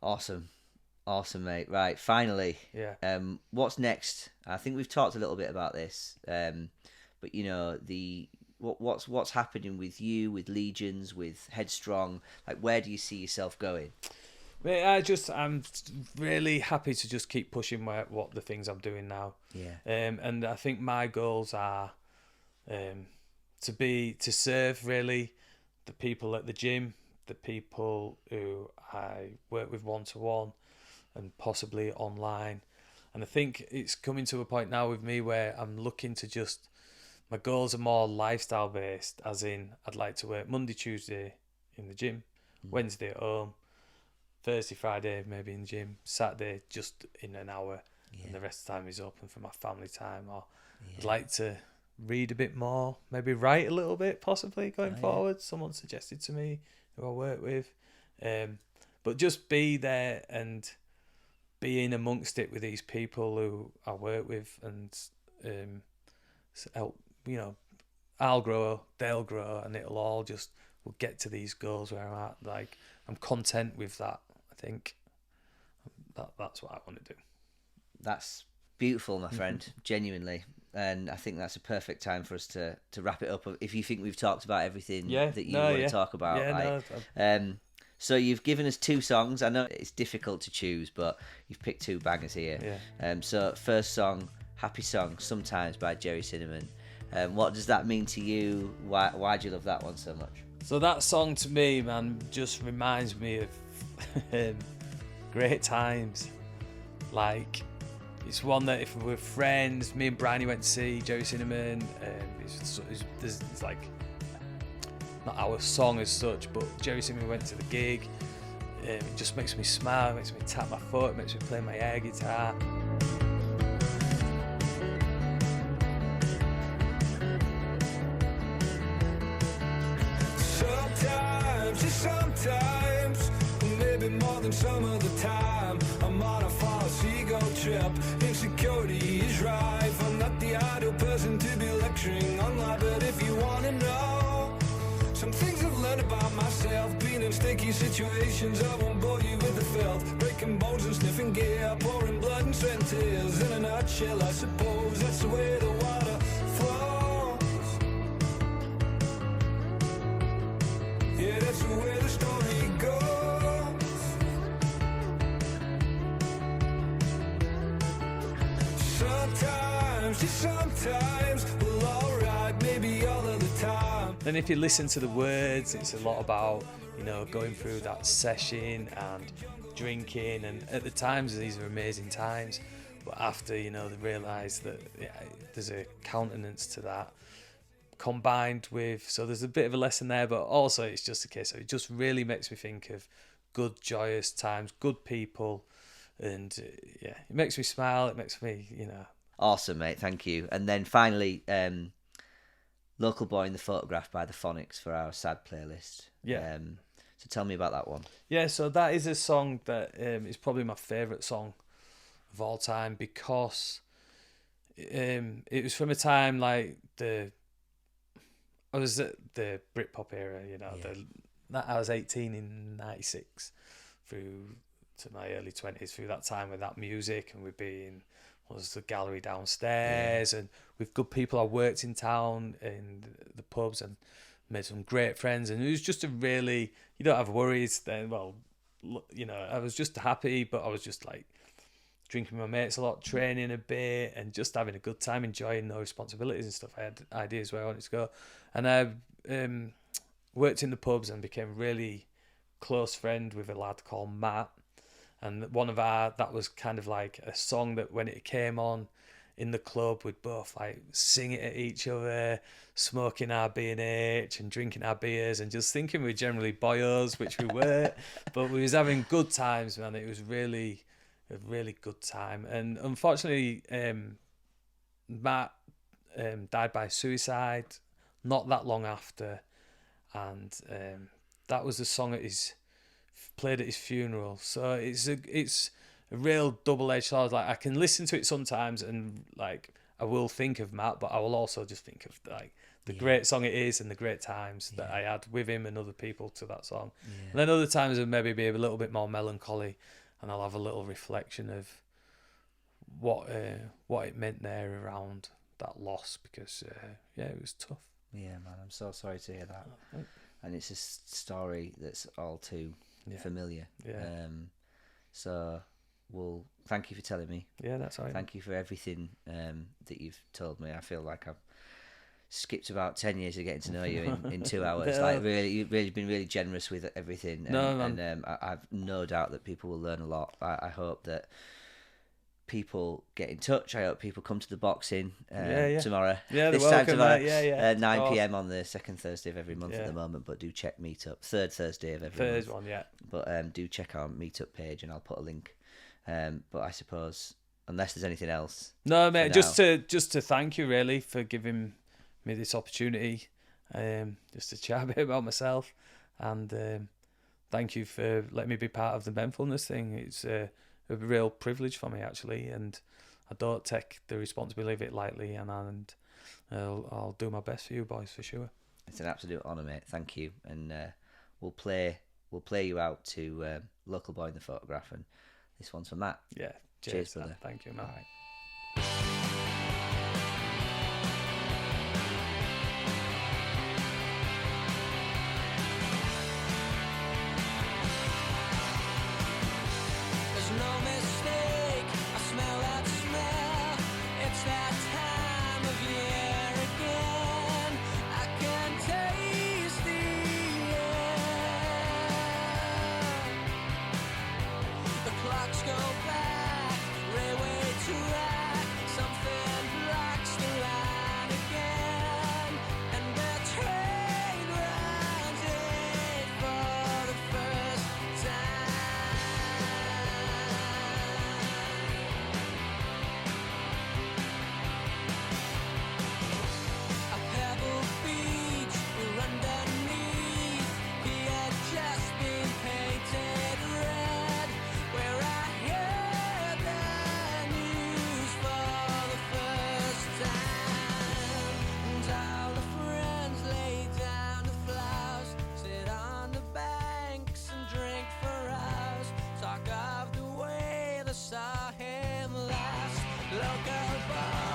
Speaker 2: Awesome, mate. Right, finally.
Speaker 1: Yeah.
Speaker 2: What's next? I think we've talked a little bit about this. But you know, what's happening with you, with Legions, with Headstrong? Like, where do you see yourself going?
Speaker 1: Mate, I'm really happy to just keep pushing what the things I'm doing now.
Speaker 2: Yeah.
Speaker 1: And I think my goals are to serve really the people at the gym, the people who I work with one-to-one, and possibly online. And I think it's coming to a point now with me where I'm looking to just, my goals are more lifestyle based, as in I'd like to work Monday, Tuesday in the gym, Wednesday at home, Thursday, Friday maybe in the gym, Saturday just in an hour, and the rest of the time is open for my family time. Or I'd like to read a bit more, maybe write a little bit possibly going forward. Someone suggested to me who I work with. But just be there and be in amongst it with these people who I work with, and help, I'll grow, they'll grow, and it'll all just, we'll get to these goals where I'm at. Like, I'm content with that. I think that's what I want to do.
Speaker 2: That's beautiful, my friend, genuinely. And I think that's a perfect time for us to wrap it up. If you think we've talked about everything that you want to talk about. So you've given us 2 songs. I know it's difficult to choose, but you've picked 2 bangers here.
Speaker 1: Yeah.
Speaker 2: So first song, happy song, Sometimes by Jerry Cinnamon. What does that mean to you? Why do you love that one so much?
Speaker 1: So that song to me, man, just reminds me of great times. Like, it's one that if we were friends, me and Bryony went to see Jerry Cinnamon. It's like, not our song as such, but Jerry Cinnamon went to the gig. It just makes me smile, it makes me tap my foot, it makes me play my air guitar.
Speaker 4: Sometimes, maybe more than some of the time, I'm on a false ego trip. Insecurity is rife. I'm not the ideal person to be lecturing on life, but if you want to know some things I've learned about myself, being in sticky situations, I won't bore you with the filth. Breaking bones and sniffing gear, pouring blood and sweat and tears. In a nutshell, I suppose that's the way the water flows. Yeah, that's the way the story goes. Sometimes, just sometimes, well, alright, maybe all of the time.
Speaker 1: Then if you listen to the words, it's a lot about, going through that session and drinking, and at the times these are amazing times, but after, they realise that there's a countenance to that, combined with, so there's a bit of a lesson there, but also it's just a case of, it just really makes me think of good, joyous times, good people, and it makes me smile, it makes me,
Speaker 2: Awesome, mate, thank you. And then finally, Local Boy in the Photograph by the Phonics for our sad playlist. So tell me about that one.
Speaker 1: Yeah, so that is a song that is probably my favourite song of all time, because it was from a time like I was at the Britpop era, I was 18 in 96 through to my early 20s, through that time with that music, and we'd be in the gallery downstairs, and with good people. I worked in town in the pubs and made some great friends, and it was just a really, you don't have worries then. Well, I was just happy, but I was just like drinking with my mates a lot, training a bit, and just having a good time, enjoying no responsibilities and stuff. I had ideas where I wanted to go, and I worked in the pubs and became a really close friend with a lad called Matt. And that was kind of like a song that when it came on in the club, we'd both like sing it at each other, smoking our B&H and drinking our beers and just thinking we were generally boyos, which we were, but we was having good times, man. It was really a really good time. And unfortunately, Matt died by suicide not that long after, and that was the song that is played at his funeral. So it's a real double-edged sword. Like, I can listen to it sometimes and like I will think of Matt, but I will also just think of like the great song it is and the great times that I had with him and other people to that song. And then other times it'll maybe be a little bit more melancholy, and I'll have a little reflection of what it meant there around that loss, because it was tough.
Speaker 2: Yeah, man, I'm so sorry to hear that. And it's a story that's all too familiar. So, well, thank you for telling me.
Speaker 1: Yeah, that's all right.
Speaker 2: Thank you for everything that you've told me. I feel like I've skipped about 10 years of getting to know you in 2 hours. Like, really, you've really been really generous with everything. And I've no doubt that people will learn a lot. I hope that people get in touch. I hope people come to the boxing tomorrow.
Speaker 1: Yeah,
Speaker 2: this
Speaker 1: welcome,
Speaker 2: time tomorrow.
Speaker 1: mate.
Speaker 2: 9 p.m. on the second Thursday of every month at the moment. But do check Meetup. Third Thursday of every month.
Speaker 1: One, yeah.
Speaker 2: But do check our Meetup page, and I'll put a link. But I suppose, unless there's anything else.
Speaker 1: No, mate. Just to thank you really for giving me this opportunity, just to chat a bit about myself, and thank you for letting me be part of the Menfulness thing. It's a real privilege for me, actually, and I don't take the responsibility of it lightly, and I'll do my best for you boys for sure.
Speaker 2: It's an absolute honour, mate. Thank you. And we'll play you out to Local Boy in the Photograph, and this one's from that.
Speaker 1: Yeah.
Speaker 2: Cheers,
Speaker 1: man.
Speaker 2: brother.
Speaker 1: Thank you, man.
Speaker 2: All right.
Speaker 4: There's no mistake, I smell that smell. It's that time of year again. I can taste the air. The clocks go back, railway track. Something blocks the line again, and the train runs in for the first time. A pebble beach we're underneath. He had just been painted red, where I heard the news for the first time. And all the friends lay down the flowers, sit on the banks and drink for hours. Talk of the way they saw him last. Local boy